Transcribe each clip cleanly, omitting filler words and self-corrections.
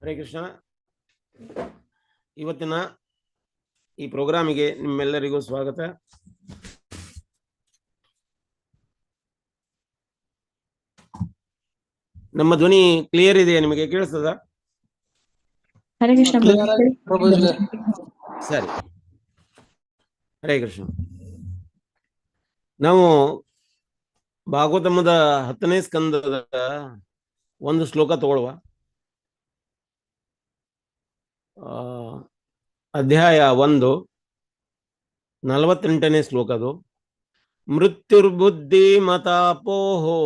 ಹರೇ ಕೃಷ್ಣ. ಇವತ್ತಿನ ಈ ಪ್ರೋಗ್ರಾಮಿಗೆ ನಿಮ್ಮೆಲ್ಲರಿಗೂ ಸ್ವಾಗತ. ನಮ್ಮ ಧ್ವನಿ ಕ್ಲಿಯರ್ ಇದೆಯಾ? ನಿಮಗೆ ಕೇಳಿಸ್ತದ? ಹರೇ ಕೃಷ್ಣ. ಸರಿ, ಹರೇ ಕೃಷ್ಣ. ನಾವು ಭಾಗವತಮದ 10ನೇ ಸ್ಕಂದದ ಒಂದು ಶ್ಲೋಕ ತಗೊಳ್ಳುವ. ಅಧ್ಯಾಯ 1 48ನೇ ಶ್ಲೋಕದು. ಮೃತ್ಯುರ್ಬುದ್ಧಿ ಮತಾಪೋಹೋ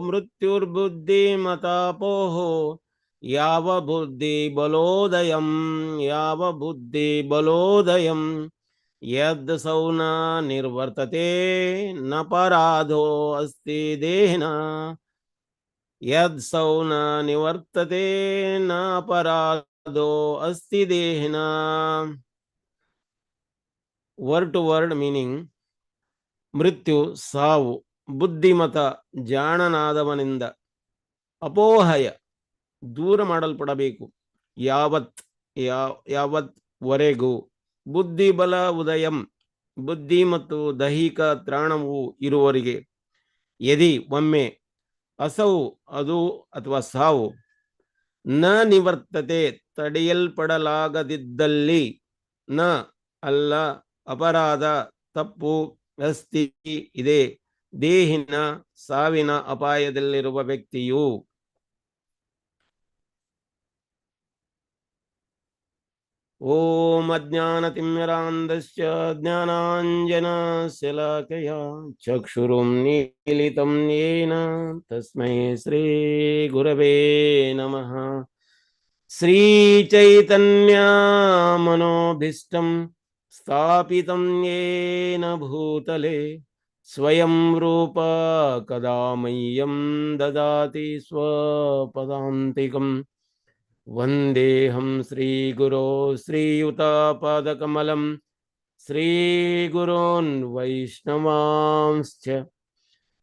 ಮೃತ್ಯುರ್ಬುದ್ಧಿ ಮತಾಪೋಹೋ ಯಾವ ಬುದ್ಧಿ ಬಲೋದಯಂ ಯಾವ ಬುದ್ಧಿ ಬಲೋದಯಂ ಯದ್ ಸೌನ ನಿರ್ವರ್ತತೆ ನ ಪರಾಧೋ ಅಸ್ತಿ ದೇಹಿನ ಯದ್ ಸೌನ ನಿವರ್ತತೆ ನ ಪರಾಧೋ ಅಸ್ತಿ ದೇಹಿನ. ವರ್ಡ್ ಟು ವರ್ಡ್ ಮೀನಿಂಗ್: ಮೃತ್ಯು ಸಾವು ಬುದ್ಧಿಮತ ಜಾಣನಾದವನಿಂದ ಅಪೋಹಯ ದೂರ ಮಾಡಲ್ಪಡಬೇಕು. ಯಾವತ್ ವರೆಗೂ ಬುದ್ಧಿಬಲ ಉದಯಂ ಬುದ್ಧಿ ಮತ್ತು ದೈಹಿಕ ತ್ರಾಣವು ಇರುವವರಿಗೆ ಯದಿ ಒಮ್ಮೆ ಅಸೌ ಅದು ಅಥವಾ ಸಾವು ನ ನಿವರ್ತತೆ ತಡೆಯಲ್ಪಡಲಾಗದಿದ್ದಲ್ಲಿ ನ ಅಲ್ಲ ಅಪರಾಧ ತಪ್ಪು ಅಸ್ತಿ ಇದೆ ದೇಹಿನ ಸಾವಿನ ಅಪಾಯದಲ್ಲಿರುವ ವ್ಯಕ್ತಿಯು. ಓಂ ಅಜ್ಞಾನತಿಮ್ಮಿರಾಂಧಸ್ಯ ಜ್ಞಾನಾಂಜನಶಲಾಕಯ ಚಕ್ಷುರುನ್ಮೀಲಿತಂ ಯೇನ ತಸ್ಮೈ ಶ್ರೀ ಗುರವೇ ನಮಃ. ಶ್ರೀಚೈತನ್ಯ ಮನೋಭೀಷ್ಟಂ ಸ್ಥಾಪಿತಂ ಯೇನ ಭೂತಲೆ ಸ್ವಯಂ ರೂಪ ಕದಾ ಮಹ್ಯಂ ದದಾತಿ ಸ್ವಪದಾಂತಿಕಂ. ವಂದೇಹಂ ಶ್ರೀಗುರೋ ಶ್ರೀಯುತಾಪಾದಕಮಲಂ ಶ್ರೀಗುರೋನ್ ವೈಷ್ಣವಾಂಶ್ಚ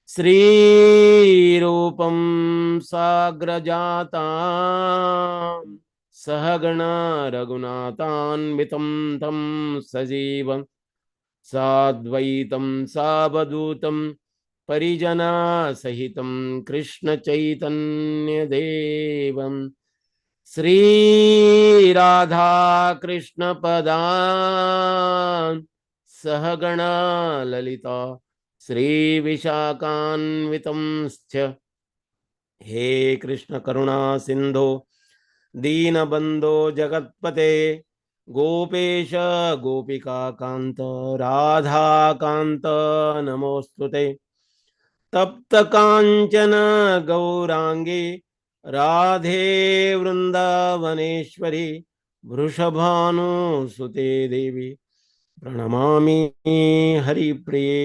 ಶ್ರೀರೂಪಂ ಸಾಗ್ರಜಾತಾಂ ಸಹಗಣ ರಘುನಾಥಾನ್ವಿತಂ ತಂ ಸಜೀವಂ ಸಾದ್ವೈತಂ ಸಾವಧೂತಂ ಪರಿಜನ ಸಹಿತಂ ಕೃಷ್ಣ ಚೈತನ್ಯ ದೇವಂ ಶ್ರೀ ರಾಧಾ ಕೃಷ್ಣ ಪದಾನ್ ಸಹಗಣ ಲಲಿತಾ ಶ್ರೀ ವಿಶಾಖಾನ್ವಿತಂಶ್ಚ. ಹೇ ಕೃಷ್ಣ ಕರುಣಾ ಸಿಂಧೋ ದೀನಬಂಧೋ ಜಗತ್ಪತೆ ಗೋಪೇಶ ಗೋಪಿಕಾ ಕಾಂತ ರಾಧಾಕಾಂತ ನಮೋಸ್ತುತೆ. ತಪ್ತ ಕಾಂಚನ ಗೌರಾಂಗಿ ರಾಧೆ ವೃಂದಾವನೇಶ್ವರಿ ವೃಷಭಾನುಸುತೆ ದೇವಿ ಪ್ರಣಮಾಮಿ ಹರಿಪ್ರಿಯೇ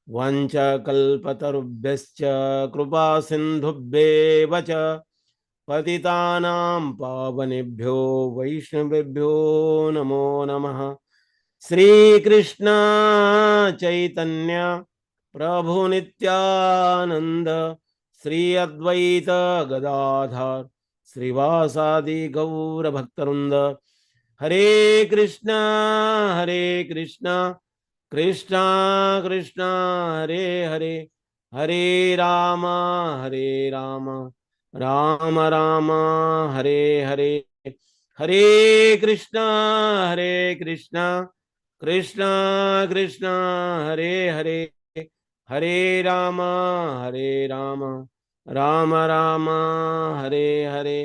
ವಾಂಛಾಕಲ್ಪತರುಭ್ಯಶ್ಚ ಕೃಪಾ ಸಿಂಧುಭ್ಯೇವ ಚ ಪತಿತಾನಾಂ ಪಾವನೇಭ್ಯೋ ವೈಷ್ಣವೇಭ್ಯೋ ನಮೋ ನಮಃ. ಶ್ರೀಕೃಷ್ಣ ಚೈತನ್ಯ ಪ್ರಭು ನಿತ್ಯಾನಂದ ಶ್ರೀ ಅದ್ವೈತ ಗದಾಧರ್ ಶ್ರೀವಾಸಾದಿ ಗೌರ ಭಕ್ತವೃಂದ. ಹರೇ ಕೃಷ್ಣ ಕೃಷ್ಣ ಕೃಷ್ಣ ಹರೇ ಹರೇ, ಹರೇ ರಾಮ ರಾಮ ರಾಮ ಹರೇ ಹರೇ. ಹರೇ ಕೃಷ್ಣ ಕೃಷ್ಣ ಕೃಷ್ಣ ಹರೇ ಹರೇ, ಹರೇ ರಾಮ ರಾಮ ರಾಮ ಹರೇ ಹರೇ.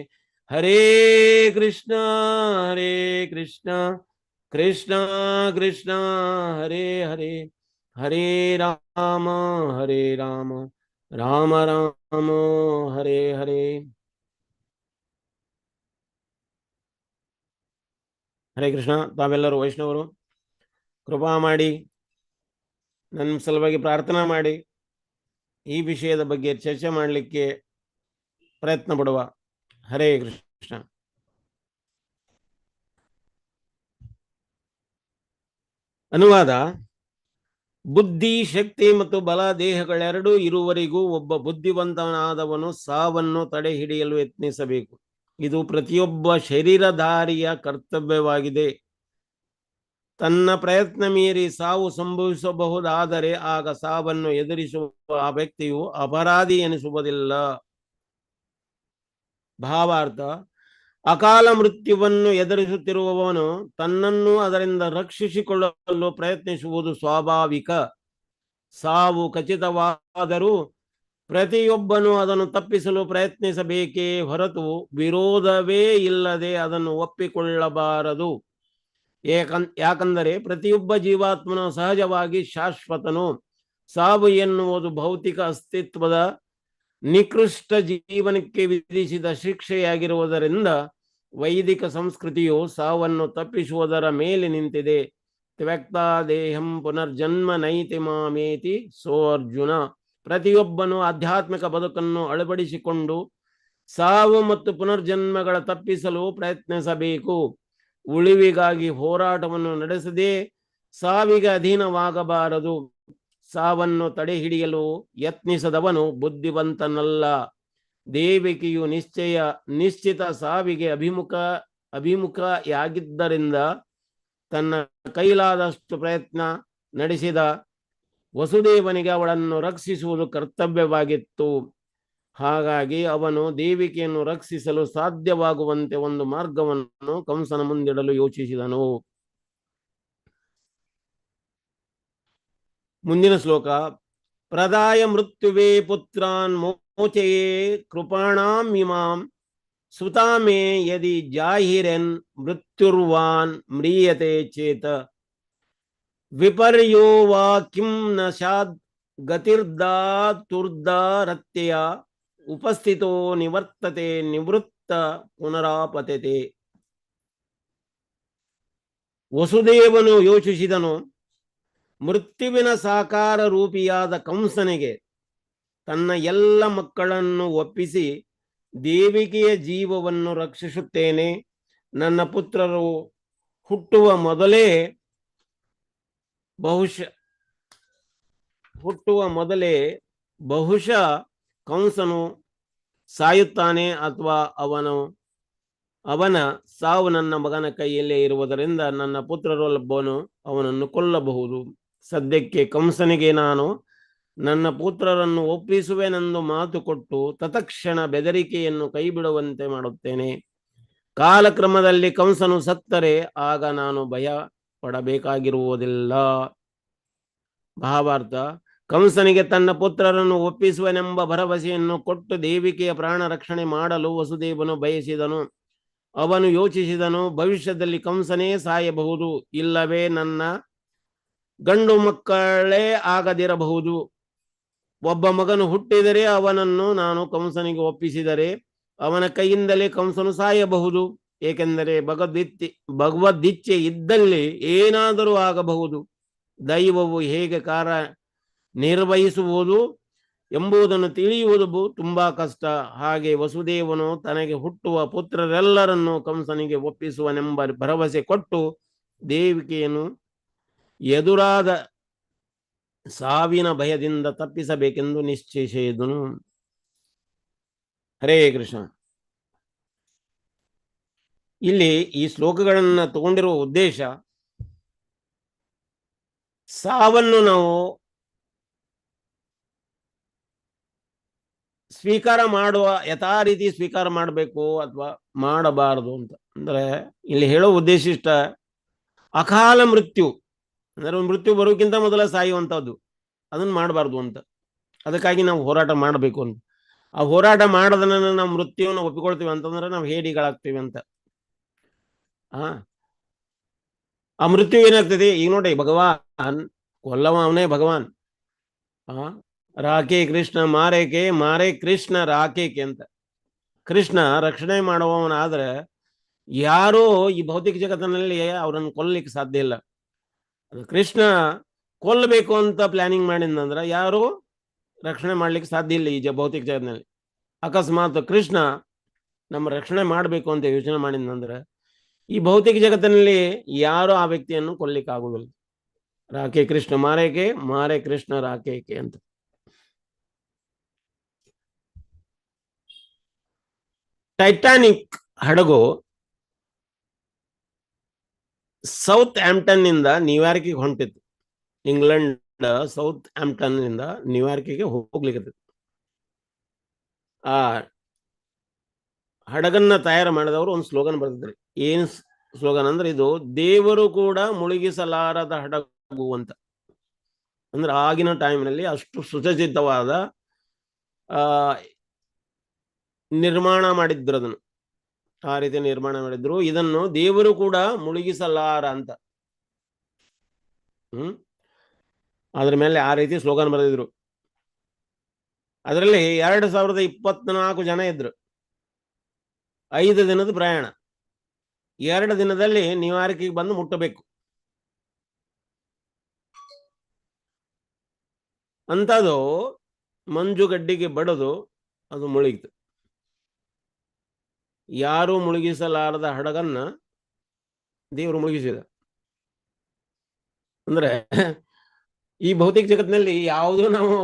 ಹರೇ ಕೃಷ್ಣ ಕೃಷ್ಣ ಕೃಷ್ಣ ಹರೇ ಹರೇ, ಹರೇ ರಾಮ ರಾಮ ರಾಮ ಹರೇ ಹರೇ. ಹರೇ ಕೃಷ್ಣ. ತಾವೆಲ್ಲರೂ ವೈಷ್ಣವರು ಕೃಪಾ ಮಾಡಿ ನನ್ನ ಸಲುವಾಗಿ ಪ್ರಾರ್ಥನಾ ಮಾಡಿ ಈ ವಿಷಯದ ಬಗ್ಗೆ ಚರ್ಚೆ ಮಾಡಲಿಕ್ಕೆ ಪ್ರಯತ್ನ ಪಡುವ. ಹರೇ ಕೃಷ್ಣ. ಅನುವಾದ. ಬುದ್ಧಿ, ಶಕ್ತಿ ಮತ್ತು ಬಲ ದೇಹಗಳೆರಡೂ ಇರುವವರೆಗೂ ಒಬ್ಬ ಬುದ್ಧಿವಂತನಾದವನು ಸಾವನ್ನು ತಡೆ ಹಿಡಿಯಲು ಯತ್ನಿಸಬೇಕು. ಇದು ಪ್ರತಿಯೊಬ್ಬ ಶರೀರಧಾರಿಯ ಕರ್ತವ್ಯವಾಗಿದೆ. ತನ್ನ ಪ್ರಯತ್ನ ಮೀರಿ ಸಾವು ಸಂಭವಿಸಬಹುದಾದರೆ ಆಗ ಸಾವನ್ನು ಎದುರಿಸುವ ಆ ವ್ಯಕ್ತಿಯು ಅಪರಾಧಿ ಎನಿಸುವುದಿಲ್ಲ. ಭಾವಾರ್ಥ: ಅಕಾಲ ಮೃತ್ಯುವನ್ನು ಎದುರಿಸುತ್ತಿರುವವನು ತನ್ನನ್ನು ಅದರಿಂದ ರಕ್ಷಿಸಿಕೊಳ್ಳಲು ಪ್ರಯತ್ನಿಸುವುದು ಸ್ವಾಭಾವಿಕ. ಸಾವು ಖಚಿತವಾದರೂ ಪ್ರತಿಯೊಬ್ಬನು ಅದನ್ನು ತಪ್ಪಿಸಲು ಪ್ರಯತ್ನಿಸಬೇಕೇ ಹೊರತು ವಿರೋಧವೇ ಇಲ್ಲದೆ ಅದನ್ನು ಒಪ್ಪಿಕೊಳ್ಳಬಾರದು. ಯಾಕಂದರೆ ಪ್ರತಿಯೊಬ್ಬ ಜೀವಾತ್ಮನು ಸಹಜವಾಗಿ ಶಾಶ್ವತನು. ಸಾವು ಎನ್ನುವುದು ಭೌತಿಕ ಅಸ್ತಿತ್ವದ ನಿಕೃಷ್ಟ ಜೀವನಕ್ಕೆ ವಿಧಿಸಿದ ಶಿಕ್ಷೆಯಾಗಿರುವುದರಿಂದ ವೈದಿಕ ಸಂಸ್ಕೃತಿಯು ಸಾವನ್ನು ತಪ್ಪಿಸುವುದರ ಮೇಲೆ ನಿಂತಿದೆ. ತ್ಯಕ್ತಾ ದೇಹಂ ಪುನರ್ಜನ್ಮ ನೈತಿ ಮಾಮೇತಿ ಸೋ ಅರ್ಜುನ. ಪ್ರತಿಯೊಬ್ಬನು ಆಧ್ಯಾತ್ಮಿಕ ಬದುಕನ್ನು ಅಳವಡಿಸಿಕೊಂಡು ಸಾವು ಮತ್ತು ಪುನರ್ಜನ್ಮಗಳ ತಪ್ಪಿಸಲು ಪ್ರಯತ್ನಿಸಬೇಕು. ಉಳಿವಿಗಾಗಿ ಹೋರಾಟವನ್ನು ನಡೆಸದೆ ಸಾವಿಗೆ ಅಧೀನವಾಗಬಾರದು. ಸಾವನ್ನು ತಡೆ ಹಿಡಿಯಲು ಯತ್ನಿಸದವನು ಬುದ್ಧಿವಂತನಲ್ಲ. ದೇವಿಕೆಯು ನಿಶ್ಚಿತ ಸಾವಿಗೆ ಅಭಿಮುಖಯಾಗಿದ್ದರಿಂದ ತನ್ನ ಕೈಲಾದಷ್ಟು ಪ್ರಯತ್ನ ನಡೆಸಿದ ವಸುದೇವನಿಗೆ ಅವಳನ್ನು ರಕ್ಷಿಸುವುದು ಕರ್ತವ್ಯವಾಗಿತ್ತು. ಹಾಗಾಗಿ ಅವನು ದೇವಿಕೆಯನ್ನು ರಕ್ಷಿಸಲು ಸಾಧ್ಯವಾಗುವಂತೆ ಒಂದು ಮಾರ್ಗವನ್ನು ಕಂಸನ ಮುಂದಿಡಲು ಯೋಚಿಸಿದನು. ಮುಂದಿನ ಶ್ಲೋಕ. ಪ್ರದಾಯ ಮೃತ್ಯುವೇ ಪುತ್ರಾನ್ ಮೋಚಯೇ ಕೃಪಾಣಾಂ ಇಮಾಂ ಸುತಾಮೇ ಯದಿ ಜಾಹಿರೆನ್ ಮೃತ್ಯುರ್ವಾನ್ ಮ್ರಿಯತೆ ಚೇತ ವಿಪರ್ಯೋ ವಾ ಕಿಂ ನ ಸ್ಯಾದ್ ಗತಿರ್ದಾತುರ್ದಾರತ್ಯಯ ಉಪಸ್ಥಿತೋ ನಿವರ್ತತೆ ನಿವೃತ್ತ ಪುನರಾಪತತೆ. ವಸುದೇವನು ಯೋಚಿಸಿದನು, ಮೃತ್ಯುವಿನ ಸಾಕಾರ ರೂಪಿಯಾದ ಕಂಸನಿಗೆ ತನ್ನ ಎಲ್ಲ ಮಕ್ಕಳನ್ನು ಒಪ್ಪಿಸಿ ದೇವಿಕೆಯ ಜೀವವನ್ನು ರಕ್ಷಿಸುತ್ತೇನೆ. ನನ್ನ ಪುತ್ರರು ಹುಟ್ಟುವ ಮೊದಲೇ ಬಹುಶಃ ಕಂಸನು ಸಾಯುತ್ತಾನೆ ಅಥವಾ ಅವನ ಸಾವು ನನ್ನ ಮಗನ ಕೈಯಲ್ಲೇ ಇರುವುದರಿಂದ ನನ್ನ ಪುತ್ರರೊಬ್ಬನು ಅವನನ್ನು ಕೊಲ್ಲಬಹುದು. ಸದ್ಯಕ್ಕೆ ಕಂಸನಿಗೆ ನಾನು ನನ್ನ ಪುತ್ರರನ್ನು ಒಪ್ಪಿಸುವೆನೆಂದು ಮಾತು ಕೊಟ್ಟು ತತ್ಕ್ಷಣ ಬೆದರಿಕೆಯನ್ನು ಕೈಬಿಡುವಂತೆ ಮಾಡುತ್ತೇನೆ. ಕಾಲಕ್ರಮದಲ್ಲಿ ಕಂಸನು ಸತ್ತರೆ ಆಗ ನಾನು ಭಯ ಪಡಬೇಕಾಗಿರುವುದಿಲ್ಲ. ಭಾವಾರ್ಥ: ಕಂಸನಿಗೆ ತನ್ನ ಪುತ್ರರನ್ನು ಒಪ್ಪಿಸುವನೆಂಬ ಭರವಸೆಯನ್ನು ಕೊಟ್ಟು ದೇವಿಕೆಯ ಪ್ರಾಣ ರಕ್ಷಣೆ ಮಾಡಲು ವಸುದೇವನು ಬಯಸಿದನು. ಅವನು ಯೋಚಿಸಿದನು, ಭವಿಷ್ಯದಲ್ಲಿ ಕಂಸನೇ ಸಾಯಬಹುದು, ಇಲ್ಲವೇ ನನ್ನ ಗಂಡು ಮಕ್ಕಳೇ ಆಗದಿರಬಹುದು. ಒಬ್ಬ ಮಗನು ಹುಟ್ಟಿದರೆ ಅವನನ್ನು ನಾನು ಕಂಸನಿಗೆ ಒಪ್ಪಿಸಿದರೆ ಅವನ ಕೈಯಿಂದಲೇ ಕಂಸನು ಸಾಯಬಹುದು. ಏಕೆಂದರೆ ಭಗವದ್ದಿಚ್ಛೆ ಇದ್ದಲ್ಲಿ ಏನಾದರೂ ಆಗಬಹುದು. ದೈವವು ಹೇಗೆ ಕಾರ್ಯ ನಿರ್ವಹಿಸುವುದು ಎಂಬುದನ್ನು ತಿಳಿಯುವುದು ತುಂಬಾ ಕಷ್ಟ. ಹಾಗೆ ವಸುದೇವನು ತನಗೆ ಹುಟ್ಟುವ ಪುತ್ರರೆಲ್ಲರನ್ನು ಕಂಸನಿಗೆ ಒಪ್ಪಿಸುವನೆಂಬ ಭರವಸೆ ಕೊಟ್ಟು ದೇವಿಕೆಯನ್ನು ಎದುರಾದ ಸಾವಿನ ಭಯದಿಂದ ತಪ್ಪಿಸಬೇಕೆಂದು ನಿಶ್ಚಯಿಸಿದನು. ಹರೇ ಕೃಷ್ಣ. ಇಲ್ಲಿ ಈ ಶ್ಲೋಕಗಳನ್ನ ತಗೊಂಡಿರುವ ಉದ್ದೇಶ, ಸಾವನ್ನು ನಾವು ಸ್ವೀಕಾರ ಮಾಡುವ ಯಥಾ ರೀತಿ ಸ್ವೀಕಾರ ಮಾಡಬೇಕು ಅಥವಾ ಮಾಡಬಾರದು ಅಂತ. ಅಂದ್ರೆ ಇಲ್ಲಿ ಹೇಳೋ ಉದ್ದೇಶ ಇಷ್ಟ, ಅಕಾಲ ಮೃತ್ಯು ಅಂದ್ರೆ ಮೃತ್ಯು ಬರೋಕ್ಕಿಂತ ಮೊದಲ ಸಾಯುವಂಥದ್ದು, ಅದನ್ನು ಮಾಡಬಾರ್ದು ಅಂತ. ಅದಕ್ಕಾಗಿ ನಾವು ಹೋರಾಟ ಮಾಡಬೇಕು ಅಂತ. ಆ ಹೋರಾಟ ಮಾಡದನ್ನ ನಾವು ಮೃತ್ಯುವನ್ನು ಒಪ್ಪಿಕೊಳ್ತೀವಿ ಅಂತಂದ್ರೆ ನಾವು ಹೇಡಿಗಳಾಗ್ತೀವಿ ಅಂತ. ಆ ಮೃತ್ಯು ಏನಾಗ್ತದೆ ಈಗ ನೋಡಿ, ಭಗವಾನ್ ಕೊಲ್ಲವ ಅವನೇ ಭಗವಾನ್. ರಾಕೆ ಕೃಷ್ಣ ಮಾರೇಕೆ, ಮಾರೇ ಕೃಷ್ಣ ರಾಕೇಕೆ ಅಂತ. ಕೃಷ್ಣ ರಕ್ಷಣೆ ಮಾಡುವವನಾದ್ರೆ ಯಾರೋ ಈ ಭೌತಿಕ ಜಗತ್ತಿನಲ್ಲಿ ಅವರನ್ನು ಕೊಲ್ಲಲಿಕ್ಕೆ ಸಾಧ್ಯ ಇಲ್ಲ. ಕೃಷ್ಣ ಕೊಲ್ಲಬೇಕು ಅಂತ ಪ್ಲಾನಿಂಗ್ ಮಾಡಿದಂದ್ರೆ ಯಾರು ರಕ್ಷಣೆ ಮಾಡ್ಲಿಕ್ಕೆ ಸಾಧ್ಯ ಇಲ್ಲ ಈ ಭೌತಿಕ ಜಗತ್ತಿನಲ್ಲಿ. ಅಕಸ್ಮಾತ್ ಕೃಷ್ಣ ನಮ್ಮ ರಕ್ಷಣೆ ಮಾಡಬೇಕು ಅಂತ ಯೋಚನೆ ಮಾಡಿದಂದ್ರೆ ಈ ಭೌತಿಕ ಜಗತ್ತಿನಲ್ಲಿ ಯಾರು ಆ ವ್ಯಕ್ತಿಯನ್ನು ಕೊಲ್ಲಿಕ್ಕೆ ಆಗುವುದಿಲ್ಲ. ರಾಕೆ ಕೃಷ್ಣ ಮಾರೇಕೆ, ಮಾರೇ ಕೃಷ್ಣ ರಾಕೇಕೆ ಅಂತ. ಟೈಟಾನಿಕ್ ಹಡಗು ಸೌತ್ ಆಂಪ್ಟನ್ ನಿಂದ ನ್ಯೂಯಾರ್ಕಿಗೆ ಹೊಂಟಿತ್ತು. ಇಂಗ್ಲೆಂಡ್ ಸೌತ್ ಆಂಪ್ಟನ್ ನಿಂದ ನ್ಯೂಯಾರ್ಕಿಗೆ ಹೋಗ್ಲಿಕ್ಕೆ. ಆ ಹಡಗನ್ನ ತಯಾರು ಮಾಡಿದವರು ಒಂದು ಸ್ಲೋಗನ್ ಬರೆದಿದ್ರು. ಏನ್ ಸ್ಲೋಗನ್ ಅಂದ್ರೆ, ಇದು ದೇವರು ಕೂಡ ಮುಳುಗಿಸಲಾರದ ಹಡಗು ಅಂತ. ಅಂದ್ರೆ ಆಗಿನ ಟೈಮ್ನಲ್ಲಿ ಅಷ್ಟು ಸುಸಜ್ಜಿತವಾದ ನಿರ್ಮಾಣ ಮಾಡಿದ್ರು, ಅದನ್ನು ಆ ರೀತಿ ನಿರ್ಮಾಣ ಮಾಡಿದ್ರು. ಇದನ್ನು ದೇವರು ಕೂಡ ಮುಳುಗಿಸಲಾರ ಅಂತ. ಅದ್ರ ಮೇಲೆ ಆ ರೀತಿ ಸ್ಲೋಗನ್ ಬರೆದಿದ್ರು. ಅದರಲ್ಲಿ 2024 ಜನ ಇದ್ರು. 5 ದಿನದ ಪ್ರಯಾಣ. 2 ದಿನದಲ್ಲಿ ನ್ಯೂಯಾರ್ಕಿಗೆ ಬಂದು ಮುಟ್ಟಬೇಕು. ಅಂಥದ್ದು ಮಂಜುಗಡ್ಡಿಗೆ ಬಡದು ಅದು ಮುಳುಗಿತು. ಯಾರು ಮುಳುಗಿಸಲಾರದ ಹಡಗನ್ನ ದೇವರು ಮುಳುಗಿಸಿದ. ಅಂದ್ರೆ ಈ ಭೌತಿಕ ಜಗತ್ತಿನಲ್ಲಿ ಯಾವುದು ನಾವು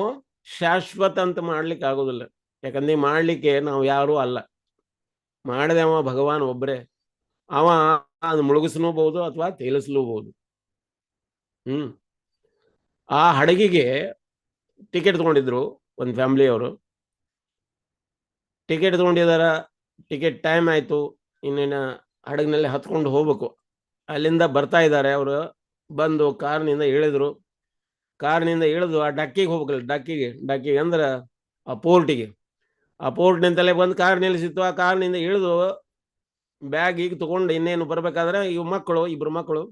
ಶಾಶ್ವತ ಅಂತ ಮಾಡ್ಲಿಕ್ಕೆ ಆಗೋದಿಲ್ಲ. ಯಾಕಂದ್ರೆ ಮಾಡ್ಲಿಕ್ಕೆ ನಾವು ಯಾರೂ ಅಲ್ಲ. ಮಾಡಿದವ ಭಗವಾನ್ ಒಬ್ಬರೇ. ಅವ ಅದು ಮುಳುಗಿಸಲೂಬಹುದು ಅಥವಾ ತೇಲಿಸಲೂಬಹುದು. ಆ ಹಡಗಿಗೆ ಟಿಕೆಟ್ ತಗೊಂಡಿದ್ರು ಒಂದು ಫ್ಯಾಮಿಲಿಯವರು. ಟಿಕೆಟ್ ತಗೊಂಡಿದಾರ, ಟಿಕೆಟ್ ಟೈಮ್ ಆಯ್ತು, ಇನ್ನೇನು ಹಡಗಿನಲ್ಲಿ ಹತ್ಕೊಂಡು ಹೋಗ್ಬೇಕು. ಅಲ್ಲಿಂದ ಬರ್ತಾ ಇದ್ದಾರೆ ಅವರು. ಬಂದು ಕಾರ್ನಿಂದ ಇಳಿದ್ರು. ಕಾರ್ನಿಂದ ಇಳಿದು ಆ ಡಕ್ಕಿಗೆ ಹೋಗ್ಬೇಕಲ್ಲ, ಡಕ್ಕಿಗೆ ಅಂದ್ರೆ ಆ ಪೋರ್ಟಿಗೆ. ಆ ಪೋರ್ಟ್ ನಿಂತಲೇ ಬಂದು ಕಾರ್ ನಿಲ್ಲಿಸಿತ್ತು. ಆ ಕಾರ್ನಿಂದ ಇಳಿದು ಬ್ಯಾಗ್ ಈಗ ತಗೊಂಡು ಇನ್ನೇನು ಬರ್ಬೇಕಾದ್ರೆ ಇಬ್ರು ಮಕ್ಕಳು,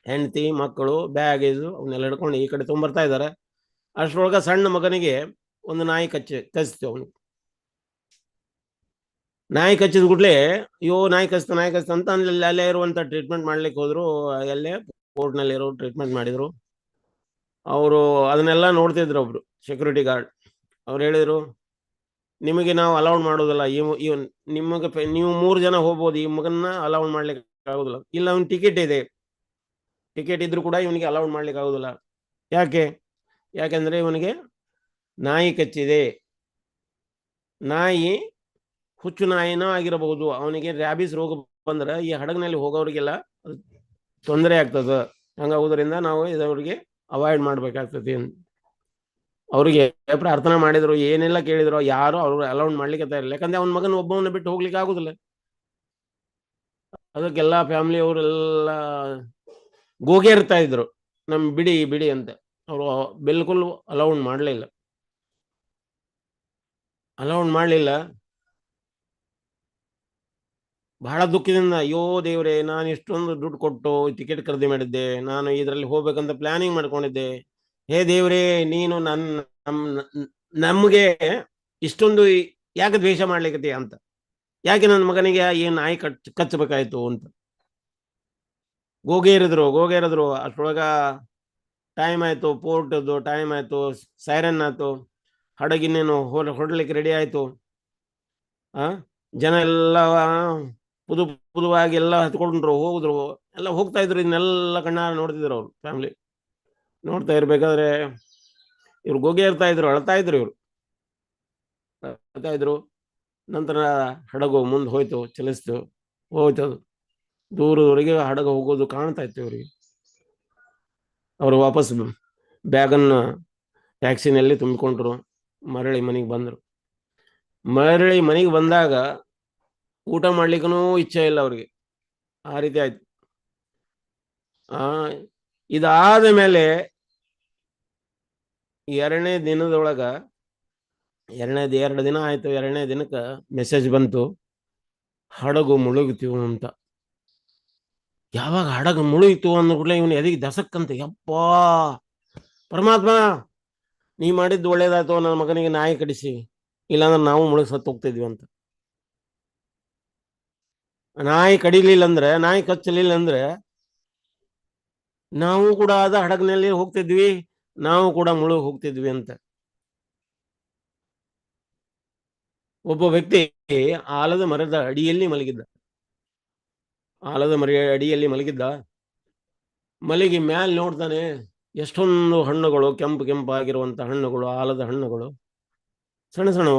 ಹೆಂಡತಿ, ಮಕ್ಕಳು, ಬ್ಯಾಗೇಜು ಅವನ್ನೆಲ್ಲ ಹಿಡ್ಕೊಂಡು ಈ ಕಡೆ ತೊಗೊಂಬರ್ತಾ ಇದ್ದಾರೆ. ಅಷ್ಟರೊಳಗೆ ಸಣ್ಣ ಮಗನಿಗೆ ಒಂದು ನಾಯಿ ಕಚ್ಚಿತು. ಅವನಿಗೆ ನಾಯಿ ಕಚ್ಚಿದ ಕೂಡಲೇ ಅಯ್ಯೋ ನಾಯಿ ಕಚ್ತು ಅಂತ ಅಲ್ಲೇ ಇರುವಂತ ಟ್ರೀಟ್ಮೆಂಟ್ ಮಾಡ್ಲಿಕ್ಕೆ ಹೋದ್ರು. ಅಲ್ಲೇ ಪೋರ್ಟ್ನಲ್ಲಿ ಇರೋ ಟ್ರೀಟ್ಮೆಂಟ್ ಮಾಡಿದ್ರು. ಅವರು ಅದನ್ನೆಲ್ಲ ನೋಡ್ತಿದ್ರು. ಒಬ್ರು ಸೆಕ್ಯೂರಿಟಿ ಗಾರ್ಡ್ ಅವ್ರು ಹೇಳಿದ್ರು, ನಿಮಗೆ ನಾವು ಅಲೌಡ್ ಮಾಡೋದಿಲ್ಲ. ನೀವು 3 ಜನ ಹೋಗ್ಬೋದು, ಈ ಮಗನ್ನ ಅಲೌಡ್ ಮಾಡ್ಲಿಕ್ಕೆ ಆಗೋದಿಲ್ಲ. ಇಲ್ಲ, ಅವ್ನ ಟಿಕೆಟ್ ಇದೆ, ಟಿಕೆಟ್ ಇದ್ರು ಕೂಡ ಇವನಿಗೆ ಅಲೌಡ್ ಮಾಡ್ಲಿಕ್ಕೆ ಆಗೋದಿಲ್ಲ. ಯಾಕೆಂದ್ರೆ ಇವನಿಗೆ ನಾಯಿ ಕಚ್ಚಿದೆ. ನಾಯಿ ಹುಚ್ಚು ನಾಯಿನೂ ಆಗಿರಬಹುದು. ಅವನಿಗೆ ರ್ಯಾಬಿಸ್ ರೋಗ ಬಂದ್ರೆ ಈ ಹಡಗಿನಲ್ಲಿ ಹೋಗೋರಿಗೆಲ್ಲ ತೊಂದರೆ ಆಗ್ತದೆ. ಹಂಗಾಗೋದ್ರಿಂದ ನಾವು ಇದವ್ರಿಗೆ ಅವಾಯ್ಡ್ ಮಾಡ್ಬೇಕಾಗ್ತದೆ. ಅವ್ರಿಗೆ ಪ್ರಾರ್ಥನೆ ಮಾಡಿದ್ರು, ಏನೆಲ್ಲ ಕೇಳಿದ್ರು, ಯಾರು ಅವ್ರು ಅಲೌಡ್ ಮಾಡ್ಲಿಕ್ಕೆ ತಯಾರಿಲ್ಲ. ಯಾಕಂದ್ರೆ ಅವನ ಮಗನ ಒಬ್ಬವನ್ನ ಬಿಟ್ಟು ಹೋಗ್ಲಿಕ್ಕೆ ಆಗುದಿಲ್ಲ. ಅದಕ್ಕೆಲ್ಲ ಫ್ಯಾಮಿಲಿ ಅವರೆಲ್ಲ ಗೋಗೇರ್ತಾ ಇದ್ರು, ನಮ್ ಬಿಡಿ ಅಂತ. ಅವರು ಬಿಲ್ಕುಲ್ ಅಲೌಡ್ ಮಾಡಲಿಲ್ಲ. ಬಹಳ ದುಃಖದಿಂದ, ಅಯ್ಯೋ ದೇವ್ರೆ, ನಾನು ಇಷ್ಟೊಂದು ದುಡ್ಡು ಕೊಟ್ಟು ಟಿಕೆಟ್ ಖರೀದಿ ಮಾಡಿದ್ದೆ, ನಾನು ಇದರಲ್ಲಿ ಹೋಗ್ಬೇಕಂತ ಪ್ಲಾನಿಂಗ್ ಮಾಡ್ಕೊಂಡಿದ್ದೆ. ಹೇ ದೇವ್ರೆ, ನೀನು ನಮಗೆ ಇಷ್ಟೊಂದು ಯಾಕೆ ದ್ವೇಷ ಮಾಡ್ಲಿಕ್ಕೆ ಅಂತ. ಯಾಕೆ ನನ್ನ ಮಗನಿಗೆ ಏನು ನಾಯಿ ಕಚ್ಚಬೇಕಾಯ್ತು ಅಂತ ಗೋಗೇರಿದ್ರು ಅಷ್ಟೊಳಗ ಟೈಮ್ ಆಯ್ತು, ಪೋರ್ಟ್ದು ಟೈಮ್ ಆಯ್ತು, ಸೈರನ್ ಆಯ್ತು, ಹಡಗಿನೇನು ಹೊರಡ್ಲಿಕ್ಕೆ ರೆಡಿ ಆಯ್ತು. ಜನ ಎಲ್ಲ ಪುದುವಾಗಿ ಎಲ್ಲ ಹತ್ಕೊಂಡ್ರು, ಹೋಗಿದ್ರು, ಎಲ್ಲ ಹೋಗ್ತಾ ಇದ್ರು. ಇದನ್ನೆಲ್ಲ ಕಣ್ಣಾರ ನೋಡ್ತಿದ್ರು ಅವ್ರು ಫ್ಯಾಮಿಲಿ. ನೋಡ್ತಾ ಇರ್ಬೇಕಾದ್ರೆ ಇವ್ರು ಗೋಗೆ ಇರ್ತಾ ಇದ್ರು, ಅಳ್ತಾ ಇದ್ರು. ಇವ್ರು ಅಳ್ತಾ ಇದ್ರು. ನಂತರ ಹಡಗು ಮುಂದೆ ಹೋಯ್ತು, ಚಲಿಸ್ತು, ಹೋಯ್ತು. ದೂರದವರೆಗೆ ಹಡಗು ಹೋಗೋದು ಕಾಣ್ತಾ ಇತ್ತು ಇವರಿಗೆ. ಅವರು ವಾಪಸ್ ಬ್ಯಾಗನ್ನ ಟ್ಯಾಕ್ಸಿನಲ್ಲಿ ತುಂಬಿಕೊಂಡ್ರು, ಮರಳಿ ಮನೆಗೆ ಬಂದರು. ಮರಳಿ ಮನೆಗೆ ಬಂದಾಗ ಊಟ ಮಾಡ್ಲಿಕ್ಕೂ ಇಚ್ಛೆ ಇಲ್ಲ ಅವ್ರಿಗೆ, ಆ ರೀತಿ ಆಯ್ತು. ಇದಾದ ಮೇಲೆ 2ನೇ ದಿನದೊಳಗ 2 ದಿನ ಆಯ್ತು. 2ನೇ ದಿನಕ್ಕೆ ಮೆಸೇಜ್ ಬಂತು, ಹಡಗು ಮುಳುಗಿತು ಅಂತ. ಯಾವಾಗ ಹಡಗು ಮುಳುಗಿತು ಅಂದ ಕೂಡಲೇ ಇವನು ಎದೆಗೆ ದಸಕ್ಕಂತ, ಯಪ್ಪಾ ಪರಮಾತ್ಮ ನೀ ಮಾಡಿದ್ದು ಒಳ್ಳೇದಾಯ್ತು, ನನ್ನ ಮಗನಿಗೆ ನಾಯಿ ಕಡಿಸಿ, ಇಲ್ಲಾಂದ್ರೆ ನಾವು ಮುಳುಗಿ ಸತ್ತು ಹೋಗ್ತಿದ್ವಿ ಅಂತ. ನಾಯಿ ಕಡಿಲಿಲ್ಲ ಅಂದ್ರೆ, ನಾಯಿ ಕಚ್ಚಲಿಲ್ಲ ಅಂದ್ರೆ ನಾವು ಕೂಡ ಅದ ಹಡಗಿನಲ್ಲಿ ಹೋಗ್ತಿದ್ವಿ, ನಾವು ಕೂಡ ಮುಳುಗಿ ಹೋಗ್ತಿದ್ವಿ ಅಂತ. ಒಬ್ಬ ವ್ಯಕ್ತಿ ಆಲದ ಮರದ ಅಡಿಯಲ್ಲಿ ಮಲಗಿದ್ದ. ಆಲದ ಮರ ಅಡಿಯಲ್ಲಿ ಮಲಗಿದ್ದ. ಮಲಗಿ ಮ್ಯಾಲ್ ನೋಡ್ತಾನೆ, ಎಷ್ಟೊಂದು ಹಣ್ಣುಗಳು, ಕೆಂಪಾಗಿರುವಂತ ಹಣ್ಣುಗಳು, ಆಲದ ಹಣ್ಣುಗಳು, ಸಣ್ಣ ಸಣ್ಣ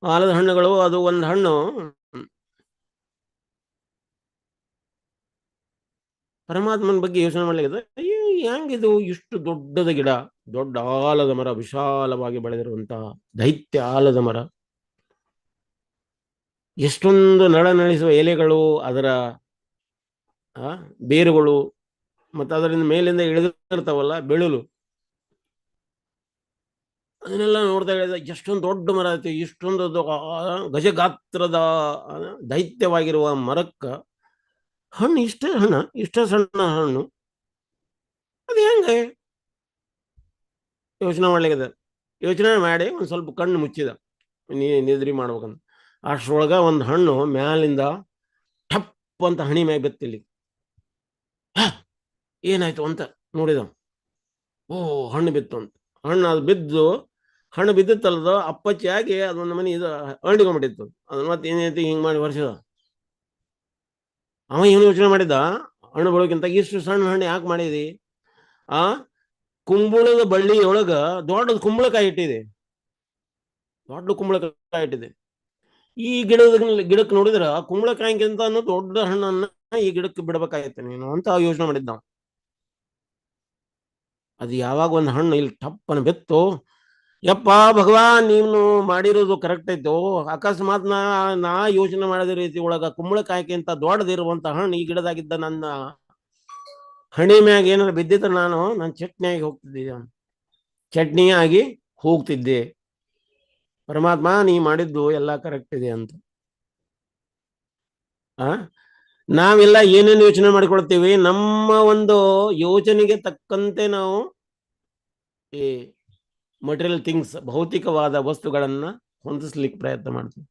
ಆಲದ ಹಣ್ಣುಗಳು. ಅದು ಒಂದು ಹಣ್ಣು ಪರಮಾತ್ಮನ ಬಗ್ಗೆ ಯೋಚನೆ ಮಾಡ್ಲಿಕ್ಕೆ, ಅಯ್ಯೋ ಹೆಂಗಿದು, ಇಷ್ಟು ದೊಡ್ಡದ ಗಿಡ, ದೊಡ್ಡ ಆಲದ ಮರ, ವಿಶಾಲವಾಗಿ ಬೆಳೆದಿರುವಂತಹ ದೈತ್ಯ ಆಲದ ಮರ, ಎಷ್ಟೊಂದು ನಳನಳಿಸುವ ಎಲೆಗಳು, ಅದರ ಬೇರುಗಳು, ಮತ್ತು ಅದರಿಂದ ಮೇಲಿಂದ ಇಳಿದಿರ್ತಾವಲ್ಲ ಬೆಳಲು, ಅದನ್ನೆಲ್ಲ ನೋಡ್ತಾ ಹೇಳಿದ. ಎಷ್ಟೊಂದು ದೊಡ್ಡ ಮರ ಐತಿ, ಇಷ್ಟೊಂದು ಗಜಗಾತ್ರದ ದೈತ್ಯವಾಗಿರುವ ಮರಕ್ಕ ಹಣ್ಣು ಇಷ್ಟೇ ಸಣ್ಣ ಹಣ್ಣು, ಅದು ಹೆಂಗೆ ಯೋಚನೆ ಮಾಡ್ಲಿಕ್ಕೆ. ಯೋಚನೆ ಮಾಡಿ ಒಂದು ಸ್ವಲ್ಪ ಕಣ್ಣು ಮುಚ್ಚಿದ, ನಿದ್ರಿ ಮಾಡ್ಬೇಕಂತ. ಅಷ್ಟರೊಳಗ ಒಂದು ಹಣ್ಣು ಮ್ಯಾಲಿಂದ ಟಪ್ ಅಂತ ಹಣಿ ಮ್ಯಾಗ ಬಿತ್ತಿಲ್ಲಿ. ಏನಾಯ್ತು ಅಂತ ನೋಡಿದ, ಓ ಹಣ್ಣು ಬಿತ್ತು ಅಂತ. ಹಣ್ಣು ಅದು ಬಿದ್ದು, ಹಣ್ಣು ಬಿದ್ದಿತ್ತಲ್ಲದ ಅಪ್ಪಚ್ಚಿಯಾಗಿ ಅದೊಂದು ಮನೆ ಇದು ಅಂಡ್ಕೊಂಡ್ಬಿಟ್ಟಿತ್ತು. ಅದನ್ನ ಮತ್ತೆ ಏನೈತಿ ಹಿಂಗೆ ಮಾಡಿ ವರ್ಷದ. ಅವ ಏನು ಯೋಚನೆ ಮಾಡಿದ, ಹಣ್ಣು ಬೆಳೋಕ್ಕಿಂತ ಇಷ್ಟು ಸಣ್ಣ ಹಣ್ಣು ಯಾಕೆ ಮಾಡಿದಿ? ಕುಂಬಳದ ಬಳ್ಳಿಯೊಳಗ ದೊಡ್ಡ ಕುಂಬಳಕಾಯಿ ಇಟ್ಟಿದೆ, ದೊಡ್ಡ ಕುಂಬಳಕಾಯಿ ಇಟ್ಟಿದೆ. ಈ ಗಿಡಕ್ಕೆ ನೋಡಿದ್ರ ಕುಂಬಳಕಾಯಿಗಿಂತ ದೊಡ್ಡ ಹಣ್ಣನ್ನ ಈ ಗಿಡಕ್ಕೆ ಬಿಡ್ಬೇಕಾಗಿತ್ತು ನೀನು ಅಂತ ಯೋಚನೆ ಮಾಡಿದ್ದ. ಅದು ಯಾವಾಗ ಒಂದು ಹಣ್ಣು ಇಲ್ಲಿ ಟಪ್ಪನ ಬಿತ್ತು, ಯಪ್ಪ ಭಗವಾನ್ ನೀನು ಮಾಡಿರೋದು ಕರೆಕ್ಟ್ ಐತೋ, ಅಕಸ್ಮಾತ್ ನಾ ಯೋಚನೆ ಮಾಡಿದ ರೀತಿ ಒಳಗ ಕುಂಬಳಕಾಯಿಗಿಂತ ದೊಡ್ಡದಿರುವಂತ ಹಣ್ಣು ಈ ಗಿಡದಾಗಿದ್ದ ನನ್ನ ಹಣಿ ಮ್ಯಾಗ ಏನಾದ್ರು ಬಿದ್ದಿದ್ರೆ ನಾನು ಚಟ್ನಿಯಾಗಿ ಹೋಗ್ತಿದ್ದೆ, ಚಟ್ನಿಯಾಗಿ ಹೋಗ್ತಿದ್ದೆ. ಪರಮಾತ್ಮ ನೀ ಮಾಡಿದ್ದು ಎಲ್ಲ ಕರೆಕ್ಟ್ ಇದೆ ಅಂತ. ನಾವೆಲ್ಲ ಏನೇನು ಯೋಚನೆ ಮಾಡಿಕೊಳ್ತೀವಿ, ನಮ್ಮ ಒಂದು ಯೋಚನೆಗೆ ತಕ್ಕಂತೆ ನಾವು ಈ ಮಟೀರಿಯಲ್ ಥಿಂಗ್ಸ್, ಭೌತಿಕವಾದ ವಸ್ತುಗಳನ್ನ ಹೊಂದಿಸ್ಲಿಕ್ಕೆ ಪ್ರಯತ್ನ ಮಾಡ್ತೀವಿ.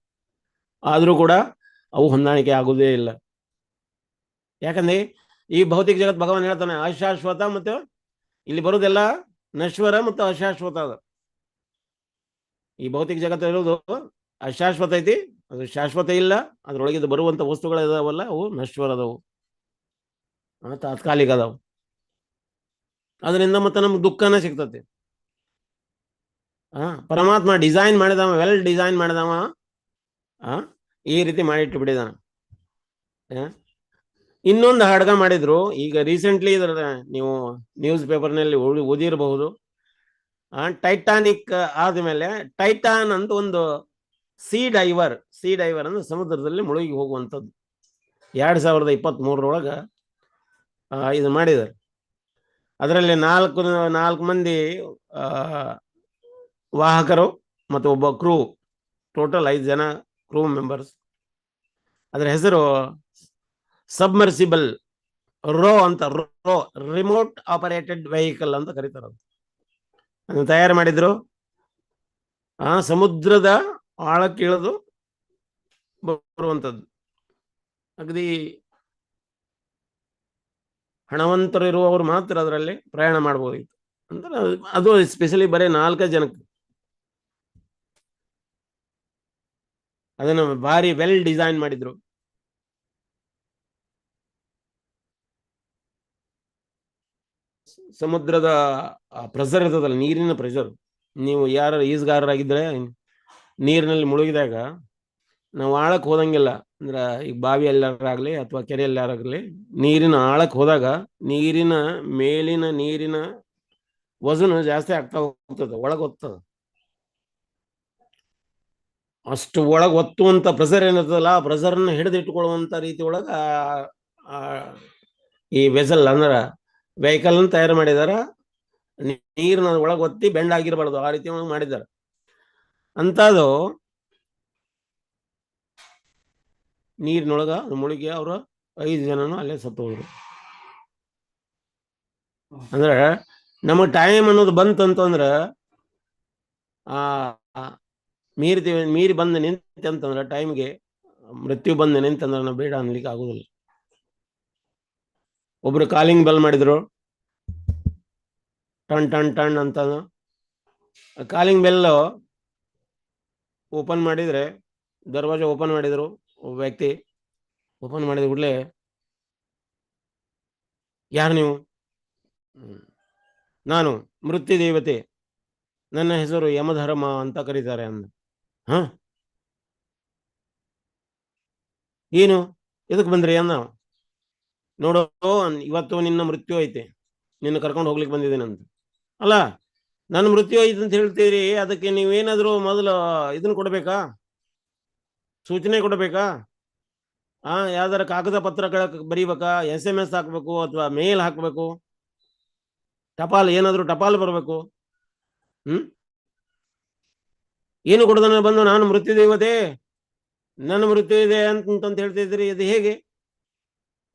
ಆದ್ರೂ ಕೂಡ ಅವು ಹೊಂದಾಣಿಕೆ ಆಗುವುದೇ ಇಲ್ಲ. ಯಾಕಂದ್ರೆ ಈ ಭೌತಿಕ ಜಗತ್ ಭಗವಾನ್ ಹೇಳ್ತಾನೆ ಅಶಾಶ್ವತ, ಮತ್ತು ಇಲ್ಲಿ ಬರೋದೆಲ್ಲ ನಶ್ವರ ಮತ್ತು ಅಶಾಶ್ವತ. ಅದ ಈ ಭೌತಿಕ ಜಗತ್ತು ಇರೋದು ಅಶಾಶ್ವತ ಐತಿ, ಅದು ಶಾಶ್ವತ ಇಲ್ಲ. ಅದ್ರೊಳಗಿದ್ದು ಬರುವಂತ ವಸ್ತುಗಳು ಇದಾವಲ್ಲ ಅವು ನಶ್ವರ ಅದಾವು, ತಾತ್ಕಾಲಿಕ ಅದಾವು. ಅದರಿಂದ ಮತ್ತೆ ನಮ್ಗೆ ದುಃಖನ ಸಿಗ್ತತಿ. ಪರಮಾತ್ಮ ಡಿಸೈನ್ ಮಾಡಿದವ, ವೆಲ್ ಡಿಸೈನ್ ಮಾಡಿದವ, ಈ ರೀತಿ ಮಾಡಿಟ್ಟು ಬಿಡಿದಾನ. ಇನ್ನೊಂದು ಹಡಗ ಮಾಡಿದ್ರು ಈಗ ರೀಸೆಂಟ್ಲಿ, ಇದರ ನೀವು ನ್ಯೂಸ್ ಪೇಪರ್ನಲ್ಲಿ ಓದಿರಬಹುದು. ಟೈಟಾನಿಕ್ ಆದ್ಮೇಲೆ ಟೈಟಾನ್ ಅಂತ ಒಂದು ಸೀ ಡೈವರ್ ಅಂದ್ರೆ ಸಮುದ್ರದಲ್ಲಿ ಮುಳುಗಿ ಹೋಗುವಂಥದ್ದು 2023 ಇದು ಮಾಡಿದ್ದಾರೆ. ಅದರಲ್ಲಿ 4 ಮಂದಿ ವಾಹಕರು ಮತ್ತು ಒಬ್ಬ ಕ್ರೂ, ಟೋಟಲ್ 5 ಜನ ಕ್ರೂ ಮೆಂಬರ್ಸ್. ಅದರ ಹೆಸರು ಸಬ್ಮರ್ಸಿಬಲ್ ರೋ ಅಂತ, ರಿಮೋಟ್ ಆಪರೇಟೆಡ್ ವೆಹಿಕಲ್ ಅಂತ ಕರೀತಾರೆ. ಅದನ್ನು ತಯಾರು ಮಾಡಿದ್ರು. ಸಮುದ್ರದ ಆಳಕ್ಕೆ ಇಳಿದು ಬರುವಂಥದ್ದು. ಅಗದಿ ಹಣವಂತರಿರುವವರು ಮಾತ್ರ ಅದರಲ್ಲಿ ಪ್ರಯಾಣ ಮಾಡಬಹುದಿತ್ತು. ಅಂದ್ರೆ ಅದು ಸ್ಪೆಷಲಿ ಬರೀ 4 ಜನಕ್ಕೆ. ಅದನ್ನು ಭಾರಿ ವೆಲ್ ಡಿಸೈನ್ ಮಾಡಿದ್ರು. ಸಮುದ್ರದ ಪ್ರೆಷರ್ ಇರ್ತದಲ್ಲ, ನೀರಿನ ಪ್ರೆಷರ್. ನೀವು ಯಾರು ಈಜುಗಾರರಾಗಿದ್ರೆ ನೀರಿನಲ್ಲಿ ಮುಳುಗಿದಾಗ ನಾವು ಆಳಕ್ಕೆ ಹೋದಂಗಿಲ್ಲ. ಅಂದ್ರೆ ಈಗ ಬಾವಿಯಲ್ಲಾಗಲಿ ಅಥವಾ ಕೆರೆಯಲ್ಲಾಗಲಿ ನೀರಿನ ಆಳಕ್ಕೆ ಹೋದಾಗ ನೀರಿನ ಮೇಲಿನ ನೀರಿನ ವಜನ ಜಾಸ್ತಿ ಆಗ್ತಾ ಹೋಗ್ತದೆ, ಒಳಗೆ ಹೋಗ್ತದೆ. ಅಷ್ಟು ಒಳಗೆ ಒತ್ತುವಂತ ಪ್ರೆಷರ್ ಏನಿರ್ತದಲ್ಲ, ಆ ಪ್ರೆಷರ್ನ ಹಿಡಿದಿಟ್ಟುಕೊಳ್ಳುವಂತ ರೀತಿ ಒಳಗ ಈ ವೆಸಲ್ ಅಂದ್ರ ವೆಹಿಕಲ್ ತಯಾರು ಮಾಡಿದಾರ. ನೀರಿನ ಒಳಗೆ ಒತ್ತಿ ಬೆಂಡ್ ಆಗಿರಬಾರ್ದು, ಆ ರೀತಿ ಮಾಡಿದ್ದಾರೆ. ಅಂತದು ನೀರಿನೊಳಗ ಮುಳುಗಿ ಅವರು 5 ಜನನು ಅಲ್ಲೇ ಸತ್ತು ಹೋದ್ರು. ಅಂದ್ರೆ ನಮಗೆ ಟೈಮ್ ಅನ್ನೋದು ಬಂತಂತಂದ್ರ ಮೀರಿ ಬಂದು ನಿಂತಂತಂದ್ರೆ ಟೈಮ್ಗೆ ಮೃತ್ಯು ಬಂದು ನಿಂತಂದ್ರೆ ನಾವು ಬೇಡ ಅನ್ಲಿಕ್ಕೆ ಆಗುದಿಲ್ಲ. ಒಬ್ರು ಕಾಲಿಂಗ್ ಬೆಲ್ ಮಾಡಿದ್ರು, ಟನ್ ಟನ್ ಟನ್ ಅಂತ. ಕಾಲಿಂಗ್ ಬೆಲ್ ಓಪನ್ ಮಾಡಿದ್ರೆ, ದರ್ವಾಜ ಓಪನ್ ಮಾಡಿದ್ರು, ಒಬ್ಬ ವ್ಯಕ್ತಿ ಓಪನ್ ಮಾಡಿದ ಕೂಡಲೇ, ಯಾರು ನೀವು? ನಾನು ಮೃತ್ಯು ದೇವತೆ, ನನ್ನ ಹೆಸರು ಯಮಧರ್ಮ ಅಂತ ಕರೀತಾರೆ ಅಂದ. ಹ ಏನು ಎದಕ್ಕೆ ಬಂದ್ರಿ ಅನ್ನ? ನೋಡೋ, ಇವತ್ತು ನಿನ್ನ ಮೃತ್ಯು ಐತೆ, ನಿನ್ನ ಕರ್ಕೊಂಡು ಹೋಗ್ಲಿಕ್ಕೆ ಬಂದಿದ್ದೇನೆ ಅಂತ. ಅಲ್ಲ, ನನ್ನ ಮೃತ್ಯು ಐತೆ ಅಂತ ಹೇಳ್ತೀರಿ, ಅದಕ್ಕೆ ನೀವೇನಾದ್ರೂ ಮೊದಲು ಇದನ್ನ ಕೊಡ್ಬೇಕಾ, ಸೂಚನೆ ಕೊಡ್ಬೇಕಾ? ಯಾವ್ದಾರ ಕಾಗದ ಪತ್ರಗಳ ಬರೀಬೇಕಾ, SMS ಹಾಕ್ಬೇಕು ಅಥವಾ ಮೇಲ್ ಹಾಕ್ಬೇಕು, ಟಪಾಲ್ ಏನಾದ್ರು ಟಪಾಲ್ ಬರಬೇಕು. ಏನು ಕೊಡದನ್ನ ಬಂದು ನಾನು ಮೃತ್ಯು ದೇವತೆ, ನನ್ನ ಮೃತ್ಯು ಇದೆ ಅಂತ ಹೇಳ್ತಿದ್ರಿ, ಇದು ಹೇಗೆ?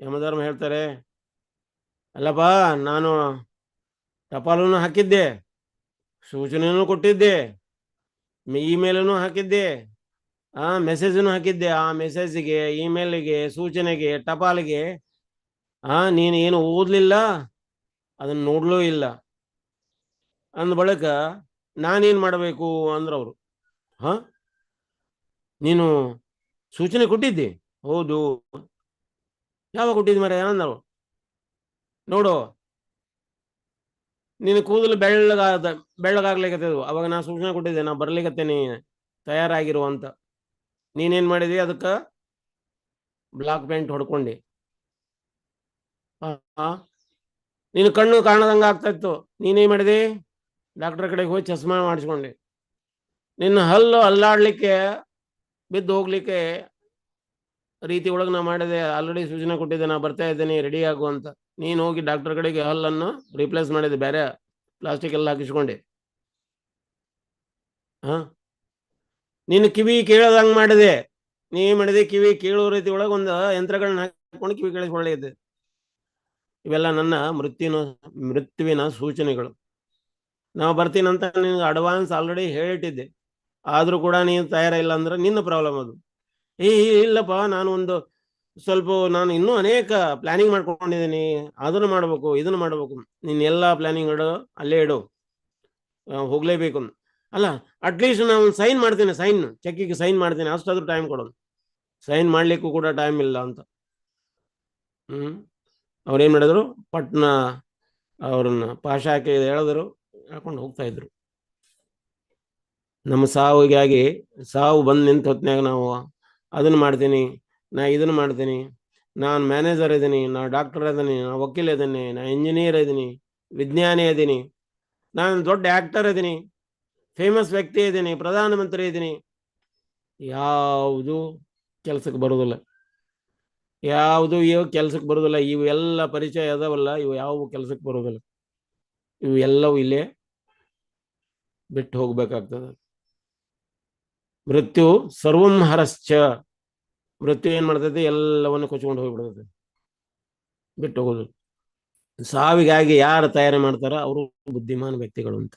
ಯಮಧರ್ಮ ಹೇಳ್ತಾರೆ, ಅಲ್ಲಪ್ಪ, ನಾನು ಟಪಾಲನ್ನು ಹಾಕಿದ್ದೆ, ಸೂಚನೆಯನ್ನು ಕೊಟ್ಟಿದ್ದೆ, ಇಮೇಲನ್ನು ಹಾಕಿದ್ದೆ, ಮೆಸೇಜನ್ನು ಹಾಕಿದ್ದೆ. ಆ ಮೆಸೇಜ್ಗೆ, ಇಮೇಲ್ಗೆ, ಸೂಚನೆಗೆ, ಟಪಾಲಿಗೆ ನೀನು ಏನು ಓದ್ಲಿಲ್ಲ, ಅದನ್ನ ನೋಡ್ಲೂ ಇಲ್ಲ. ಅಂದ ಬಳಿಕ ನಾನೇನ್ ಮಾಡಬೇಕು ಅಂದ್ರವ್ರು. ನೀನು ಸೂಚನೆ ಕೊಟ್ಟಿದ್ದೆ? ಹೌದು. ಯಾವಾಗ ಕೊಟ್ಟಿದ್ದಿ ಮರ ಅಂದ್ರು. ನೋಡು, ನೀನು ಕೂದಲು ಬೆಳ್ಳಗಾಗ್ಲಿಕ್ಕತ್ತದು, ಅವಾಗ ನಾ ಸೂಚನೆ ಕೊಟ್ಟಿದ್ದೆ, ನಾ ಬರ್ಲಿಕ್ಕತ್ತೇನೆ, ತಯಾರಾಗಿರು ಅಂತ. ನೀನೇನ್ ಮಾಡಿದಿ? ಅದಕ್ಕೆ ಬ್ಲಾಕ್ ಪೇಂಟ್ ಹೊಡ್ಕೊಂಡಿ. ನೀನು ಕಣ್ಣು ಕಾಣದಂಗ ಆಗ್ತಾ ಇತ್ತು, ನೀನೇನ್ ಮಾಡಿದಿ? ಡಾಕ್ಟರ್ ಕಡೆಗೆ ಹೋಗಿ ಚಸ್ಮಾ ಮಾಡಿಸ್ಕೊಂಡೆ. ನಿನ್ನ ಹಲ್ಲು ಅಲ್ಲಾಡ್ಲಿಕ್ಕೆ, ಬಿದ್ದು ಹೋಗ್ಲಿಕ್ಕೆ ರೀತಿ ಒಳಗೆ ನಾ ಮಾಡಿದೆ, ಆಲ್ರೆಡಿ ಸೂಚನೆ ಕೊಟ್ಟಿದ್ದೆ, ನಾ ಬರ್ತಾ ಇದ್ದೇನೆ, ರೆಡಿ ಆಗು ಅಂತ. ನೀನು ಹೋಗಿ ಡಾಕ್ಟರ್ ಕಡೆಗೆ ಹಲ್ಲನ್ನು ರಿಪ್ಲೇಸ್ ಮಾಡಿದೆ, ಬೇರೆ ಪ್ಲಾಸ್ಟಿಕ್ ಎಲ್ಲ ಹಾಕಿಸ್ಕೊಂಡೆ. ನೀನು ಕಿವಿ ಕೇಳದಂಗ ಮಾಡಿದೆ, ನೀ ಮಾಡಿದೆ ಕಿವಿ ಕೇಳೋ ರೀತಿ ಒಳಗೆ ಒಂದು ಯಂತ್ರಗಳನ್ನ ಹಾಕೊಂಡು ಕಿವಿ ಕೇಳಿಸ್ಕೊಳ್ಳಿದೆ. ಇವೆಲ್ಲ ನನ್ನ ಮೃತ್ಯುವಿನ ಸೂಚನೆಗಳು. ನಾವು ಬರ್ತೀನಂತ ನಿನ್ಗೆ ಅಡ್ವಾನ್ಸ್ ಆಲ್ರೆಡಿ ಹೇಳಿಟ್ಟಿದ್ದೆ, ಆದ್ರೂ ಕೂಡ ನೀನು ತಯಾರಿಲ್ಲ ಅಂದ್ರೆ ನಿನ್ನ ಪ್ರಾಬ್ಲಮ್ ಅದು. ಇಲ್ಲಪ್ಪ, ನಾನು ಇನ್ನೂ ಅನೇಕ ಪ್ಲಾನಿಂಗ್ ಮಾಡ್ಕೊಂಡಿದ್ದೀನಿ, ಅದನ್ನು ಮಾಡ್ಬೇಕು, ಇದನ್ನು ಮಾಡ್ಬೇಕು. ನೀನ್ ಎಲ್ಲಾ ಪ್ಲಾನಿಂಗ್ ಇಡು, ಅಲ್ಲೇ ಇಡು, ಹೋಗ್ಲೇಬೇಕು. ಅಲ್ಲ, ಅಟ್ಲೀಸ್ಟ್ ನಾನು ಸೈನ್ ಮಾಡ್ತೇನೆ, ಚೆಕ್ಕಿಗೆ ಸೈನ್ ಮಾಡ್ತೇನೆ, ಅಷ್ಟಾದ್ರೂ ಟೈಮ್ ಕೊಡೋದು. ಸೈನ್ ಮಾಡ್ಲಿಕ್ಕೂ ಕೂಡ ಟೈಮ್ ಇಲ್ಲ ಅಂತ. ಅವ್ರೇನ್ ಮಾಡಿದ್ರು, ಪಟ್ನ ಅವ್ರನ್ನ ಪಾಶ ಹಾಕಿ ಹೇಳಿದ್ರು, ಹಾಕೊಂಡು ಹೋಗ್ತಾ ಇದ್ರು. ನಮ್ಮ ಸಾವು ಬಂದು ನಿಂತ ಹೊತ್ನಾಗ ನಾವು ಅದನ್ನು ಮಾಡ್ತೀನಿ, ನಾ ಇದನ್ನು ಮಾಡ್ತೀನಿ, ನಾನು ಮ್ಯಾನೇಜರ್ ಇದ್ದೀನಿ, ನಾ ಡಾಕ್ಟರ್ ಇದ್ದೀನಿ, ನಾ ವಕೀಲ್ ಇದ್ದೀನಿ, ನಾ ಇಂಜಿನಿಯರ್ ಇದ್ದೀನಿ, ವಿಜ್ಞಾನಿ ಇದ್ದೀನಿ, ನಾನು ದೊಡ್ಡ ಆಕ್ಟರ್ ಇದ್ದೀನಿ, ಫೇಮಸ್ ವ್ಯಕ್ತಿ ಇದ್ದೀನಿ, ಪ್ರಧಾನಮಂತ್ರಿ ಇದ್ದೀನಿ. ಯಾವುದು ಕೆಲಸಕ್ಕೆ ಬರೋದಿಲ್ಲ, ಇವು ಎಲ್ಲ ಪರಿಚಯ ಅದಾವಲ್ಲ, ಇವು ಯಾವ ಕೆಲಸಕ್ಕೆ ಬರೋದಿಲ್ಲ. ಇವು ಎಲ್ಲವೂ ಇಲ್ಲೇ ಬಿಟ್ಟು ಹೋಗ್ಬೇಕಾಗ್ತದೆ. ಮೃತ್ಯು ಸರ್ವಂ ಹರಶ್ಚ, ಮೃತ್ಯು ಏನ್ ಮಾಡ್ತೈತಿ? ಎಲ್ಲವನ್ನು ಕೊಚ್ಕೊಂಡು ಹೋಗ್ಬಿಡ್ತೈತಿ, ಬಿಟ್ಟು ಹೋಗೋದು. ಸಾವಿಗಾಗಿ ಯಾರು ತಯಾರಿ ಮಾಡ್ತಾರ ಅವರು ಬುದ್ಧಿಮಾನ್ ವ್ಯಕ್ತಿಗಳು ಅಂತ.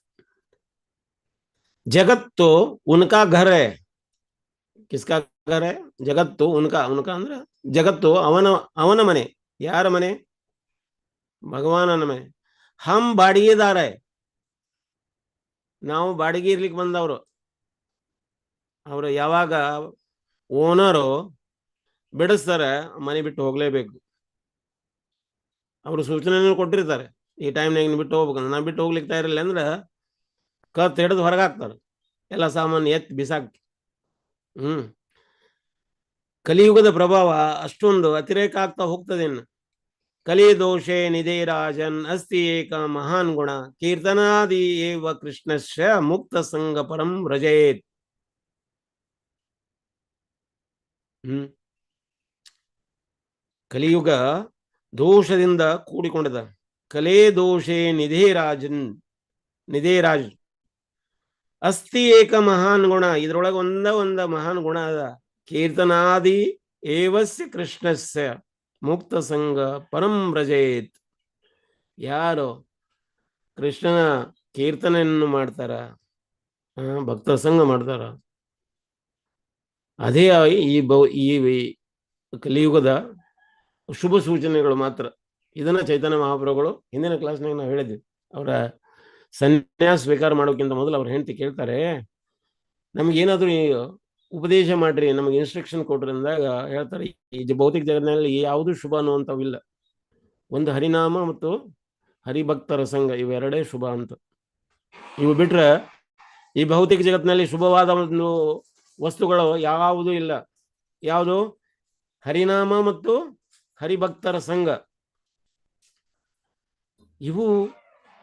ಜಗತ್ತು ಉನ್ಕಾ ಘರ್ ಹೈ, ಕಿಸ್ಕಾ घर है ಜಗತ್ತು ಉನ್ಕಾ ಉನ್ಕಾ ಅಂದ್ರೆ ಜಗತ್ತು ಅವನ ಅವನ ಮನೆ. ಯಾರ ಮನೆ? ಭಗವಾನನ ಮನೆ. ಹಮ್ ಬಾಡಿಗೆದಾರ ನಾವು ಬಾಡಿಗೆ ಇರ್ಲಿಕ್ಕೆ ಬಂದವರು. ಅವರು ಯಾವಾಗ ಓನರು ಬಿಡಿಸ್ತಾರೆ ಮನೆ ಬಿಟ್ಟು ಹೋಗ್ಲೇಬೇಕು. ಅವರು ಸೂಚನೆ ಕೊಟ್ಟಿರ್ತಾರೆ, ಈ ಟೈಮ್ನಾಗ ಬಿಟ್ಟು ಹೋಗ್ಬೇಕಂದ್ರೆ. ನಾ ಬಿಟ್ಟು ಹೋಗ್ಲಿಕ್ಕೆ ತಯಾರಿಲ್ಲ ಅಂದ್ರೆ ಕತ್ ಹಿಡಿದು ಹೊರಗೆ ಹಾಕ್ತಾರೆ, ಎಲ್ಲ ಸಾಮಾನು ಎತ್ತಿ ಬಿಸಾಕಿ. ಕಲಿಯುಗದ ಪ್ರಭಾವ ಅಷ್ಟೊಂದು ಅತಿರೇಕ ಆಗ್ತಾ ಹೋಗ್ತದೆ. ಇನ್ನು ಕಲಿ ದೋಷೆ ನಿಧೇ ರಾಜನ್ ಅಸ್ತಿ ಏಕ ಮಹಾನ್ ಗುಣ ಕೀರ್ತನಾದಿ ಏವ ಕೃಷ್ಣಶ್ಯ ಮುಕ್ತ ಸಂಗ ಪರಂ ವ್ರಜೇತ್. ಕಲಿಯುಗ ದೋಷದಿಂದ ಕೂಡಿಕೊಂಡಿದ. ಕಲೆ ದೋಷೆ ನಿಧೇ ರಾಜ್ ಅಸ್ತಿ ಏಕ ಮಹಾನ್ ಗುಣ. ಇದ್ರೊಳಗೆ ಒಂದ ಮಹಾನ್ ಗುಣ ಅದ. ಕೀರ್ತನಾದಿ ಏವಸ್ಯ ಕೃಷ್ಣಸ್ಯ ಮುಕ್ತ ಸಂಗ ಪರಂ ವ್ರಜೇತ್. ಯಾರು ಕೃಷ್ಣನ ಕೀರ್ತನೆಯನ್ನು ಮಾಡ್ತಾರ, ಭಕ್ತ ಸಂಗ ಮಾಡ್ತಾರ, ಅದೇ ಈ ಕಲಿಯುಗದ ಶುಭ ಸೂಚನೆಗಳು ಮಾತ್ರ. ಇದನ್ನ ಚೈತನ್ಯ ಮಹಾಪ್ರಭುಗಳು ಹಿಂದಿನ ಕ್ಲಾಸ್ನಾಗ ನಾವು ಹೇಳಿದ್ವಿ. ಅವರ ಸನ್ಯಾಸ ಸ್ವೀಕಾರ ಮಾಡೋಕ್ಕಿಂತ ಮೊದಲು ಅವ್ರ ಹೆಂಡತಿ ಕೇಳ್ತಾರೆ, ನಮ್ಗೇನಾದ್ರೂ ಉಪದೇಶ ಮಾಡ್ರಿ, ನಮಗೆ ಇನ್ಸ್ಟ್ರಕ್ಷನ್ ಕೊಡ್ರಿ ಅಂದಾಗ ಹೇಳ್ತಾರೆ, ಈ ಭೌತಿಕ ಜಗತ್ತಿನಲ್ಲಿ ಯಾವುದು ಶುಭ ಅನ್ನುವಂಥವಿಲ್ಲ. ಒಂದು ಹರಿನಾಮ ಮತ್ತು ಹರಿಭಕ್ತರ ಸಂಘ, ಇವೆರಡೇ ಶುಭ ಅಂತ. ಇವು ಬಿಟ್ರೆ ಈ ಭೌತಿಕ ಜಗತ್ತಿನಲ್ಲಿ ಶುಭವಾದ ಒಂದು ವಸ್ತುಗಳು ಯಾವುದೂ ಇಲ್ಲ. ಯಾವುದು? ಹರಿನಾಮ ಮತ್ತು ಹರಿಭಕ್ತರ ಸಂಘ. ಇವು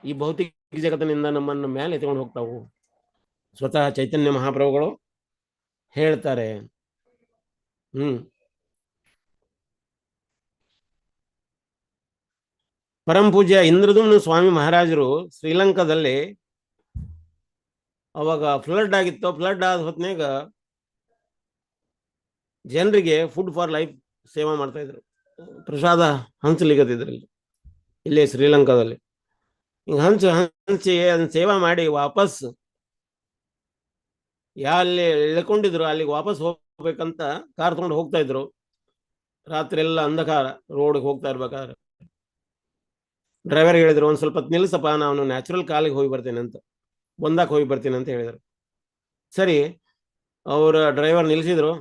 ಈ ಭೌತಿಕ ಜಗತ್ತಿನಿಂದ ನಮ್ಮನ್ನು ಮೇಲೆ ಎತ್ಕೊಂಡು ಹೋಗ್ತಾವು. ಸ್ವತಃ ಚೈತನ್ಯ ಮಹಾಪ್ರಭುಗಳು ಹೇಳ್ತಾರೆ. ಪರಂ ಪೂಜ್ಯ ಇಂದ್ರದುಮ್ನ ಸ್ವಾಮಿ ಮಹಾರಾಜರು ಶ್ರೀಲಂಕಾದಲ್ಲಿ ಅವಾಗ ಫ್ಲಡ್ ಆಗಿತ್ತು. ಫ್ಲಡ್ ಆದ ಹೊತ್ನಾಗ ಜನರಿಗೆ ಫುಡ್ ಫಾರ್ ಲೈಫ್ ಸೇವಾ ಮಾಡ್ತಾ ಇದ್ರು, ಪ್ರಸಾದ ಹಂಚಲಿಗತ್ತಿದ್ರಲ್ಲಿ ಇಲ್ಲೇ ಶ್ರೀಲಂಕಾದಲ್ಲಿ. ಹಿಂಗ ಹಂಚಿ ಅದನ್ನ ಸೇವಾ ಮಾಡಿ ವಾಪಸ್ ಅಲ್ಲಿ ಇಳ್ಕೊಂಡಿದ್ರು ಅಲ್ಲಿಗೆ ವಾಪಸ್ ಹೋಗ್ಬೇಕಂತ ಕಾರ್ ತಗೊಂಡು ಹೋಗ್ತಾ ಇದ್ರು. ರಾತ್ರಿ ಎಲ್ಲ ಅಂಧಕಾರ, ರೋಡ್ಗೆ ಹೋಗ್ತಾ ಇರ್ಬೇಕಾದ್ರೆ ಡ್ರೈವರ್ ಹೇಳಿದ್ರು, ಒಂದ್ ಸ್ವಲ್ಪ ನಿಲ್ಸಪ್ಪ, ನಾನು ನ್ಯಾಚುರಲ್ ಕಾಲಿಗೆ ಹೋಗಿ ಬರ್ತೇನೆ ಅಂತ, ಬಂದಾಕ್ ಹೋಗಿ ಬರ್ತೀನಿ ಅಂತ ಹೇಳಿದ್ರು. ಸರಿ, ಅವ್ರ ಡ್ರೈವರ್ ನಿಲ್ಸಿದ್ರು.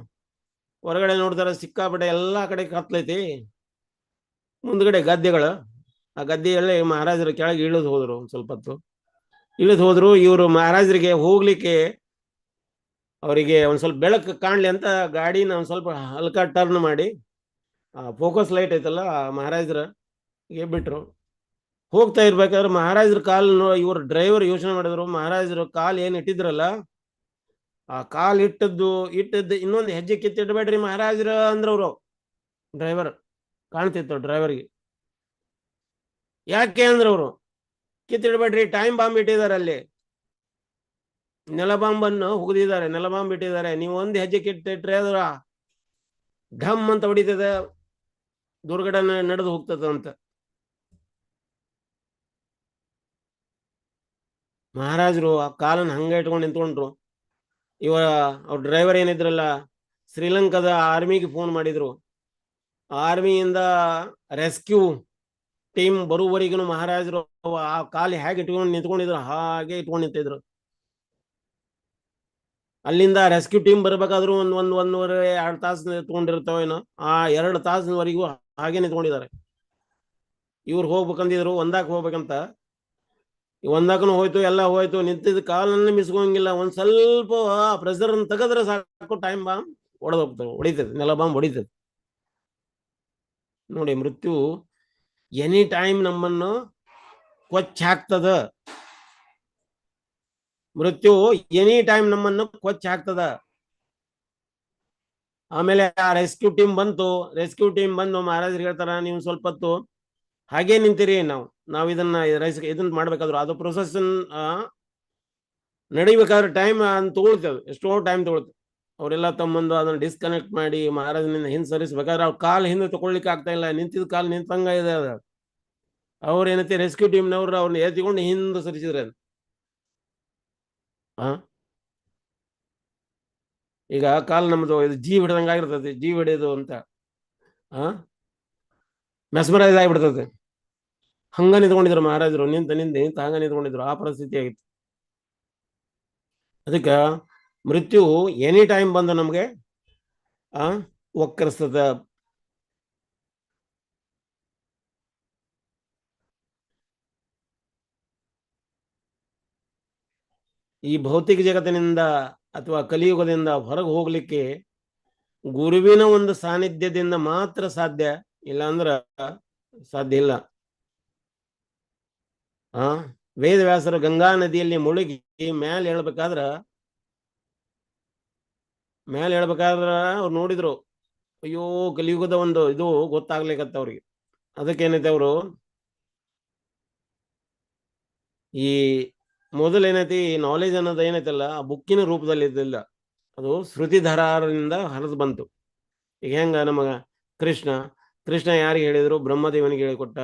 ಹೊರಗಡೆ ನೋಡ್ತಾರೆ, ಸಿಕ್ಕಾಪಟ್ಟೆ ಎಲ್ಲಾ ಕಡೆ ಕತ್ಲೈತಿ. ಮುಂದ್ಗಡೆ ಗದ್ದೆಗಳು, ಆ ಗದ್ದೆಯಲ್ಲೇ ಮಹಾರಾಜರು ಕೆಳಗೆ ಇಳಿದು ಹೋದ್ರು. ಒಂದ್ ಸ್ವಲ್ಪ ಹೊತ್ತು ಇಳಿದು ಹೋದ್ರು. ಇವರು ಮಹಾರಾಜರಿಗೆ ಹೋಗ್ಲಿಕ್ಕೆ ಅವರಿಗೆ ಒಂದ್ ಸ್ವಲ್ಪ ಬೆಳಕು ಕಾಣ್ಲಿ ಅಂತ ಗಾಡಿನ ಒಂದ್ ಸ್ವಲ್ಪ ಹಲ್ಕ ಟರ್ನ್ ಮಾಡಿ, ಫೋಕಸ್ ಲೈಟ್ ಐತಲ್ಲ ಮಹಾರಾಜರಿಗೆ ಬಿಟ್ರು. ಹೋಗ್ತಾ ಇರ್ಬೇಕಾದ್ರೆ ಮಹಾರಾಜರ ಕಾಲು ಇವ್ರ ಡ್ರೈವರ್ ಯೋಚನೆ ಮಾಡಿದ್ರು, ಮಹಾರಾಜರು ಕಾಲು ಏನ್ ಇಟ್ಟಿದ್ರಲ್ಲ, ಆ ಕಾಲ್ ಇಟ್ಟದ್ದು ಇನ್ನೊಂದು ಹೆಜ್ಜೆ ಕಿತ್ತಿಡ್ಬೇಡ್ರಿ ಮಹಾರಾಜರ ಅಂದ್ರವ್ರು. ಡ್ರೈವರ್ ಕಾಣ್ತಿತ್ತು ಡ್ರೈವರ್ಗೆ. ಯಾಕೆ ಅಂದ್ರವ್ರು, ಕಿತ್ತಿಡ್ಬೇಡ್ರಿ, ಟೈಮ್ ಬಾಂಬ್ ಇಟ್ಟಿದ್ದಾರೆ, ಅಲ್ಲಿ ನೆಲ ಬಾಂಬನ್ನು ಹುಗಿದಿದ್ದಾರೆ, ನೆಲ ಬಾಂಬ್ ಇಟ್ಟಿದ್ದಾರೆ. ನೀವು ಒಂದು ಹೆಜ್ಜೆ ಕಿತ್ತಿಟ್ರೆ ಅದ್ರ ಢಮ್ ಅಂತ ಹೊಡಿತದೆ, ದುರ್ಘಟನೆ ನಡೆದು ಹೋಗ್ತದ ಅಂತ. ಮಹಾರಾಜರು ಆ ಕಾಲನ್ನು ಹಂಗ ಇಟ್ಕೊಂಡು ನಿಂತ್ಕೊಂಡ್ರು. ಅವ್ರ ಡ್ರೈವರ್ ಏನಿದ್ರಲ್ಲ, ಶ್ರೀಲಂಕಾದ ಆರ್ಮಿಗೆ ಫೋನ್ ಮಾಡಿದ್ರು. ಆರ್ಮಿಯಿಂದ ರೆಸ್ಕ್ಯೂ ಟೀಮ್ ಬರುವವರೆಗೂ ಮಹಾರಾಜರು ಆ ಕಾಲು ಹೇಗೆ ಇಟ್ಕೊಂಡು ನಿಂತ್ಕೊಂಡಿದ್ರು ಹಾಗೆ ಇಟ್ಕೊಂಡು ನಿಂತಿದ್ರು. ಅಲ್ಲಿಂದ ರೆಸ್ಕ್ಯೂ ಟೀಮ್ ಬರ್ಬೇಕಾದ್ರೂ ಒಂದೂವರೆ 2 ತಾಸು ನಿಂತ್ಕೊಂಡಿರ್ತಾವೇನೋ, ಆ 2 ತಾಸಿನವರೆಗೂ ಹಾಗೆ ನಿಂತ್ಕೊಂಡಿದ್ದಾರೆ. ಇವ್ರು ಹೋಗ್ಬೇಕಂದಿದ್ರು, ಒಂದಾಕ್ ಹೋಗ್ಬೇಕಂತ. ಒಂದಾಕನು ಹೋಯ್ತು, ಎಲ್ಲ ಹೋಯ್ತು. ನಿಂತಿದ್ದ ಕಾಲನ್ನ ಮಿಸ್ಕೊಂಗಿಲ್ಲ. ಒಂದ್ ಸ್ವಲ್ಪ ಪ್ರೆಷರ್ ತೆಗೆದ್ರೆ ಸಾಕು, ಟೈಮ್ ಬಾಂಬ್ ಹೊಡಿತದೆ, ನೆಲ ಬಾಂಬ್ ಹೊಡಿತದೆ. ನೋಡಿ, ಮೃತ್ಯು ಎನಿ ಟೈಮ್ ನಮ್ಮನ್ನು ಕೊಚ್ಚ ಹಾಕ್ತದ. ಮೃತ್ಯು ಎನಿ ಟೈಮ್ ನಮ್ಮನ್ನು ಕೊಚ್ಚ ಹಾಕ್ತದ. ಆಮೇಲೆ ಆ ರೆಸ್ಕ್ಯೂ ಟೀಮ್ ಬಂದು ಮಹಾರಾಜರು ಹೇಳ್ತಾರ, ನೀವು ಸ್ವಲ್ಪ ಹೊತ್ತು ಹಾಗೇ ನಿಂತಿರಿ, ನಾವು ಇದನ್ನ ಮಾಡ್ಬೇಕಾದ್ರು ಅದು ಪ್ರೊಸೆಸ್ ನಡಿಬೇಕಾದ್ರೆ ಟೈಮ್ ತಗೊಳ್ತೇವೆ, ಎಷ್ಟೋ ಟೈಮ್ ತಗೊಳ್ತೇವೆ. ಅವರೆಲ್ಲ ತಮ್ಮಂದು ಅದನ್ನ ಡಿಸ್ಕನೆಕ್ಟ್ ಮಾಡಿ ಮಹಾರಾಜನಿಂದ ಹಿಂದೆ ಸರಿಸ್ಬೇಕಾದ್ರೆ ಅವ್ರ ಕಾಲು ಹಿಂದೆ ತಗೊಳ್ಲಿಕ್ಕೆ ಆಗ್ತಾ ಇಲ್ಲ, ನಿಂತಿದ್ ಕಾಲು ನಿಂತಂಗ ಇದೆ. ಅವ್ರ ಏನೈತಿ ರೆಸ್ಕ್ಯೂ ಟೀಮ್ನವ್ರು ಅವ್ರನ್ನ ಎತ್ತಿಕೊಂಡು ಹಿಂದೆ ಸರಿಸಿದ್ರೆ ಈಗ ಕಾಲು ನಮ್ದು ಇದು ಜೀವ ಹಿಡ್ದಂಗೆ ಆಗಿರ್ತದೆ, ಜೀವ ಹಿಡಿಯೋದು ಅಂತ ಮೆಸ್ಮರೈಸ್ ಆಗಿಬಿಡ್ತದೆ. ಹಂಗ ನಿಂತ್ಕೊಂಡಿದ್ರು ಮಹಾರಾಜರು, ನಿಂತ ಹಂಗ ನಿಂತ್ಕೊಂಡಿದ್ರು. ಆ ಪರಿಸ್ಥಿತಿ ಆಗಿತ್ತು. ಅದಕ್ಕೆ ಮೃತ್ಯು ಎನಿ ಟೈಮ್ ಬಂದು ನಮಗೆ ಒಕ್ಕರಿಸ್ತದ. ಈ ಭೌತಿಕ ಜಗತ್ತಿನಿಂದ ಅಥವಾ ಕಲಿಯುಗದಿಂದ ಹೊರಗೆ ಹೋಗ್ಲಿಕ್ಕೆ ಗುರುವಿನ ಒಂದು ಸಾನ್ನಿಧ್ಯದಿಂದ ಮಾತ್ರ ಸಾಧ್ಯ, ಇಲ್ಲ ಅಂದ್ರ ಸಾಧ್ಯ ಇಲ್ಲ. ವೇದವ್ಯಾಸರು ಗಂಗಾ ನದಿಯಲ್ಲಿ ಮುಳುಗಿ ಮೇಲೆ ಹೇಳ್ಬೇಕಾದ್ರ ಅವ್ರು ನೋಡಿದ್ರು, ಅಯ್ಯೋ ಕಲಿಯುಗದ ಒಂದು ಇದು ಗೊತ್ತಾಗ್ಲಿಕ್ಕತ್ತ ಅವ್ರಿಗೆ. ಅದಕ್ಕೇನೈತೆ ಅವರು ಈ ಮೊದಲೇನೈತಿ ನಾಲೆಜ್ ಅನ್ನೋದು ಏನೈತಲ್ಲ, ಆ ಬುಕ್ಕಿನ ರೂಪದಲ್ಲಿ ಇದ್ದಿಲ್ಲ, ಅದು ಶ್ರುತಿಧರಾರರಿಂದ ಹರಿದು ಬಂತು. ಈಗ ಹೆಂಗ ನಮಗ ಕೃಷ್ಣ ಯಾರಿಗೆ ಹೇಳಿದ್ರು? ಬ್ರಹ್ಮದೇವನಿಗೆ ಹೇಳಿಕೊಟ್ಟ.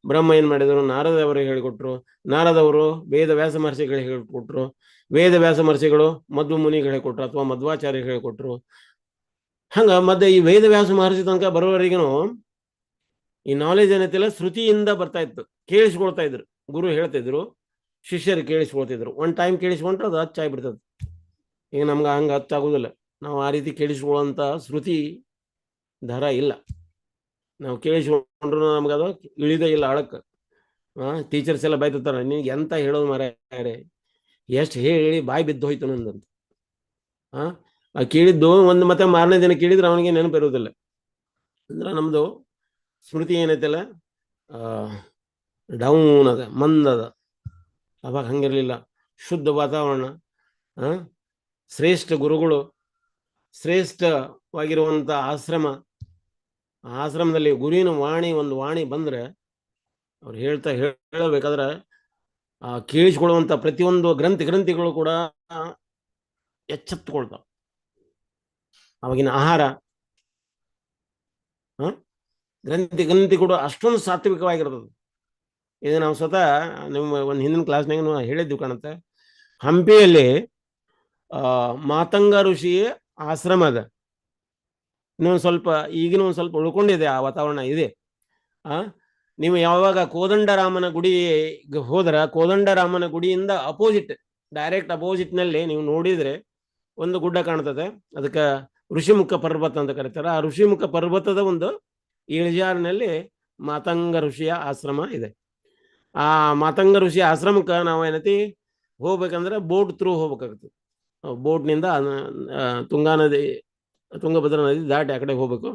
ಬ್ರಹ್ಮ ಏನ್ ಮಾಡಿದ್ರು? ನಾರದವರಿಗೆ ಹೇಳಿಕೊಟ್ರು. ನಾರದವರು ವೇದ ವ್ಯಾಸ ಮಹರ್ಷಿಗಳಿಗೆ ಹೇಳಿಕೊಟ್ರು. ವೇದ ವ್ಯಾಸ ಮಹರ್ಷಿಗಳು ಮಧ್ವ ಮುನಿಗೆ ಹೇಳಿಕೊಟ್ರು ಅಥವಾ ಮಧ್ವಾಚಾರ್ಯ ಹೇಳಿಕೊಟ್ರು. ಹಂಗ ಮತ್ತೆ ಈ ವೇದ ವ್ಯಾಸ ಮಹರ್ಷಿ ತನಕ ಬರೋವರೆಗೂ ಈ ನಾಲೆಜ್ ಏನೈತಿಲ್ಲ ಶ್ರುತಿಯಿಂದ ಬರ್ತಾ ಇತ್ತು, ಕೇಳಿಸ್ಕೊಳ್ತಾ ಇದ್ರು. ಗುರು ಹೇಳ್ತಿದ್ರು, ಶಿಷ್ಯರು ಕೇಳಿಸ್ಕೊಳ್ತಿದ್ರು. ಒಂದ್ ಟೈಮ್ ಕೇಳಿಸ್ಕೊಂಡ್ರೆ ಅದು ಹಚ್ಚಾಗ್ಬಿಡ್ತದೆ. ಈಗ ನಮ್ಗೆ ಹಂಗ ಹಚ್ಚಾಗುದಿಲ್ಲ. ನಾವು ಆ ರೀತಿ ಕೇಳಿಸ್ಕೊಳ್ಳುವಂತ ಶ್ರುತಿ ದರ ಇಲ್ಲ. ನಾವು ಕೇಳಿಸ್ಕೊಂಡ್ರು ನಮ್ಗೆ ಅದು ಇಳಿದೇ ಇಲ್ಲ ಆಳಕ್ಕೆ. ಟೀಚರ್ಸ್ ಎಲ್ಲ ಬೈತಿರ್ತಾರೆ, ನಿನ್ಗೆ ಎಂತ ಹೇಳೋದು ಮಾರ್ರೆ, ಎಷ್ಟು ಹೇಳಿ ಬಾಯಿ ಬಿದ್ದು ಹೋಯ್ತು ನಂದಂತ. ಕೇಳಿದ್ದು ಒಂದು ಮತ್ತೆ ಮಾರನೇ ದಿನ ಕೇಳಿದ್ರೆ ಅವನಿಗೆ ನೆನಪಿರುವುದಿಲ್ಲ. ಅಂದ್ರೆ ನಮ್ದು ಸ್ಮೃತಿ ಏನೈತಲ್ಲ ಡೌನ್ ಅದ, ಮಂದದ. ಅವಾಗ ಹಂಗಿರ್ಲಿಲ್ಲ. ಶುದ್ಧ ವಾತಾವರಣ, ಶ್ರೇಷ್ಠ ಗುರುಗಳು, ಶ್ರೇಷ್ಠವಾಗಿರುವಂತ ಆಶ್ರಮದಲ್ಲಿ ಗುರುವಿನ ಒಂದು ವಾಣಿ ಬಂದ್ರೆ ಅವ್ರು ಹೇಳಬೇಕಾದ್ರೆ ಕೇಳಿಸ್ಕೊಳ್ಳುವಂತ ಪ್ರತಿಯೊಂದು ಗ್ರಂಥಿಗಳು ಕೂಡ ಎಚ್ಚೆತ್ತುಕೊಳ್ತಾವ. ಅವಾಗಿನ ಆಹಾರ ಗ್ರಂಥಿ ಕೂಡ ಅಷ್ಟೊಂದು ಸಾತ್ವಿಕವಾಗಿರ್ತದೆ. ಇದು ನಾವು ಸ್ವತಃ ನಿಮ್ಮ ಒಂದು ಹಿಂದಿನ ಕ್ಲಾಸ್ನಾಗ ಹೇಳಿದ್ವಿ ಕಾಣುತ್ತೆ. ಹಂಪಿಯಲ್ಲಿ ಮಾತಂಗ ಋಷಿ ಆಶ್ರಮ ಅದ. ಈಗಿನ ಒಂದು ಸ್ವಲ್ಪ ಉಳ್ಕೊಂಡಿದೆ, ಆ ವಾತಾವರಣ ಇದೆ. ನೀವು ಯಾವಾಗ ಕೋದಂಡರಾಮನ ಗುಡಿ ಹೋದ್ರ, ಕೋದಂಡರಾಮನ ಗುಡಿಯಿಂದ ಡೈರೆಕ್ಟ್ ಅಪೋಸಿಟ್ ನಲ್ಲಿ ನೀವು ನೋಡಿದ್ರೆ ಒಂದು ಗುಡ್ಡ ಕಾಣ್ತದೆ. ಅದಕ್ಕೆ ಋಷಿಮುಖ ಪರ್ವತ ಅಂತ ಕರೀತಾರೆ. ಆ ಋಷಿಮುಖ ಪರ್ವತದ ಒಂದು ಇಳಿಜಾರಿನಲ್ಲಿ ಮಾತಂಗ ಋಷಿಯ ಆಶ್ರಮ ಇದೆ. ಆ ಮಾತಂಗ ಋಷಿ ಆಶ್ರಮಕ್ಕೆ ನಾವು ಏನೈತಿ ಹೋಗ್ಬೇಕಂದ್ರೆ ಬೋಟ್ ಥ್ರೂ ಹೋಗ್ಬೇಕಾಗುತ್ತೆ. ಬೋಟ್ನಿಂದ ತುಂಗಭದ್ರಾ ನದಿ ದಾಟಿ ಆ ಕಡೆ ಹೋಗ್ಬೇಕು.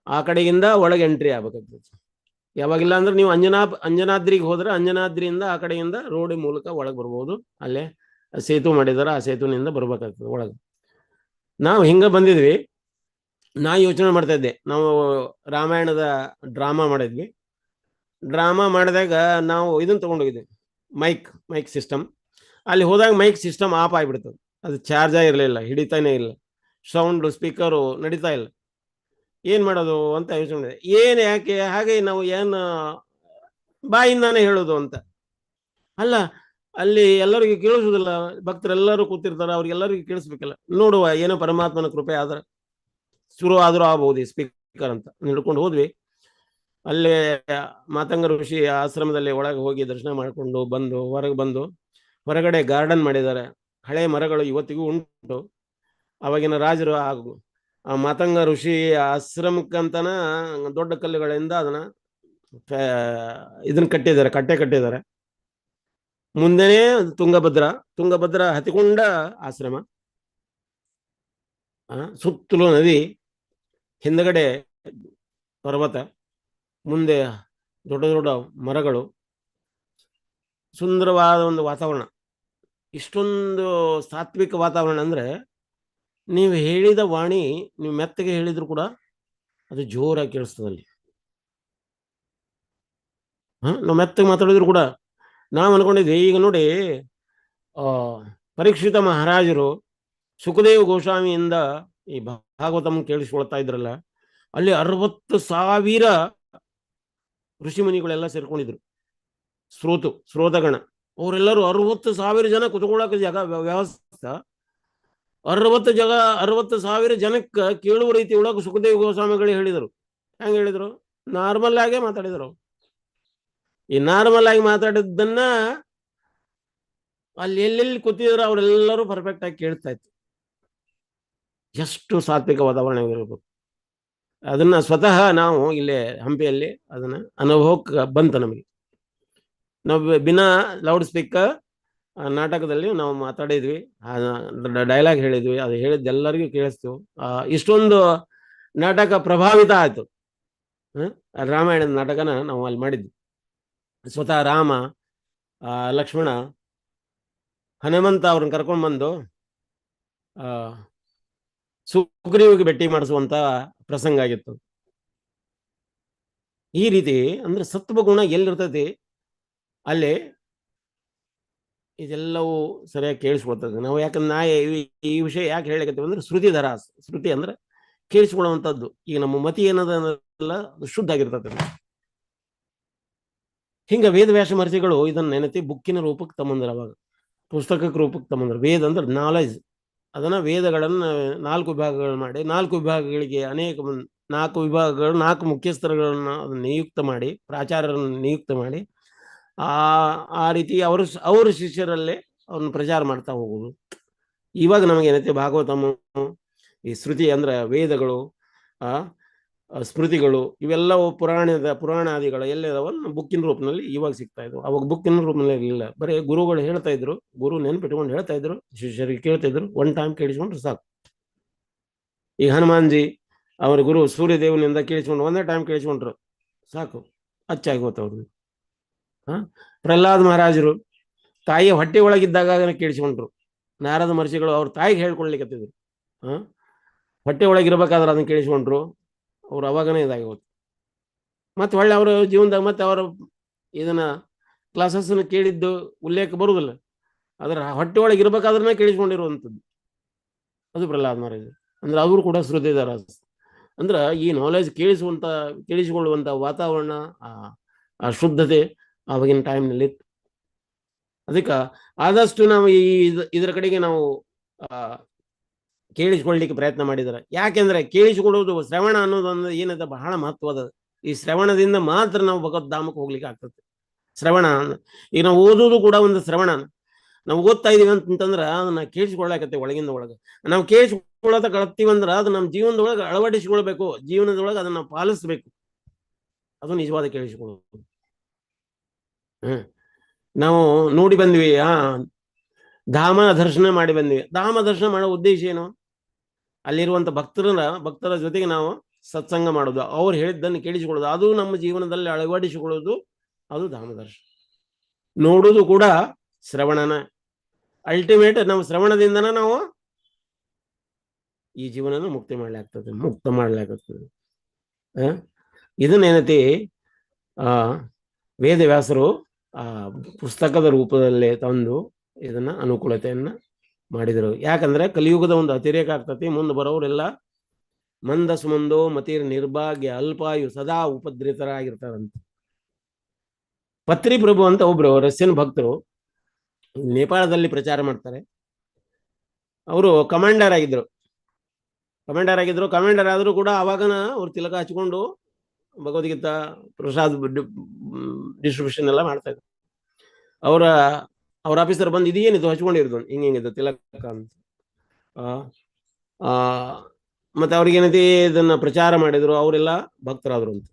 ಆ ಕಡೆಗಿಂದ ಒಳಗೆ ಎಂಟ್ರಿ ಆಗ್ಬೇಕಾಗ್ತದೆ. ಯಾವಾಗಿಲ್ಲ ಅಂದ್ರೆ ನೀವು ಅಂಜನಾದ್ರಿಗೆ ಹೋದ್ರೆ ಅಂಜನಾದ್ರಿಯಿಂದ ಆ ಕಡೆಯಿಂದ ರೋಡ್ ಮೂಲಕ ಒಳಗೆ ಬರ್ಬೋದು. ಅಲ್ಲೇ ಸೇತು ಮಾಡಿದಾರೆ, ಆ ಸೇತುವಿನಿಂದ ಬರ್ಬೇಕಾಗ್ತದೆ ಒಳಗೆ. ನಾವು ಹಿಂಗ ಬಂದಿದ್ವಿ. ನಾ ಯೋಚನೆ ಮಾಡ್ತಾ ಇದ್ದೆ, ನಾವು ರಾಮಾಯಣದ ಡ್ರಾಮಾ ಮಾಡಿದ್ವಿ. ಡ್ರಾಮಾ ಮಾಡಿದಾಗ ನಾವು ಇದನ್ನ ತಗೊಂಡೋಗಿದ್ವಿ, ಮೈಕ್ ಸಿಸ್ಟಮ್. ಅಲ್ಲಿ ಹೋದಾಗ ಮೈಕ್ ಸಿಸ್ಟಮ್ ಆಫ್ ಆಗಿಬಿಡ್ತದೆ. ಅದು ಚಾರ್ಜ್ ಆಗಿರಲಿಲ್ಲ, ಹಿಡಿತಾನೆ ಇಲ್ಲ, ಸೌಂಡ್ ಸ್ಪೀಕರು ನಡೀತಾ ಇಲ್ಲ. ಏನ್ ಮಾಡೋದು ಅಂತ ಯೋಚನೆ ಮಾಡಿದೆ. ಯಾಕೆ ಹಾಗೆ ನಾವು ಬಾಯಿಂದಾನೆ ಹೇಳೋದು ಅಂತ. ಅಲ್ಲ, ಅಲ್ಲಿ ಎಲ್ಲರಿಗೂ ಕೇಳಿಸುದಿಲ್ಲ, ಭಕ್ತರೆಲ್ಲರೂ ಕೂತಿರ್ತಾರೆ, ಅವ್ರಿಗೆಲ್ಲರಿಗೂ ಕೇಳಿಸ್ಬೇಕಲ್ಲ. ನೋಡುವ, ಏನೋ ಪರಮಾತ್ಮನ ಕೃಪೆ ಆದ್ರೆ ಶುರು ಆದ್ರೂ ಆಗ್ಬಹುದು ಈ ಸ್ಪೀಕರ್ ಅಂತ ಹಿಡ್ಕೊಂಡು ಹೋದ್ವಿ. ಅಲ್ಲೇ ಮಾತಂಗ ಋಷಿ ಆಶ್ರಮದಲ್ಲಿ ಒಳಗೆ ಹೋಗಿ ದರ್ಶನ ಮಾಡಿಕೊಂಡು ಹೊರಗಡೆ ಗಾರ್ಡನ್ ಮಾಡಿದ್ದಾರೆ. ಹಳೆ ಮರಗಳು ಇವತ್ತಿಗೂ ಉಂಟು. ಅವಾಗಿನ ರಾಜರು ಆ ಮಾತಂಗ ಋಷಿ ಆಶ್ರಮಕ್ಕಂತನ ದೊಡ್ಡ ಕಲ್ಲುಗಳಿಂದ ಅದನ್ನ ಇದನ್ನ ಕಟ್ಟಿದ್ದಾರೆ. ಮುಂದೆನೇ ತುಂಗಭದ್ರಾ ಹತ್ತಿಕೊಂಡ ಆಶ್ರಮ, ಸುತ್ತಲೂ ನದಿ, ಹಿಂದಗಡೆ ಪರ್ವತ, ಮುಂದೆ ದೊಡ್ಡ ದೊಡ್ಡ ಮರಗಳು, ಸುಂದರವಾದ ಒಂದು ವಾತಾವರಣ. ಇಷ್ಟೊಂದು ಸಾತ್ವಿಕ ವಾತಾವರಣ ಅಂದ್ರೆ ನೀವು ಹೇಳಿದ ವಾಣಿ ನೀವು ಮೆತ್ತಗೆ ಹೇಳಿದ್ರು ಕೂಡ ಅದು ಜೋರಾಗಿ ಕೇಳಿಸ್ತದಲ್ಲಿ. ನಾವು ಮೆತ್ತಗೆ ಮಾತಾಡಿದ್ರು ಕೂಡ ನಾವು ಅನ್ಕೊಂಡಿದ್ವಿ. ಈಗ ನೋಡಿ, ಪರೀಕ್ಷಿತ ಮಹಾರಾಜರು ಸುಖದೇವ ಗೋಸ್ವಾಮಿಯಿಂದ ಈ ಭಾಗವತಂ ಕೇಳಿಸ್ಕೊಳ್ತಾ ಇದ್ರಲ್ಲ, ಅಲ್ಲಿ 60,000 ಋಷಿಮುನಿಗಳೆಲ್ಲ ಸೇರ್ಕೊಂಡಿದ್ರು. ಶ್ರೋತಗಣ ಅವರೆಲ್ಲರೂ 60,000 ಜನ ಕುತ್ಕೊಳ್ಳೋಕೆ ಜಾಗ ವ್ಯವಸ್ಥೆ. 60,000 ಜನಕ್ಕೆ ಕೇಳುವ ರೀತಿ ಒಳಗೆ ಸುಖದೇವ ಗೋಸ್ವಾಮಿಗಳು ಹೇಳಿದರು. ಹೆಂಗೆ ಹೇಳಿದರು? ನಾರ್ಮಲ್ ಆಗೇ ಮಾತಾಡಿದರು. ಈ ನಾರ್ಮಲ್ ಆಗಿ ಮಾತಾಡಿದ್ದನ್ನ ಅಲ್ಲಿ ಎಲ್ಲೆಲ್ಲಿ ಕೂತಿದ್ರು ಅವರೆಲ್ಲರೂ ಪರ್ಫೆಕ್ಟ್ ಆಗಿ ಕೇಳ್ತಾ ಇತ್ತು. ಎಷ್ಟು ಸಾತ್ವಿಕ ವಾತಾವರಣ ಇರಬೇಕು. ಅದನ್ನ ಸ್ವತಃ ನಾವು ಇಲ್ಲೇ ಹಂಪಿಯಲ್ಲಿ ಅದನ್ನ ಅನುಭವಕ್ಕೆ ಬಂತು ನಮಗೆ. ನಾವು ಬಿನಾ ಲೌಡ್ ಸ್ಪೀಕರ್ ನಾಟಕದಲ್ಲಿ ನಾವು ಮಾತಾಡಿದ್ವಿ, ಡೈಲಾಗ್ ಹೇಳಿದ್ವಿ, ಅದು ಹೇಳಿದ್ದು ಎಲ್ಲರಿಗೂ ಕೇಳಿಸ್ತು. ಇಷ್ಟೊಂದು ನಾಟಕ ಪ್ರಭಾವಿತ ಆಯ್ತು. ರಾಮಾಯಣದ ನಾಟಕನ ನಾವು ಅಲ್ಲಿ ಮಾಡಿದ್ವಿ. ಸ್ವತಃ ರಾಮ, ಲಕ್ಷ್ಮಣ, ಹನುಮಂತ ಅವ್ರನ್ನ ಕರ್ಕೊಂಡು ಬಂದು ಸುಗ್ರೀವಿಗೆ ಭೇಟಿ ಮಾಡಿಸುವಂತ ಪ್ರಸಂಗ ಆಗಿತ್ತು. ಈ ರೀತಿ ಅಂದ್ರೆ ಸತ್ವ ಗುಣ ಎಲ್ಲಿರ್ತೈತಿ ಅಲ್ಲಿ ಇದೆಲ್ಲವೂ ಸರಿಯಾಗಿ ಕೇಳಿಸ್ಕೊಳ್ತದೆ. ನಾವು ಯಾಕಂದ್ರೆ ಈ ವಿಷಯ ಯಾಕೆ ಹೇಳಕತ್ತೀವಿ ಅಂದ್ರೆ ಶ್ರುತಿ ಧರ. ಶ್ರುತಿ ಅಂದ್ರೆ ಕೇಳಿಸ್ಕೊಳ್ಳುವಂಥದ್ದು. ಈಗ ನಮ್ಮ ಮತಿ ಏನದಲ್ಲ ಶುದ್ಧ ಆಗಿರ್ತದೆ. ಹಿಂಗ ವೇದವ್ಯಾಸ ಮಹರ್ಷಿಗಳು ಇದನ್ನ ನೆನತಿ ಬುಕ್ಕಿನ ರೂಪಕ್ಕೆ ತಮ್ಮಂದ್ರ, ಅವಾಗ ಪುಸ್ತಕಕ್ಕೆ ರೂಪಕ್ಕೆ ತಮ್ಮಂದ್ರ. ವೇದ ಅಂದ್ರೆ ನಾಲೆಜ್. ಅದನ್ನ ವೇದಗಳನ್ನ 4 ವಿಭಾಗಗಳು ಮಾಡಿ, 4 ವಿಭಾಗಗಳಿಗೆ ಅನೇಕ 4 ವಿಭಾಗಗಳು 4 ಮುಖ್ಯಸ್ಥರುಗಳನ್ನ ಅದನ್ನ ನಿಯುಕ್ತ ಮಾಡಿ, ಪ್ರಾಚಾರ್ಯರನ್ನು ನಿಯುಕ್ತ ಮಾಡಿ ಆ ರೀತಿ ಅವ್ರ ಶಿಷ್ಯರಲ್ಲೇ ಅವ್ರನ್ನ ಪ್ರಚಾರ ಮಾಡ್ತಾ ಹೋಗುದು. ಇವಾಗ ನಮಗೆ ಏನೈತೆ ಭಾಗವತಮ್ಮ, ಈ ಶ್ರುತಿ ಅಂದ್ರೆ ವೇದಗಳು, ಸ್ಮೃತಿಗಳು, ಇವೆಲ್ಲವೂ ಪುರಾಣಾದಿಗಳು ಎಲ್ಲದವನ್ನು ಬುಕ್ಕಿನ ರೂಪದಲ್ಲಿ ಇವಾಗ ಸಿಗ್ತಾ ಇದ್ವು. ಅವಾಗ ಬುಕ್ಕಿನ ರೂಪದಲ್ಲಿ ಇರಲಿಲ್ಲ. ಬರೀ ಗುರುಗಳು ಹೇಳ್ತಾ ಇದ್ರು, ಗುರು ನೆನ್ಪಿಟ್ಕೊಂಡು ಹೇಳ್ತಾ ಇದ್ರು, ಶಿಷ್ಯರಿಗೆ ಕೇಳ್ತಾ ಇದ್ರು. 1 ಟೈಮ್ ಕೇಳಿಸ್ಕೊಂಡ್ರೆ ಸಾಕು. ಈ ಹನುಮಾನ್ಜಿ ಅವ್ರ ಗುರು ಸೂರ್ಯದೇವನಿಂದ ಕೇಳಿಸ್ಕೊಂಡು 1 ಟೈಮ್ ಕೇಳಿಸ್ಕೊಂಡ್ರು ಸಾಕು, ಅಚ್ಚಾಗಿ ಹೋತವ್ರು. ಪ್ರಹ್ಲಾದ್ ಮಹಾರಾಜರು ತಾಯಿಯ ಹೊಟ್ಟೆ ಒಳಗಿದ್ದಾಗ ಕೇಳಿಸ್ಕೊಂಡ್ರು. ನಾರದ ಮಹರ್ಷಿಗಳು ಅವ್ರ ತಾಯಿಗೆ ಹೇಳ್ಕೊಳ್ಲಿಕ್ಕತ್ತಿದ್ರು. ಹೊಟ್ಟೆ ಒಳಗಿರ್ಬೇಕಾದ್ರೆ ಅದನ್ನ ಕೇಳಿಸ್ಕೊಂಡ್ರು. ಅವ್ರು ಅವಾಗನೇ ಇದಾಗಿ ಹೋದ್ರು. ಮತ್ತೆ ಹೊಳ್ಳಿ ಅವರ ಜೀವನದಾಗ ಮತ್ತೆ ಅವರ ಇದನ್ನ ಕ್ಲಾಸಸ್ನ ಕೇಳಿದ್ದು ಉಲ್ಲೇಖ ಬರುವುದಿಲ್ಲ. ಅದರ ಹೊಟ್ಟೆ ಒಳಗೆ ಇರ್ಬೇಕಾದ್ರೆ ಕೇಳಿಸ್ಕೊಂಡಿರುವಂಥದ್ದು ಅದು ಪ್ರಹ್ಲಾದ್ ಮಹಾರಾಜರು. ಅಂದ್ರೆ ಅವರು ಕೂಡ ಶ್ರುತಿದಾರ. ಅಂದ್ರೆ ಈ ನಾಲೆಜ್ ಕೇಳಿಸಿಕೊಳ್ಳುವಂತ ವಾತಾವರಣ, ಆ ಶುದ್ಧತೆ ಆವಾಗಿನ ಟೈಮ್ನಲ್ಲಿ ಇತ್ತು. ಅದಕ್ಕೆ ಆದಷ್ಟು ನಾವು ಇದರ ಕಡೆಗೆ ನಾವು ಕೇಳಿಸ್ಕೊಳ್ಳಿಕ್ಕೆ ಪ್ರಯತ್ನ ಮಾಡಿದ್ದಾರೆ. ಯಾಕೆಂದ್ರೆ ಕೇಳಿಸಿಕೊಳ್ಳುವುದು, ಶ್ರವಣ ಅನ್ನೋದೊಂದು ಏನದ ಬಹಳ ಮಹತ್ವದ. ಈ ಶ್ರವಣದಿಂದ ಮಾತ್ರ ನಾವು ಭಗವದ್ಧಾಮಕ್ಕೆ ಹೋಗ್ಲಿಕ್ಕೆ ಆಗ್ತದೆ. ಶ್ರವಣ ಈಗ ನಾವು ಓದೋದು ಕೂಡ ಒಂದು ಶ್ರವಣ. ನಾವು ಓದ್ತಾ ಇದೀವಿ ಅಂತಂದ್ರೆ ಅದನ್ನ ಕೇಳಿಸ್ಕೊಳ್ಳಾಕತ್ತೆ ಒಳಗಿಂದ ಒಳಗೆ. ನಾವು ಕೇಳಿಸ್ಕೊಳ್ಳೋದ ಕಳ್ತೀವಿ ಅಂದ್ರೆ ಅದು ನಮ್ಮ ಜೀವನದೊಳಗೆ ಅಳವಡಿಸಿಕೊಳ್ಬೇಕು, ಜೀವನದೊಳಗೆ ಅದನ್ನ ಪಾಲಿಸ್ಬೇಕು. ಅದು ನಿಜವಾದ ಕೇಳಿಸಿಕೊಳ್ಳೋದು. ನಾವು ನೋಡಿ ಬಂದ್ವಿ, ಧಾಮ ದರ್ಶನ ಮಾಡಿ ಬಂದ್ವಿ. ಧಾಮ ದರ್ಶನ ಮಾಡೋ ಉದ್ದೇಶ ಏನು? ಅಲ್ಲಿರುವಂತ ಭಕ್ತರ ಜೊತೆಗೆ ನಾವು ಸತ್ಸಂಗ ಮಾಡೋದು, ಅವ್ರು ಹೇಳಿದ್ದನ್ನು ಕೇಳಿಸಿಕೊಳ್ಳೋದು, ಅದು ನಮ್ಮ ಜೀವನದಲ್ಲಿ ಅಳವಡಿಸಿಕೊಳ್ಳೋದು, ಅದು ಧಾಮ ದರ್ಶನ. ನೋಡುವುದು ಕೂಡ ಶ್ರವಣನ. ಅಲ್ಟಿಮೇಟ್ ನಾವು ಶ್ರವಣದಿಂದನ ನಾವು ಈ ಜೀವನನ ಮುಕ್ತ ಮಾಡ್ಲಾಗ್ತದೆ. ಇದನ್ನೇನತಿ ವೇದವ್ಯಾಸರು ಪುಸ್ತಕದ ರೂಪದಲ್ಲೇ ತಂದು ಇದನ್ನ ಅನುಕೂಲತೆಯನ್ನ ಮಾಡಿದರು. ಯಾಕಂದ್ರೆ ಕಲಿಯುಗದ ಒಂದು ಅತಿರೇಕ ಆಗ್ತತಿ. ಮುಂದೆ ಬರೋರೆಲ್ಲ ಮಂದ ಸುಮಂದೋ ಮತಿರ್ ನಿರ್ಭಾಗ್ಯ ಅಲ್ಪಾಯು ಸದಾ ಉಪದ್ರಿತರಾಗಿರ್ತಾರಂತ. ಪತ್ರಿ ಪ್ರಭು ಅಂತ ಒಬ್ರು ರಷ್ಯನ್ ಭಕ್ತರು ನೇಪಾಳದಲ್ಲಿ ಪ್ರಚಾರ ಮಾಡ್ತಾರೆ. ಅವರು ಕಮಾಂಡರ್ ಆಗಿದ್ರು. ಕಮಾಂಡರ್ ಆದರೂ ಕೂಡ ಅವಾಗನ ಅವ್ರು ತಿಲಕ ಹಚ್ಕೊಂಡು ಭಗವದ್ಗೀತಾ ಪ್ರಸಾದ್ ಡಿಸ್ಟ್ರಿಬ್ಯೂಷನ್ ಎಲ್ಲ ಮಾಡ್ತಾ ಇದ್ರು. ಅವ್ರ ಆಫೀಸರ್ ಬಂದು ಇದೇನಿದು ಹಚ್ಕೊಂಡಿರೋದು ಹಿಂಗಿದು ತಿಲಕ ಅಂತ. ಮತ್ತೆ ಅವ್ರಿಗೇನೈತಿ ಇದನ್ನ ಪ್ರಚಾರ ಮಾಡಿದ್ರು. ಅವರೆಲ್ಲ ಭಕ್ತರಾದ್ರು ಅಂತ.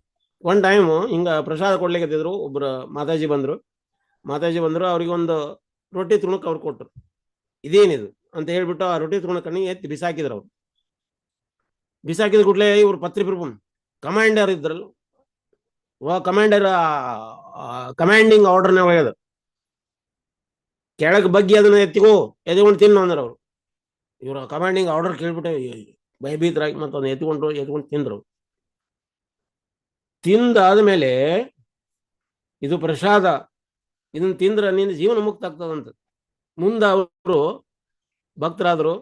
1 ಟೈಮ್ ಹಿಂಗ ಪ್ರಸಾದ ಕೊಡ್ಲಿಕ್ಕತ್ತಿದ್ರು. ಒಬ್ರು ಮಾತಾಜಿ ಬಂದ್ರು. ಅವ್ರಿಗೊಂದು ರೊಟ್ಟಿ ತುಣುಕ್ ಅವ್ರು ಕೊಟ್ಟರು. ಇದೇನಿದು ಅಂತ ಹೇಳ್ಬಿಟ್ಟು ಆ ರೊಟ್ಟಿ ತುಣುಕನ್ನು ಎತ್ತಿ ಬಿಸಾಕಿದ್ರು. ಅವ್ರು ಬಿಸಾಕಿದ ಕೂಡಲೇ ಇವ್ರು ಪತ್ರಿ ಪ್ರಭು ಕಮಾಂಡರ್ ಇದ್ರಲ್ಲ, ಕಮಾಂಡಿಂಗ್ ಆರ್ಡರ್ನ ಒಯ್ಯದ ಕೆಳಗೆ ಬಗ್ಗೆ ಅದನ್ನ ಎತ್ಕೊಂಡು ತಿನ್ನು ಅಂದ್ರೆ ಅವ್ರು. ಇವ್ರ ಕಮಾಂಡಿಂಗ್ ಆರ್ಡರ್ ಕೇಳ್ಬಿಟ್ಟೆ ಭಯಭೀತರಾಗಿ ಮತ್ತೆ ಅದನ್ನ ಎತ್ಕೊಂಡು ತಿಂದ್ರು. ತಿಂದಾದ್ಮೇಲೆ ಇದು ಪ್ರಸಾದ, ಇದನ್ನ ತಿಂದ್ರೆ ನಿನ್ನ ಜೀವನ ಮುಕ್ತ ಆಗ್ತದಂತ. ಮುಂದೆ ಅವರು ಭಕ್ತರಾದ್ರು.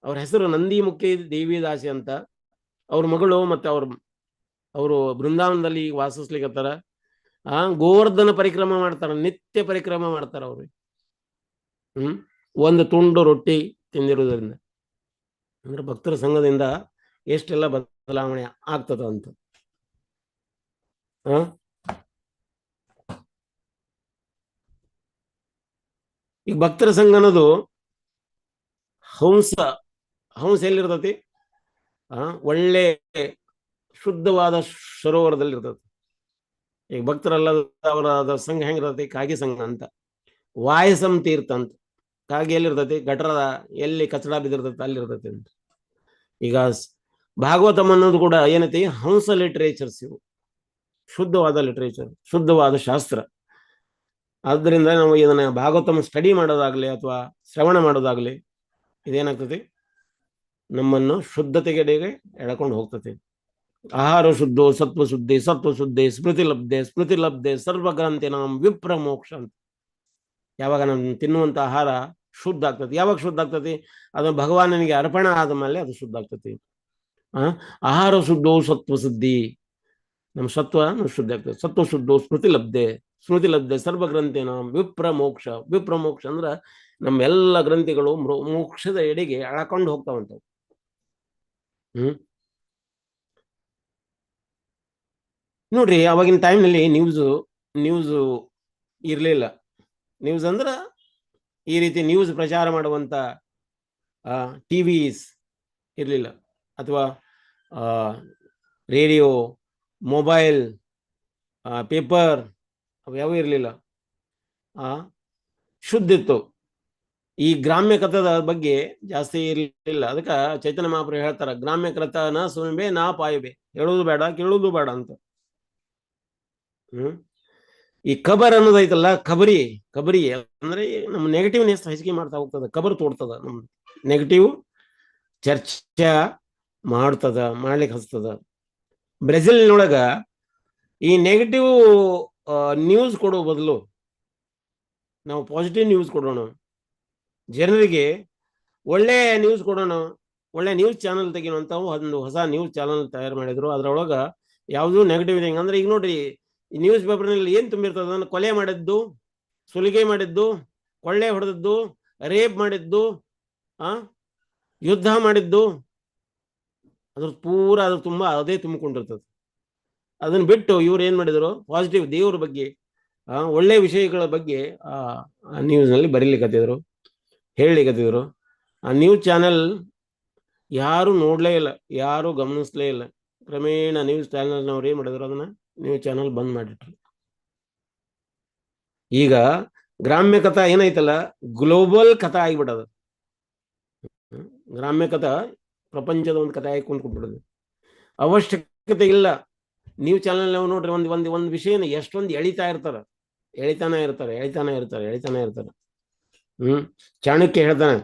ಅವ್ರ ಹೆಸರು ನಂದಿಮುಖಿ ದೇವಿದಾಸಿ ಅಂತ. ಅವ್ರ ಮಗಳು ಮತ್ತೆ ಅವರು ಬೃಂದಾವನದಲ್ಲಿ ವಾಸಿಸ್ಲಿಕ್ಕತ್ತಾರ. ಗೋವರ್ಧನ ಪರಿಕ್ರಮ ಮಾಡ್ತಾರ, ನಿತ್ಯ ಪರಿಕ್ರಮ ಮಾಡ್ತಾರ ಅವ್ರು. ಒಂದು ತುಂಡು ರೊಟ್ಟಿ ತಿಂದಿರುವುದರಿಂದ ಅಂದ್ರೆ ಭಕ್ತರ ಸಂಘದಿಂದ ಎಷ್ಟೆಲ್ಲ ಬದಲಾವಣೆ ಆಗ್ತದ ಅಂತ. ಈಗ ಭಕ್ತರ ಸಂಘ ಅನ್ನೋದು ಹಂಸ ಎಲ್ಲಿರ್ತತಿ? ಒಳ್ಳೆ ಶುದ್ಧವಾದ ಸರೋವರದಲ್ಲಿ ಇರ್ತದೆ. ಈಗ ಭಕ್ತರಲ್ಲದ ಅವರ ಸಂಘ ಹೆಂಗಿರ್ತತಿ? ಕಾಗಿ ಸಂಘ ಅಂತ. ವಾಯಸಂ ತೀರ್ಥ ಅಂತ. ಕಾಗಿ ಎಲ್ಲಿರ್ತತಿ? ಗಟರದ ಎಲ್ಲಿ ಕಚಡ ಬಿದ್ದಿರ್ತತಿ ಅಲ್ಲಿರ್ತತಿ ಅಂತ. ಈಗ ಭಾಗವತಂ ಅನ್ನೋದು ಕೂಡ ಏನೈತಿ? ಹಂಸ ಲಿಟರೇಚರ್ಸ್. ಇವು ಶುದ್ಧವಾದ ಲಿಟರೇಚರ್, ಶುದ್ಧವಾದ ಶಾಸ್ತ್ರ. ಆದ್ದರಿಂದ ನಾವು ಇದನ್ನ ಭಾಗವತಂ ಸ್ಟಡಿ ಮಾಡೋದಾಗ್ಲಿ ಅಥವಾ ಶ್ರವಣ ಮಾಡೋದಾಗ್ಲಿ ಇದೇನಾಗ್ತತಿ? ನಮ್ಮನ್ನು ಶುದ್ಧತೆಗೆಡೆಗೆ ಎಳ್ಕೊಂಡು ಹೋಗ್ತತಿ. ಆಹಾರ ಶುದ್ಧೋ ಸತ್ವಶುದ್ಧಿ, ಸತ್ವಶುದ್ಧಿ ಸ್ಮೃತಿ ಲಬ್ಧೆ ಸರ್ವಗ್ರಂಥಿ ನಾಂ ವಿಪ್ರ ಮೋಕ್ಷ ಅಂತ. ಯಾವಾಗ ನಾವು ತಿನ್ನುವಂತ ಆಹಾರ ಶುದ್ಧ ಆಗ್ತತಿ. ಯಾವಾಗ ಶುದ್ಧ ಆಗ್ತತಿ? ಅದು ಭಗವಾನನಿಗೆ ಅರ್ಪಣ ಆದ ಮೇಲೆ ಅದು ಶುದ್ಧ ಆಗ್ತತಿ. ಆಹಾರ ಶುದ್ಧೋ ಸತ್ವಶುದ್ಧಿ, ನಮ್ಮ ಸತ್ವ ಶುದ್ಧ ಆಗ್ತದೆ. ಸತ್ವಶುದ್ಧೋ ಸ್ಮೃತಿ ಲಬ್ಧೆ ಸರ್ವಗ್ರಂಥಿ ನಾಂ ವಿಪ್ರ ಮೋಕ್ಷ ಅಂದ್ರ ನಮ್ಮೆಲ್ಲ ಗ್ರಂಥಿಗಳು ಮೋಕ್ಷದ ಎಡೆಗೆ ಎಳಕೊಂಡು ಹೋಗ್ತಾವಂತ. ನೋಡ್ರಿ, ಅವಾಗಿನ ಟೈಮ್ನಲ್ಲಿ ನ್ಯೂಸ್ ಇರಲಿಲ್ಲ. ನ್ಯೂಸ್ ಅಂದ್ರ ಈ ರೀತಿ ನ್ಯೂಸ್ ಪ್ರಚಾರ ಮಾಡುವಂತ ಟಿವಿಸ್ ಇರಲಿಲ್ಲ, ಅಥವಾ ರೇಡಿಯೋ, ಮೊಬೈಲ್, ಪೇಪರ್ ಅವು ಇರಲಿಲ್ಲ. ಶುದ್ಧ ಇತ್ತು. ಈ ಗ್ರಾಮ್ಯ ಕಥದ ಬಗ್ಗೆ ಜಾಸ್ತಿ ಇರಲಿಲ್ಲ. ಅದಕ್ಕೆ ಚೈತನ್ಯ ಮಹಾಪ್ರಭು ಹೇಳ್ತಾರ, ಗ್ರಾಮ್ಯ ಕೃತ ನ ಸುನಿಬೆ ನಾ ಪಾಯಬೆ, ಹೇಳೋದು ಬೇಡ ಕೇಳೋದು ಬೇಡ ಅಂತ. ಈ ಖಬರ್ ಅನ್ನೋದೈತಲ್ಲ, ಖಬರಿ ಅಂದ್ರೆ ನಮ್ಮ ನೆಗೆಟಿವ್ನೆಸ್ ಹೆಚ್ಚಿಗೆ ಮಾಡ್ತಾ ಹೋಗ್ತದ. ಖಬರ್ ತೋಡ್ತದ, ನಮ್ ನೆಗೆಟಿವ್ ಚರ್ಚೆ ಮಾಡ್ಲಿಕ್ಕೆ ಹಚ್ತದ. ಬ್ರೆಜಿಲ್ನೊಳಗ ಈ ನೆಗೆಟಿವ್ ನ್ಯೂಸ್ ಕೊಡೋ ಬದಲು ನಾವು ಪಾಸಿಟಿವ್ ನ್ಯೂಸ್ ಕೊಡೋಣ, ಜನರಿಗೆ ಒಳ್ಳೆ ನ್ಯೂಸ್ ಕೊಡೋಣ, ಒಳ್ಳೆ ನ್ಯೂಸ್ ಚಾನಲ್ ತೆಗಿಯುವಂತ ಒಂದು ಹೊಸ ನ್ಯೂಸ್ ಚಾನಲ್ ತಯಾರು ಮಾಡಿದ್ರು. ಅದ್ರೊಳಗ ಯಾವ್ದು ನೆಗೆಟಿವ್ ಇದೆ. ಅಂದ್ರೆ ಈಗ ನೋಡ್ರಿ, ಈ ನ್ಯೂಸ್ ಪೇಪರ್ನಲ್ಲಿ ಏನ್ ತುಂಬಿರ್ತದ? ಕೊಲೆ ಮಾಡಿದ್ದು, ಸುಲಿಗೆ ಮಾಡಿದ್ದು, ಕೊಳ್ಳೆ ಹೊಡೆದದ್ದು, ರೇಪ್ ಮಾಡಿದ್ದು, ಯುದ್ಧ ಮಾಡಿದ್ದು, ಅದ್ರ ಪೂರ ಅದ್ರ ತುಂಬಾ ಅದೇ ತುಂಬಿಕೊಂಡಿರ್ತದೆ. ಅದನ್ನ ಬಿಟ್ಟು ಇವ್ರು ಏನ್ ಮಾಡಿದ್ರು? ಪಾಸಿಟಿವ್, ದೇವ್ರ ಬಗ್ಗೆ, ಒಳ್ಳೆ ವಿಷಯಗಳ ಬಗ್ಗೆ ನ್ಯೂಸ್ನಲ್ಲಿ ಬರೀಲಿಕ್ಕತ್ತಿದ್ರು, ಹೇಳಲಿಕ್ಕತ್ತಿದ್ರು. ಆ ನ್ಯೂಸ್ ಚಾನೆಲ್ ಯಾರು ನೋಡ್ಲೇ ಇಲ್ಲ, ಯಾರು ಗಮನಿಸ್ಲೇ ಇಲ್ಲ. ಕ್ರಮೇಣ ನ್ಯೂಸ್ ಚಾನೆಲ್ನವ್ರು ಏನ್ ಮಾಡಿದ್ರು? ಅದನ್ನ ನ್ಯೂಸ್ ಚಾನೆಲ್ ಬಂದ್ ಮಾಡಿಟ್ರು. ಈಗ ಗ್ರಾಮ್ಯ ಕಥಾ ಏನೈತಲ್ಲ, ಗ್ಲೋಬಲ್ ಕಥಾ ಆಗಿಬಿಟ್ಟದ. ಗ್ರಾಮ್ಯ ಕಥಾ ಪ್ರಪಂಚದ ಒಂದು ಕಥೆ ಆಗಿ ಕುಂತ್ಕೊಂಡ್ಬಿಡೋದು. ಅವಶ್ಯಕತೆ ಇಲ್ಲ. ನ್ಯೂಸ್ ಚಾನೆಲ್ ನಾವು ನೋಡ್ರಿ, ಒಂದು ವಿಷಯನ ಎಷ್ಟೊಂದು ಎಳಿತಾನೆ ಇರ್ತಾರೆ. ಚಾಣಕ್ಯ ಹೇಳ್ತಾನೆ,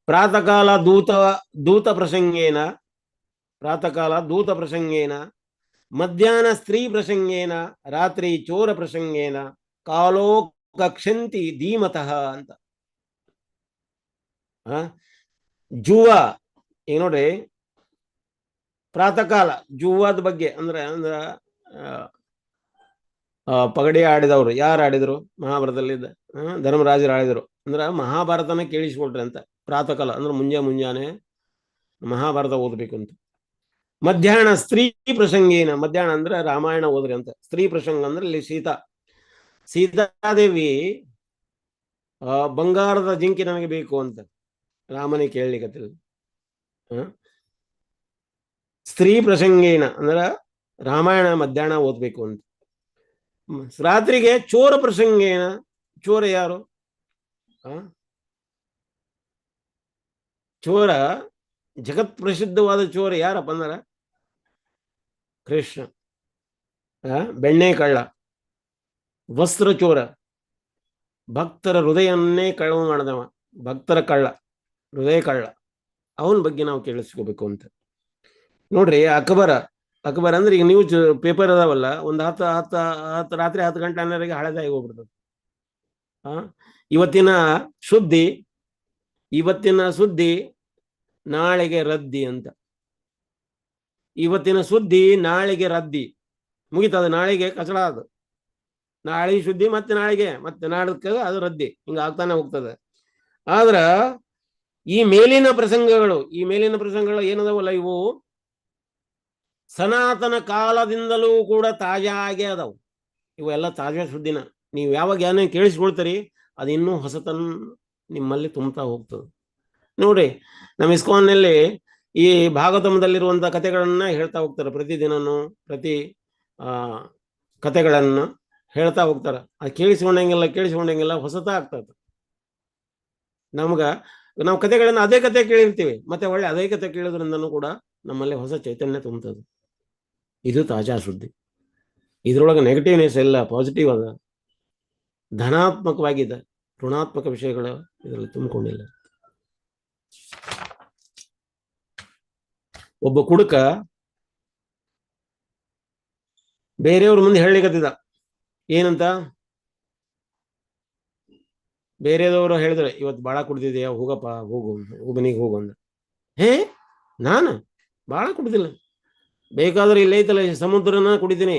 ಪ್ರಾತಃ ಕಾಲ ದೂತ ಪ್ರಸಂಗೇನ ಮಧ್ಯಾಹ್ನ ಸ್ತ್ರೀ ಪ್ರಸಂಗೇನ ರಾತ್ರಿ ಚೋರ ಪ್ರಸಂಗೇನ ಕಾಲೋ ಕಕ್ಷಂತಿ ಧೀಮತಃ ಅಂತ. ಜೂವ ಈಗ ನೋಡ್ರಿ, ಪ್ರಾತಃ ಕಾಲ ಜೂವಾದ ಬಗ್ಗೆ ಅಂದ್ರೆ ಪಗಡಿ ಆಡಿದವರು ಯಾರು ಆಡಿದ್ರು? ಮಹಾಭಾರತದಲ್ಲಿದ್ದ ಧರ್ಮರಾಜರು ಆಡಿದ್ರು. ಅಂದ್ರ ಮಹಾಭಾರತನ ಕೇಳಿಸ್ಕೊಳ್ರಿ ಅಂತ. ಪ್ರಾತಃ ಕಾಲ ಅಂದ್ರೆ ಮುಂಜಾನೆ ಮಹಾಭಾರತ ಓದ್ಬೇಕು ಅಂತ. ಮಧ್ಯಾಹ್ನ ಸ್ತ್ರೀ ಪ್ರಸಂಗೇನ, ಮಧ್ಯಾಹ್ನ ಅಂದ್ರೆ ರಾಮಾಯಣ ಓದ್ರಿ ಅಂತ. ಸ್ತ್ರೀ ಪ್ರಸಂಗ ಅಂದ್ರೆ ಇಲ್ಲಿ ಸೀತಾದೇವಿ ಬಂಗಾರದ ಜಿಂಕಿ ನನಗೆ ಬೇಕು ಅಂತ ರಾಮನಿಗೆ ಕೇಳಲಿಕ್ಕೆ. ಸ್ತ್ರೀ ಪ್ರಸಂಗೇನ ಅಂದ್ರ ರಾಮಾಯಣ ಮಧ್ಯಾಹ್ನ ಓದ್ಬೇಕು ಅಂತ. ರಾತ್ರಿಗೆ ಚೋರ ಪ್ರಸಂಗೇನ, ಚೋರ ಯಾರು? ಚೋರ, ಜಗತ್ ಪ್ರಸಿದ್ಧವಾದ ಚೋರ ಯಾರಪ್ಪ ಅಂದ್ರ ಕೃಷ್ಣ. ಬೆಣ್ಣೆ ಕಳ್ಳ, ವಸ್ತ್ರ ಚೋರ, ಭಕ್ತರ ಹೃದಯನ್ನೇ ಕಳ್ಳವು ಮಾಡಿದವ, ಭಕ್ತರ ಕಳ್ಳ, ಹೃದಯ ಕಳ್ಳ. ಅವನ ಬಗ್ಗೆ ನಾವು ಕೇಳಿಸ್ಕೋಬೇಕು ಅಂತ. ನೋಡ್ರಿ, ಅಕ್ಬರ ಅಂದ್ರೆ ಈಗ ನ್ಯೂಸ್ ಪೇಪರ್ ಅದಾವಲ್ಲ, ಒಂದು ರಾತ್ರಿ 10 ಗಂಟೆ ಅನ್ನೋರಿಗೆ ಹಳೆದಾಗಿ ಹೋಗ್ಬಿಡ್ತದೆ. ಇವತ್ತಿನ ಸುದ್ದಿ ನಾಳೆಗೆ ರದ್ದಿ ಅಂತ. ಇವತ್ತಿನ ಸುದ್ದಿ ನಾಳೆಗೆ ರದ್ದಿ ಮುಗಿತದ. ನಾಳೆಗೆ ಕಚಡ, ಅದು ನಾಳೆ ಸುದ್ದಿ, ಮತ್ತೆ ನಾಳೆಗೆ, ಮತ್ತೆ ನಾಡಕ್ಕೆ ಅದು ರದ್ದಿ. ಹಿಂಗ ಆಗ್ತಾನೆ ಹೋಗ್ತದೆ. ಆದ್ರ ಈ ಮೇಲಿನ ಪ್ರಸಂಗಗಳು ಏನದವಲ್ಲ ಇವು ಸನಾತನ ಕಾಲದಿಂದಲೂ ಕೂಡ ತಾಜಾ ಆಗೇ ಅದಾವು. ಇವೆಲ್ಲ ತಾಜಾ ಸುದ್ದಿನ ನೀವು ಯಾವಾಗ ಏನೇ ಕೇಳಿಸ್ಕೊಳ್ತೀರಿ ಅದು ಇನ್ನೂ ಹೊಸತನ ನಿಮ್ಮಲ್ಲಿ ತುಂಬ್ತಾ ಹೋಗ್ತದೆ. ನೋಡ್ರಿ, ನಮ್ಮ ಇಸ್ಕಾನ್ನಲ್ಲಿ ಈ ಭಾಗವತಮದಲ್ಲಿರುವಂಥ ಕಥೆಗಳನ್ನ ಹೇಳ್ತಾ ಹೋಗ್ತಾರೆ. ಪ್ರತಿದಿನನೂ ಪ್ರತಿ ಕಥೆಗಳನ್ನು ಹೇಳ್ತಾ ಹೋಗ್ತಾರೆ. ಅದು ಕೇಳಿಸ್ಕೊಂಡಂಗೆಲ್ಲ ಹೊಸತ ಆಗ್ತದೆ ನಮ್ಗೆ. ನಾವು ಕಥೆಗಳನ್ನು ಅದೇ ಕತೆ ಕೇಳಿರ್ತೀವಿ, ಮತ್ತೆ ಒಳ್ಳೆ ಅದೇ ಕತೆ ಕೇಳೋದ್ರಿಂದನೂ ಕೂಡ ನಮ್ಮಲ್ಲಿ ಹೊಸ ಚೈತನ್ಯ ತುಂಬುತ್ತದೆ. ಇದು ತಾಜಾ ಸುದ್ದಿ. ಇದ್ರೊಳಗೆ ನೆಗೆಟಿವ್ನೆಸ್ ಎಲ್ಲ ಪಾಸಿಟಿವ್ ಅದ, ಧನಾತ್ಮಕವಾಗಿದೆ, ಋಣಾತ್ಮಕ ವಿಷಯಗಳು ಇದರಲ್ಲಿ ತುಂಬಿಕೊಂಡಿಲ್ಲ. ಒಬ್ಬ ಕುಡುಕ ಬೇರೆಯವ್ರ ಮುಂದೆ ಹೇಳಿಕತ್ತಿದ. ಏನಂತ? ಬೇರೆದವರು ಹೇಳಿದ್ರೆ, ಇವತ್ತು ಭಾಳ ಕುಡ್ದಿದೆಯಾ, ಹೋಗಪ್ಪ, ಹೋಗು ಮನೆಗೆ ಹೋಗು ಅಂದ. ನಾನು ಭಾಳ ಕುಡ್ದಿಲ್ಲ, ಬೇಕಾದ್ರೆ ಇಲ್ಲ ಐತಲ್ಲ ಈ ಸಮುದ್ರನ ಕುಡಿತೀನಿ,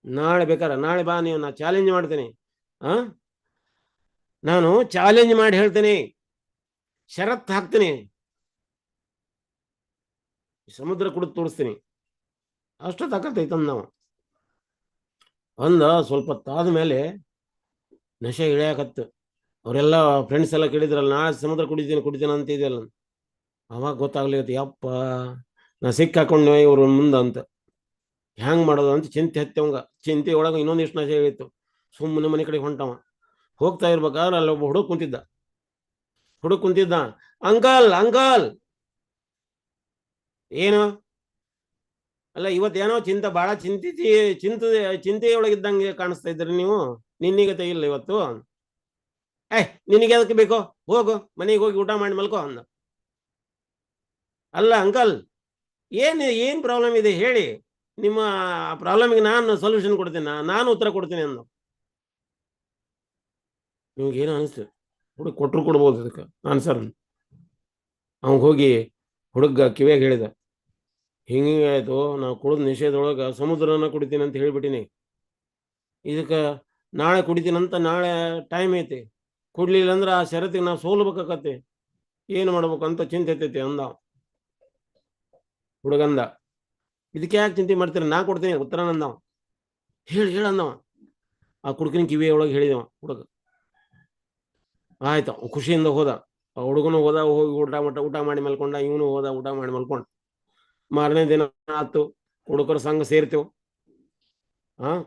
ನಾಳೆ ಬೇಕಾದ್ರೆ ನಾಳೆ ಬಾ, ನಾ ಚಾಲೆಂಜ್ ಮಾಡ್ತೇನೆ. ನಾನು ಚಾಲೆಂಜ್ ಮಾಡಿ ಹೇಳ್ತೇನೆ, ಷರತ್ತು ಹಾಕ್ತೀನಿ, ಸಮುದ್ರ ಕುಡಿದು ತೋರಿಸ್ತೀನಿ. ಅಷ್ಟು ತಾಕತ್ತೈತಂದ ನಾವು. ಸ್ವಲ್ಪ ತಾದ ಮೇಲೆ ನಶೆ ಇಳಿಯಾಕತ್ತು. ಅವರೆಲ್ಲ ಫ್ರೆಂಡ್ಸ್ ಎಲ್ಲ ಕೇಳಿದ್ರಲ್ಲ, ನಾಳೆ ಸಮುದ್ರ ಕುಡಿತೀನಿ ಅಂತ ಇದೆಯಲ್ಲ. ಅವಾಗ ಗೊತ್ತಾಗ್ಲಿಕ್ಕೆ, ಯಪ್ಪ ನಾ ಸಿಕ್ಕಾಕೊಂಡೆ ಇವ್ರ ಮುಂದೆ ಅಂತ. ಹ್ಯಾಂಗ್ ಮಾಡೋದು ಅಂತ ಚಿಂತೆ ಹತ್ತವಂಗ. ಚಿಂತೆ ಒಳಗೆ ಇನ್ನೊಂದಿಷ್ಟು ನಶೆ ಹೇಳಿತ್ತು. ಸುಮ್ಮನೆ ಮನೆ ಕಡೆ ಹೊಂಟವ. ಹೋಗ್ತಾ ಇರ್ಬೇಕಾದ್ರೆ ಅಲ್ಲೊಬ್ಬ ಹುಡುಗ ಕುಂತಿದ್ದ. ಅಂಕಲ್ ಏನು? ಅಲ್ಲ, ಇವತ್ತೇನೋ ಭಾಳ ಚಿಂತೆಯೊಳಗಿದ್ದಂಗೆ ಕಾಣಿಸ್ತಾ ಇದ್ರಿ ನೀವು. ನಿನ್ನಿಗತೆ ಇಲ್ಲ ಇವತ್ತು. ನಿನಗೆ ಅದಕ್ಕೆ ಬೇಕೋ, ಹೋಗು ಮನೆಗೆ ಹೋಗಿ ಊಟ ಮಾಡಿ ಮಲ್ಕೋ ಅಂದ. ಅಲ್ಲ ಅಂಕಲ್, ಏನ್ ಪ್ರಾಬ್ಲಮ್ ಇದೆ ಹೇಳಿ, ನಿಮ್ಮ ಪ್ರಾಬ್ಲಮ್ಗೆ ನಾನು ಸೊಲ್ಯೂಷನ್ ಕೊಡ್ತೀನಿ, ನಾನು ಉತ್ತರ ಕೊಡ್ತೀನಿ ಅಂದ. ನಿಮ್ಗೇನು ಅನಿಸ್ತು? ಹುಡುಗ ಕೊಟ್ಟರು ಕೊಡ್ಬೋದು ಅದಕ್ಕೆ ಆನ್ಸರ್. ಅವ್ನು ಹೋಗಿ ಹುಡುಗ ಕಿವಿಯಾಗ ಹೇಳಿದ, ಹಿಂಗೆ ಆಯ್ತು, ನಾವು ಕುಡಿದ ನಿಷೇಧದೊಳಗೆ ಸಮುದ್ರನ ಕುಡಿತೀನಿ ಅಂತ ಹೇಳ್ಬಿಟ್ಟಿನಿ. ಇದಕ್ಕೆ ನಾಳೆ ಕುಡಿತೀನಂತ, ನಾಳೆ ಟೈಮ್ ಐತಿ, ಕುಡ್ಲಿಲ್ಲ ಅಂದ್ರೆ ಆ ಷರತ್ತಿಗೆ ನಾವು ಸೋಲ್ಬೇಕಾಕತ್ತೆ, ಏನು ಮಾಡ್ಬೇಕು ಅಂತ ಚಿಂತೆ ಐತೈತಿ ಅಂದ. ಹುಡುಗಂದ, ಇದಕ್ಕೆ ಯಾಕೆ ಚಿಂತೆ ಮಾಡ್ತೀರ, ನಾ ಕೊಡ್ತೀನಿ ಉತ್ತರ ಅಂದವ. ಹೇಳಂದವ. ಆ ಕುಡುಕಿನ ಕಿವಿಯ ಒಳಗೆ ಹೇಳಿದವ ಹುಡುಗ. ಆಯ್ತು, ಖುಷಿಯಿಂದ ಹೋದ. ಆ ಹುಡುಗನು ಹೋದ, ಹೋಗಿ ಊಟ ಮಾಡಿ ಮಲ್ಕೊಂಡ. ಇವನು ಹೋದ, ಊಟ ಮಾಡಿ ಮಲ್ಕೊಂಡ. ಮಾರನೇ ದಿನ ಆತು, ಕುಡುಕರ ಸಂಘ ಸೇರ್ತೇವೆ.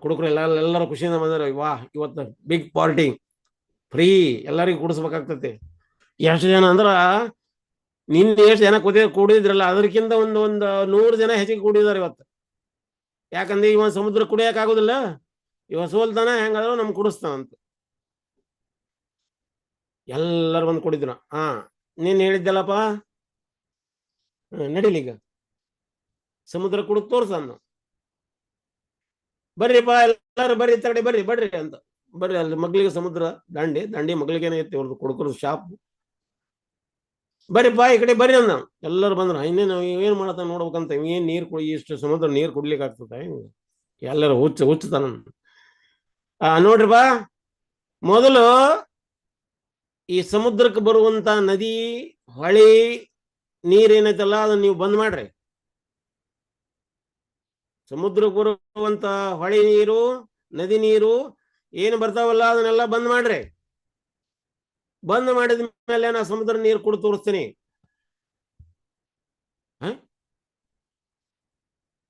ಕುಡುಕರು ಎಲ್ಲರೂ ಖುಷಿಯಿಂದ ಬಂದಾರ. ಇವತ್ತು ಬಿಗ್ ಪಾರ್ಟಿ, ಫ್ರೀ, ಎಲ್ಲರಿಗೂ ಕುಡಿಸ್ಬೇಕಾಗ್ತತಿ. ಎಷ್ಟು ಜನ ಅಂದ್ರ, ನಿನ್ನೆ ಎಷ್ಟು ಜನ ಕುಡಿದಿದ್ರಲ್ಲ ಅದಕ್ಕಿಂತ ಒಂದು 100 ಜನ ಹೆಚ್ಚಿಗೆ ಕುಡಿದಾರೆ ಇವತ್ತು. ಯಾಕಂದ್ರೆ ಇವ ಸಮುದ್ರ ಕುಡಿಯಕ್ ಆಗುದಿಲ್ಲ, ಇವ ಸೋಲ್ತಾನ, ಹೆಂಗಾದ್ರು ನಮ್ಗೆ ಕುಡಿಸ್ತಾನಂತ ಎಲ್ಲರೂ ಬಂದು ಕುಡಿದ್ರು. ನೀನ್ ಹೇಳಿದ್ದಲ್ಲಪ್ಪ, ನಡಿಲೀಗ ಸಮುದ್ರ ಕುಡಿದು ತೋರ್ಸಂದ. ಬರ್ರಿಪ್ಪ ಎಲ್ಲಾರು ಬರ್ರಿ, ತಗಡೆ ಬರ್ರಿ ಅಂತ. ಬರ್ರಿ, ಅಲ್ಲಿ ಮಗ್ಲಿಗೆ ಸಮುದ್ರ ದಂಡಿ ಮಗ್ಲಿಗೇನೆ ಐತಿ ಅವ್ರದ್ದು ಕುಡುಕರು ಶಾಪ್. ಬರ್ರಿಪ್ಪ ಈ ಕಡೆ ಬರ್ರಿ ಅಂದ. ಎಲ್ಲರೂ ಬಂದ್ರು. ಇನ್ನೇನು ಏನ್ ಮಾಡತ್ತ ನೋಡ್ಬೇಕಂತ, ಏನ್ ನೀರು ಕುಡಿ, ಇಷ್ಟು ಸಮುದ್ರ ನೀರು ಕುಡ್ಲಿಕ್ಕೆ ಆಗ್ತದ? ಎಲ್ಲರೂ ಹುಚ್ಚತಾನ. ನೋಡ್ರಿಪ್ಪ, ಮೊದಲು ಈ ಸಮುದ್ರಕ್ಕೆ ಬರುವಂತ ನದಿ ಹೊಳಿ ನೀರೇನೈತಲ್ಲ ಅದನ್ನ ನೀವು ಬಂದ್ ಮಾಡ್ರಿ. ಸಮುದ್ರಕ್ಕೆ ಬರುವಂತ ಹೊಳಿ ನೀರು, ನದಿ ನೀರು ಏನು ಬರ್ತಾವಲ್ಲ ಅದನ್ನೆಲ್ಲ ಬಂದ್ ಮಾಡ್ರಿ. ಬಂದ್ ಮಾಡಿದ ಮೇಲೆ ನಾ ಸಮುದ್ರ ನೀರು ಕುಡಿದು ತೋರಿಸ್ತೀನಿ.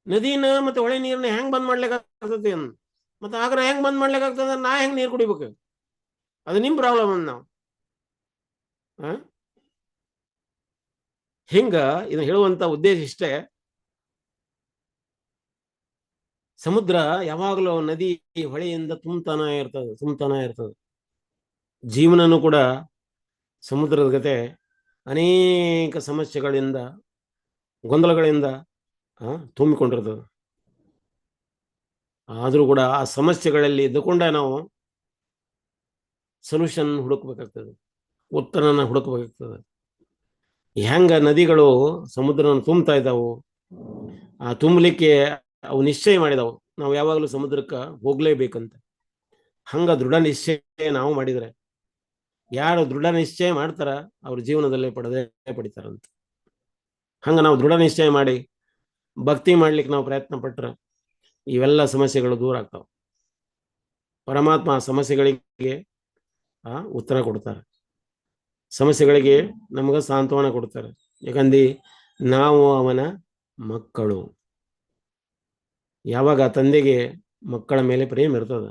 ನದಿನ ಮತ್ತೆ ಹೊಳೆ ನೀರನ್ನ ಹೆಂಗ್ ಬಂದ್ ಮಾಡ್ಲಿಕ್ಕೆ ಆಗ್ತದೆ ಅನ್ ಮತ್ತೆ ಆಗ್ರ ಹೆಂಗ್ ಬಂದ್ ಮಾಡ್ಲಿಕ್ಕೆ ಆಗ್ತದೆ? ನಾ ಹೆಂಗ್ ನೀರು ಕುಡಿಬೇಕು? ಅದು ನಿಮ್ ಪ್ರಾಬ್ಲಮ್ ಅಂದ್ ನಾವು. ಹಿಂಗ ಇದನ್ನ ಹೇಳುವಂತ ಉದ್ದೇಶ ಇಷ್ಟೇ. ಸಮುದ್ರ ಯಾವಾಗಲೂ ನದಿ ಹೊಳೆಯಿಂದ ತುಂಬ್ತಾನ ಇರ್ತದೆ. ಜೀವನನು ಕೂಡ ಸಮುದ್ರದ ಗತೆ ಅನೇಕ ಸಮಸ್ಯೆಗಳಿಂದ, ಗೊಂದಲಗಳಿಂದ ತುಂಬಿಕೊಂಡಿರ್ತದೆ. ಆದ್ರೂ ಕೂಡ ಆ ಸಮಸ್ಯೆಗಳಲ್ಲಿ ಇದ್ದುಕೊಂಡ ನಾವು ಸೊಲ್ಯೂಷನ್ ಹುಡುಕ್ಬೇಕಾಗ್ತದೆ, ಉತ್ತರನ ಹುಡುಕ್ಬೇಕಾಗ್ತದೆ. ಹೆಂಗ ನದಿಗಳು ಸಮುದ್ರನ ತುಂಬ್ತಾ ಇದ್ದಾವು, ಆ ತುಂಬಲಿಕ್ಕೆ ಅವು ನಿಶ್ಚಯ ಮಾಡಿದವು, ನಾವು ಯಾವಾಗಲೂ ಸಮುದ್ರಕ್ಕೆ ಹೋಗ್ಲೇಬೇಕಂತ. ಹಂಗ ದೃಢ ನಿಶ್ಚಯ ನಾವು ಮಾಡಿದ್ರೆ ಯಾರು ದೃಢ ನಿಶ್ಚಯ ಮಾಡ್ತಾರ ಅವ್ರ ಜೀವನದಲ್ಲೇ ಪಡಿತಾರಂತ. ಹಂಗ ನಾವು ದೃಢ ನಿಶ್ಚಯ ಮಾಡಿ ಭಕ್ತಿ ಮಾಡ್ಲಿಕ್ಕೆ ನಾವು ಪ್ರಯತ್ನ ಪಟ್ರೆ ಇವೆಲ್ಲ ಸಮಸ್ಯೆಗಳು ದೂರ ಆಗ್ತಾವ. ಪರಮಾತ್ಮ ಸಮಸ್ಯೆಗಳಿಗೆ ಉತ್ತರ ಕೊಡ್ತಾರೆ, ಸಮಸ್ಯೆಗಳಿಗೆ ನಮ್ಗೆ ಸಾಂತ್ವನ ಕೊಡ್ತಾರೆ. ಯಾಕಂದ್ರೆ ನಾವು ಅವನ ಮಕ್ಕಳು. ಯಾವಾಗ ತಂದೆಗೆ ಮಕ್ಕಳ ಮೇಲೆ ಪ್ರೇಮ ಇರ್ತದ,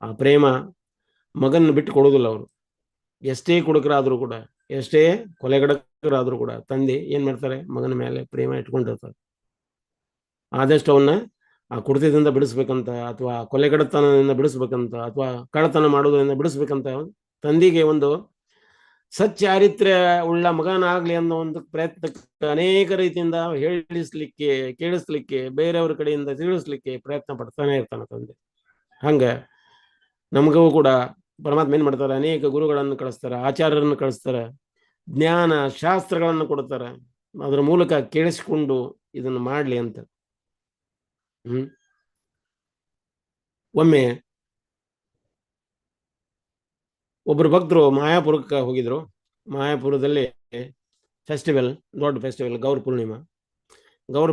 ಆ ಪ್ರೇಮ ಮಗನ ಬಿಟ್ಟು ಕೊಡೋದಿಲ್ಲ. ಅವರು ಎಷ್ಟೇ ಕುಡುಕರಾದ್ರೂ ಕೂಡ, ಎಷ್ಟೇ ಕೊಲೆಗಡಕರಾದ್ರೂ ಕೂಡ ತಂದೆ ಏನ್ ಮಾಡ್ತಾರೆ, ಮಗನ ಮೇಲೆ ಪ್ರೇಮ ಇಟ್ಕೊಂಡಿರ್ತಾರೆ. ಆದಷ್ಟು ಅವನ್ನ ಆ ಕುಡಿತದಿಂದ ಬಿಡಿಸ್ಬೇಕಂತ, ಅಥವಾ ಕೊಲೆಗಡತನದಿಂದ ಬಿಡಿಸ್ಬೇಕಂತ, ಅಥವಾ ಕಳ್ಳತನ ಮಾಡೋದ್ರಿಂದ ಬಿಡಿಸ್ಬೇಕಂತ ತಂದೆಗೆ ಒಂದು ಸಚ್ಚಾರಿತ್ರ್ಯ ಉಳ್ಳ ಮಗನಾಗ್ಲಿ ಅನ್ನೋ ಒಂದು ಪ್ರಯತ್ನಕ್ಕೆ ಅನೇಕ ರೀತಿಯಿಂದ ಹೇಳಿಸ್ಲಿಕ್ಕೆ, ಕೇಳಿಸ್ಲಿಕ್ಕೆ, ಬೇರೆಯವ್ರ ಕಡೆಯಿಂದ ತಿಳಿಸ್ಲಿಕ್ಕೆ ಪ್ರಯತ್ನ ಪಡ್ತಾನೆ ಇರ್ತಾನೆ ತಂದೆ. ಹಂಗ ನಮಗೂ ಕೂಡ ಪರಮಾತ್ಮ ಏನ್ ಮಾಡ್ತಾರೆ, ಅನೇಕ ಗುರುಗಳನ್ನು ಕಳಿಸ್ತಾರೆ, ಆಚಾರ್ಯರನ್ನು ಕಳಿಸ್ತಾರೆ, ಜ್ಞಾನ ಶಾಸ್ತ್ರಗಳನ್ನು ಕೊಡ್ತಾರೆ. ಅದರ ಮೂಲಕ ಕೇಳಿಸಿಕೊಂಡು ಇದನ್ನು ಮಾಡ್ಲಿ ಅಂತ. ಒಮ್ಮೆ ಒಬ್ರು ಭಕ್ತರು ಮಾಯಾಪುರಕ್ಕೆ ಹೋಗಿದ್ರು. ಮಾಯಾಪುರದಲ್ಲಿ ಫೆಸ್ಟಿವಲ್, ದೊಡ್ಡ ಫೆಸ್ಟಿವಲ್, ಗೌರ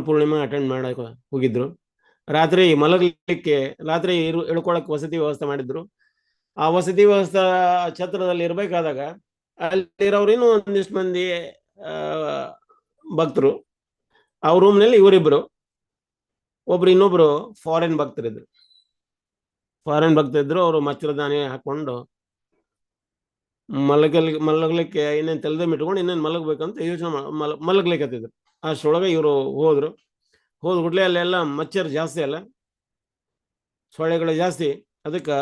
ಪೂರ್ಣಿಮಾ ಅಟೆಂಡ್ ಮಾಡಕ್ಕೆ ಹೋಗಿದ್ರು. ರಾತ್ರಿ ಮಲಗಲಿಕ್ಕೆ, ರಾತ್ರಿ ಇಳ್ಕೊಳಕ್ ವಸತಿ ವ್ಯವಸ್ಥೆ ಮಾಡಿದ್ರು. ಆ ವಸತಿ ವ್ಯವಸ್ಥೆ ಛತ್ರದಲ್ಲಿ ಇರ್ಬೇಕಾದಾಗ ಅಲ್ಲಿರೋರು ಇನ್ನೂ ಒಂದಿಷ್ಟು ಮಂದಿ ಭಕ್ತರು, ಆ ರೂಮ್ನಲ್ಲಿ ಇವರಿಬ್ರು, ಇನ್ನೊಬ್ರು ಫಾರಿನ್ ಭಕ್ತರಿದ್ರು. ಅವರು ಮಚ್ಚರದಾನಿ ಹಾಕೊಂಡು ಮಲಗಲಿಕ್ಕೆ ಇನ್ನೇನು ತಲೆದಮ್ ಇಟ್ಕೊಂಡು ಇನ್ನೇನು ಮಲಗಬೇಕಂತ ಯೋಚನೆ ಮಲಗ್ಲಿಕ್ಕತ್ತಿದ್ರು. ಅಷ್ಟರೊಳಗೆ ಇವರು ಹೋದ ಕೂಡಲೇ ಅಲ್ಲೆಲ್ಲ ಮಚ್ಚರ್ ಜಾಸ್ತಿ ಅಲ್ಲ, ಸೊಳ್ಳೆಗಳು ಜಾಸ್ತಿ. ಅದಕ್ಕೆ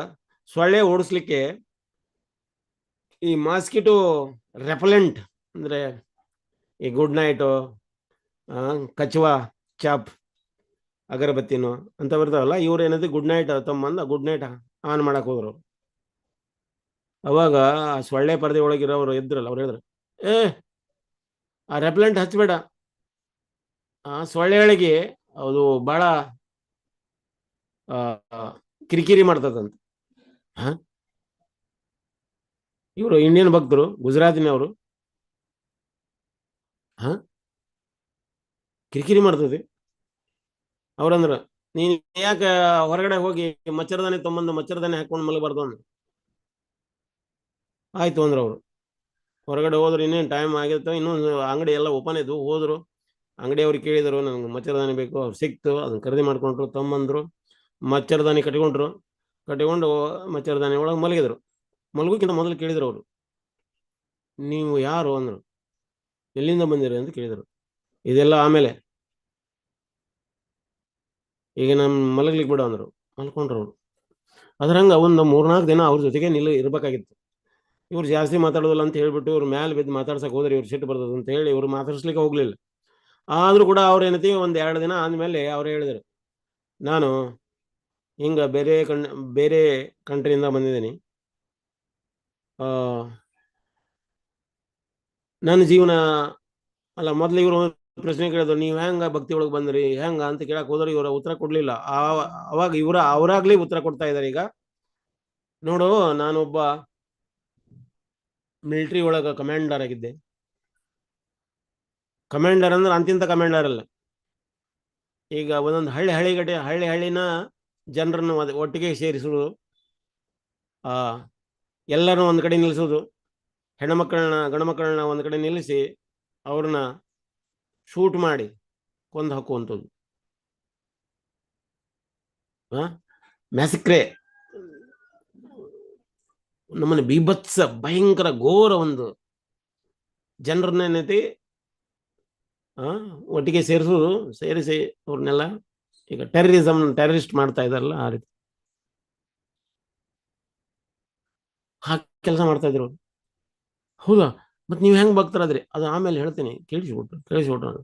ಸೊಳ್ಳೆ ಓಡಿಸ್ಲಿಕ್ಕೆ ಈ ಮಾಸ್ಕಿಟೋ ರೆಪಲೆಂಟ್ ಅಂದ್ರೆ ಈ ಗುಡ್ ನೈಟು, ಕಚ್ವಾ ಚಾಪ್, ಅಗರಬತ್ತಿನೋ ಅಂತ ಬರ್ತಾವಲ್ಲ, ಇವ್ರು ಏನಂದ್ರೆ ಗುಡ್ ನೈಟ್ ತಮ್ಮಂದ ಗುಡ್ ನೈಟ್ ಆನ್ ಮಾಡಕ್ ಹೋದ್ರು. ಅವಾಗ ಆ ಸೊಳ್ಳೆ ಪರದೆ ಒಳಗಿರೋರು ಇದ್ರಲ್ಲ, ಅವ್ರು ಹೇಳಿದ್ರು, ಆ ರೆಪಲೆಂಟ್ ಹಚ್ಬೇಡ, ಆ ಸೊಳ್ಳೆಗಳಿಗೆ ಅದು ಬಹಳ ಕಿರಿಕಿರಿ ಮಾಡ್ತದಂತ. ಇವರು ಇಂಡಿಯನ್ ಭಕ್ತರು, ಗುಜರಾತಿನವರು. ಕಿರಿಕಿರಿ ಮಾಡ್ತದೆ. ಅವ್ರಂದ್ರ, ನೀನ್ ಯಾಕೆ ಹೊರಗಡೆ ಹೋಗಿ ಮಚ್ಚರದಾನಿ ತೊಂಬಂದು ಮಚ್ಚರದಾನಿ ಹಾಕೊಂಡು ಮಲಗಬಾರ್ದು ಅಂದ್ರು. ಆಯ್ತು ಅಂದ್ರು. ಅವರು ಹೊರಗಡೆ ಹೋದ್ರು. ಇನ್ನೇನು ಟೈಮ್ ಆಗಿತ್ತು, ಇನ್ನೊಂದು ಅಂಗಡಿ ಎಲ್ಲ ಓಪನ್ ಇದ್ವು. ಹೋದ್ರು, ಅಂಗಡಿಯವ್ರಿಗೆ ಕೇಳಿದರು, ನನಗೆ ಮಚ್ಚರದಾನಿ ಬೇಕು. ಅವ್ರು ಸಿಕ್ತು, ಅದನ್ನ ಖರೀದಿ ಮಾಡ್ಕೊಂಡ್ರು, ತೊಂಬಂದ್ರು, ಮಚ್ಚರದಾನಿ ಕಟ್ಕೊಂಡು ಮಚ್ಚರದಾನಿ ಒಳಗೆ ಮಲಗಿದ್ರು. ಮಲಗೋಕ್ಕಿಂತ ಮೊದಲು ಕೇಳಿದ್ರು ಅವರು, ನೀವು ಯಾರು ಅಂದ್ರು. ಎಲ್ಲಿಂದ ಬಂದಿರಿ ಅಂತ ಕೇಳಿದರು. ಇದೆಲ್ಲ ಆಮೇಲೆ, ಈಗ ನಮ್ ಮಲಗ್ಲಿಕ್ಕೆ ಬಿಡು ಅಂದ್ರು. ಮಲ್ಕೊಂಡ್ರು ಅವರು. ಅದ್ರಂಗ ಒಂದು 3-4 ದಿನ ಅವ್ರ ಜೊತೆಗೆ ಇರ್ಬೇಕಾಗಿತ್ತು. ಇವ್ರು ಜಾಸ್ತಿ ಮಾತಾಡೋದಿಲ್ಲ ಅಂತ ಹೇಳ್ಬಿಟ್ಟು ಇವ್ರ ಮ್ಯಾಲೆ ಬಿದ್ದು ಮಾತಾಡ್ಸಕ್ ಹೋದ್ರೆ ಇವ್ರು ಸಿಟ್ಟು ಬರ್ತದ ಅಂತ ಹೇಳಿ ಇವ್ರು ಮಾತಾಡ್ಸ್ಲಿಕ್ಕೆ ಹೋಗ್ಲಿಲ್ಲ. ಆದ್ರೂ ಕೂಡ ಅವ್ರ ಏನತಿ 1-2 ದಿನ ಆದ್ಮೇಲೆ ಅವ್ರು ಹೇಳಿದ್ರು, ನಾನು ಹಿಂಗ ಬೇರೆ ಕಂಟ್ರಿಯಿಂದ ಬಂದಿದ್ದೀನಿ, ನನ್ನ ಜೀವನ ಅಲ್ಲ. ಮೊದ್ಲು ಇವರು ಪ್ರಶ್ನೆ ಕೇಳಿದ್ರು, ನೀವ್ ಹೆಂಗ ಭಕ್ತಿ ಒಳಗೆ ಬಂದ್ರಿ, ಹೆಂಗ ಅಂತ ಕೇಳಕ್ ಹೋದ್ರೆ ಇವರ ಉತ್ತರ ಕೊಡ್ಲಿಲ್ಲ. ಅವಾಗ ಅವರಾಗ್ಲಿ ಉತ್ತರ ಕೊಡ್ತಾ ಇದಾರೆ. ಈಗ ನೋಡು, ನಾನೊಬ್ಬ ಮಿಲಿಟರಿ ಒಳಗ ಕಮಾಂಡರ್ ಆಗಿದ್ದೆ. ಕಮಾಂಡರ್ ಅಂದ್ರೆ ಅಂತಿಂತ ಕಮಾಂಡರ್ ಅಲ್ಲ. ಈಗ ಒಂದೊಂದು ಹಳ್ಳಿನ ಜನರನ್ನು ಒಟ್ಟಿಗೆ ಸೇರಿಸುವುದು, ಎಲ್ಲರೂ ಒಂದ್ ಕಡೆ ನಿಲ್ಲಿಸೋದು, ಗಂಡು ಒಂದ್ ಕಡೆ ನಿಲ್ಲಿಸಿ ಅವ್ರನ್ನ ಶೂಟ್ ಮಾಡಿ ಕೊಂದು ಹಾಕುವಂಥದ್ದು. ಮ್ಯಾಸಿಕ್ರೆ, ನಮ್ಮನ್ನ ಬೀಭತ್ಸ ಭಯಂಕರ ಘೋರ ಒಂದು ಜನರನ್ನೇನೈತಿ ಒಟ್ಟಿಗೆ ಸೇರಿಸಿ ಅವ್ರನ್ನೆಲ್ಲ ಈಗ ಟೆರರಿಸ್ಟ್ ಮಾಡ್ತಾ ಇದಾರಲ್ಲ, ಆ ರೀತಿ ಕೆಲಸ ಮಾಡ್ತಾ ಇದ್ರು. ಹೌದಾ, ಮತ್ ನೀವ್ ಹೆಂಗ್ ಭಕ್ತರಾದ್ರಿ? ಅದು ಆಮೇಲೆ ಹೇಳ್ತೀನಿ, ಕೇಳಿಸ್ಬಿಟ್ರು.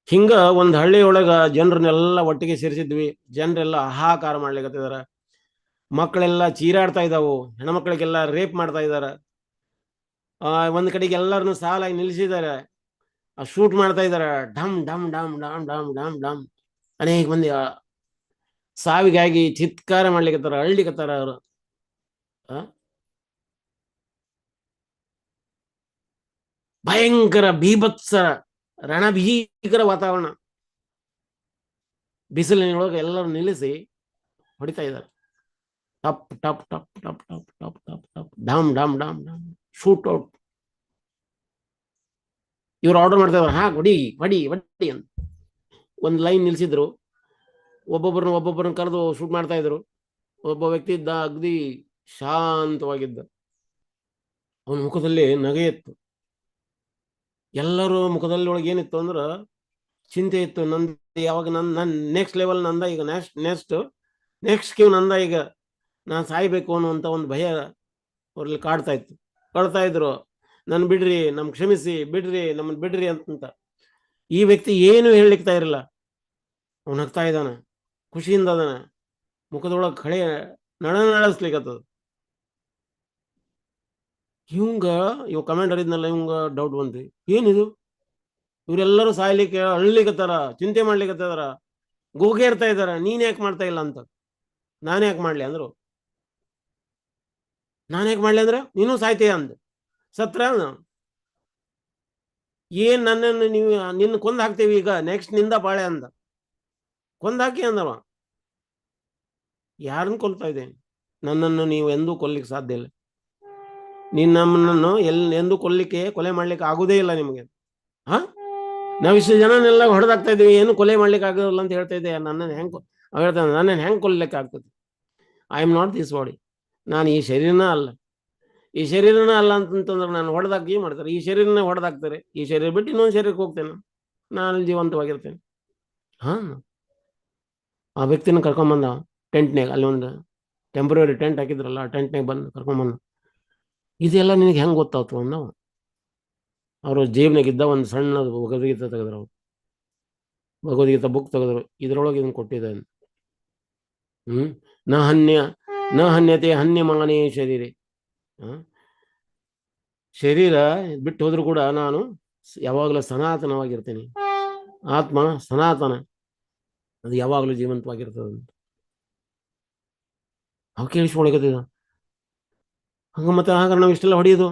ಹಿಂಗ ಒಂದ್ ಹಳ್ಳಿಯೊಳಗ ಜನರನ್ನೆಲ್ಲ ಒಟ್ಟಿಗೆ ಸೇರಿಸಿದ್ವಿ. ಜನರೆಲ್ಲ ಹಾಹಾಕಾರ ಮಾಡ್ಲಿಕ್ಕತ್ತಿದಾರ. ಮಕ್ಕಳೆಲ್ಲ ಚೀರಾಡ್ತಾ ಇದ್ದಾವು. ಹೆಣ್ಮಕ್ಳಿಗೆಲ್ಲ ರೇಪ್ ಮಾಡ್ತಾ ಇದಾರ. ಒಂದ್ ಕಡೆಗೆ ಎಲ್ಲರನ್ನು ಸಾಲಾಗಿ ನಿಲ್ಲಿಸಿದ್ದಾರೆ, ಶೂಟ್ ಮಾಡ್ತಾ ಇದಾರ. ಡಮ್ ಡಮ್ ಡಮ್ ಡಮ್ ಡಮ್ ಡಮ್ ಡಮ್. ಅನೇಕ ಮಂದಿ ಸಾವಿಗಾಗಿ ಚಿತ್ಕಾರ ಮಾಡ್ಲಿಕ್ಕತ್ತಾರ, ಅಳ್ಲಿಕ್ಕತ್ತಾರ ಅವರು. ಆ? ಭಯಂಕರ ಬೀಭತ್ಸರ ರಣಭೀಕರ ವಾತಾವರಣ. ಬಿಸಿಲಿನೊಳಗೆ ಎಲ್ಲರೂ ನಿಲ್ಲಿಸಿ ಹೊಡಿತಾ ಇದ್ದಾರೆ. ಟಪ್ ಟಪ್ ಟಪ್ ಟಪ್ ಟಪ್ ಟಪ್ ಟಪ್ ಟಪ್ ಡಾಮ್ ಡಾಮ್ ಡಾಮ್ ಡಾಮ್ ಶೂಟ್ ಔಟ್. ಇವ್ರು ಆರ್ಡರ್ ಮಾಡ್ತಾ ಇದ್ರು, ಹಾ ಹೊಡಿ ಹೊಡಿ ಹೊಡಿ ಅಂತ. ಒಂದು ಲೈನ್ ನಿಲ್ಸಿದ್ರು, ಒಬ್ಬೊಬ್ಬರನ್ನ ಕರೆದು ಶೂಟ್ ಮಾಡ್ತಾ ಇದ್ರು. ಒಬ್ಬ ವ್ಯಕ್ತಿ ಇದ್ದ, ಅಗದಿ ಶಾಂತವಾಗಿದ್ದ, ಅವನ ಮುಖದಲ್ಲಿ ನಗೆ ಇತ್ತು. ಎಲ್ಲರೂ ಮುಖದಲ್ಲಿ ಒಳಗೆ ಏನಿತ್ತು ಅಂದ್ರ ಚಿಂತೆ ಇತ್ತು. ನಂದು ಯಾವಾಗ ನನ್ನ ನೆಕ್ಸ್ಟ್ ಲೆವೆಲ್ ನಂದ, ಈಗ ನೆಕ್ಸ್ಟ್ ಕ್ಯೂ ನಂದ, ಈಗ ನಾನು ಸಾಯ್ಬೇಕು ಅನ್ನುವಂಥ ಒಂದು ಭಯ ಅವ್ರಲ್ಲಿ ಕಾಡ್ತಾ ಇದ್ರು. ನನ್ನ ಬಿಡ್ರಿ, ಕ್ಷಮಿಸಿ, ನಮ್ಮನ್ನು ಬಿಡ್ರಿ ಅಂತ. ಈ ವ್ಯಕ್ತಿ ಏನು ಹೇಳಲಿಕ್ತಾ ಇರಲಿಲ್ಲ. ಅವನು ನಗ್ತಾ ಇದ್ದಾನ, ಖುಷಿಯಿಂದ ಅದಾನ, ಮುಖದೊಳಗೆ ಕಳೆ ನಳಸ್ಲಿಕ್ಕತ್ತದ. ಇವ ಕಮಾಂಡರ್ ಇದ್ನಲ್ಲ, ಇವಂಗ ಡೌಟ್ ಬಂತು, ಏನಿದು ಇವರೆಲ್ಲರೂ ಸಾಯ್ಲಿಕ್ಕೆ ಅಳ್ಲಿಕತ್ತಾರ, ಚಿಂತೆ ಮಾಡ್ಲಿಕ್ಕತ್ತಾರ, ಗೋಗೆ ಇರ್ತಾ ಇದಾರ, ನೀನ್ ಯಾಕೆ ಮಾಡ್ತಾ ಇಲ್ಲ ಅಂತ. ನಾನು ಯಾಕೆ ಮಾಡ್ಲಿ ಅಂದ್ರು. ಅಂದ್ರೆ ನೀನು ಸಾಯ್ತೀಯ ಅಂದ. ಸತ್ರ ಏನ್ ನನ್ನನ್ನು ನಿನ್ನ ಕೊಂದ್ ಹಾಕ್ತೇವಿ ಈಗ, ನೆಕ್ಸ್ಟ್ ನಿಂದ ಬಾಳೆ ಅಂದ. ಕೊಂದಾಕಿ ಅಂದವ. ಯಾರನ್ನು ಕೊಲ್ತಾ ಇದೆ? ನನ್ನನ್ನು ನೀವು ಎಂದೂ ಕೊಲ್ಲಿಕ್ಕೆ ಸಾಧ್ಯ ಇಲ್ಲ. ನಮ್ಮನ್ನು ಎಂದೂ ಕೊಲೆ ಮಾಡ್ಲಿಕ್ಕೆ ಆಗುದೇ ಇಲ್ಲ ನಿಮಗೆ. ನಾವಿಷ್ಟು ಜನನೆಲ್ಲ ಹೊಡೆದಾಗ್ತಾ ಇದೀವಿ, ಏನು ಕೊಲೆ ಮಾಡ್ಲಿಕ್ಕೆ ಆಗೋದಿಲ್ಲ ಅಂತ ಹೇಳ್ತಾ ಇದ್ದೆ. ನನ್ನನ್ನು ಹೆಂಗ್ ಕೊಲ್ಲಲಿಕ್ಕೆ ಆಗ್ತದೆ? I am not this body. ನಾನು ಈ ಶರೀರನ ಅಲ್ಲ ಅಂತಂದ್ರೆ ನಾನು ಹೊಡೆದಾಕಿ ಮಾಡ್ತಾರೆ. ಈ ಶರೀರನ ಹೊಡೆದಾಕ್ತಾರೆ, ಈ ಶರೀರ ಬಿಟ್ಟು ಇನ್ನೊಂದು ಶರೀರಕ್ಕೆ ಹೋಗ್ತೇನೆ, ನಾನು ಜೀವಂತವಾಗಿರ್ತೇನೆ. ಆ ವ್ಯಕ್ತಿನ ಕರ್ಕೊಂಬಂದ ಟೆಂಟ್ನಾಗ, ಅಲ್ಲಿ ಒಂದು ಟೆಂಪ್ರರಿ ಟೆಂಟ್ ಹಾಕಿದ್ರಲ್ಲ, ಆ ಟೆಂಟ್ನಾಗ ಬಂದು ಕರ್ಕೊಂಬಂದ. ಇದೆಲ್ಲ ನಿನಗೆ ಹೆಂಗೆ ಗೊತ್ತಾಯ್ತು ಅಂದವ. ಅವರು ಜೇಬ್ನಾಗಿದ್ದ ಒಂದು ಸಣ್ಣದು ಭಗವದ್ಗೀತೆ ತೆಗೆದ್ರು. ಭಗವದ್ಗೀತಾ ಬುಕ್ ತೆಗೆದ್ರು. ಇದ್ರೊಳಗೆ ಇದನ್ನು ಕೊಟ್ಟಿದ್ದಾನೆ. ನ ಹನ್ಯತೆ ಹನ್ಯಮಾನೇ ಶರೀರೆ. ಶರೀರ ಬಿಟ್ಟು ಹೋದ್ರು ಕೂಡ ನಾನು ಯಾವಾಗಲೂ ಸನಾತನವಾಗಿರ್ತೇನೆ. ಆತ್ಮ ಸನಾತನ, ಅದು ಯಾವಾಗಲೂ ಜೀವಂತವಾಗಿರ್ತದೆ ಅಂತ ಅವ್ ಕೇಳಿಸ್ಕೊಳಕತ್ತಿದ. ಹಂಗ ಮತ್ತೆ ಹಾಗಾದ್ರೆ ನಾವು ಇಷ್ಟೆಲ್ಲ ಹೊಡೆಯೋದು,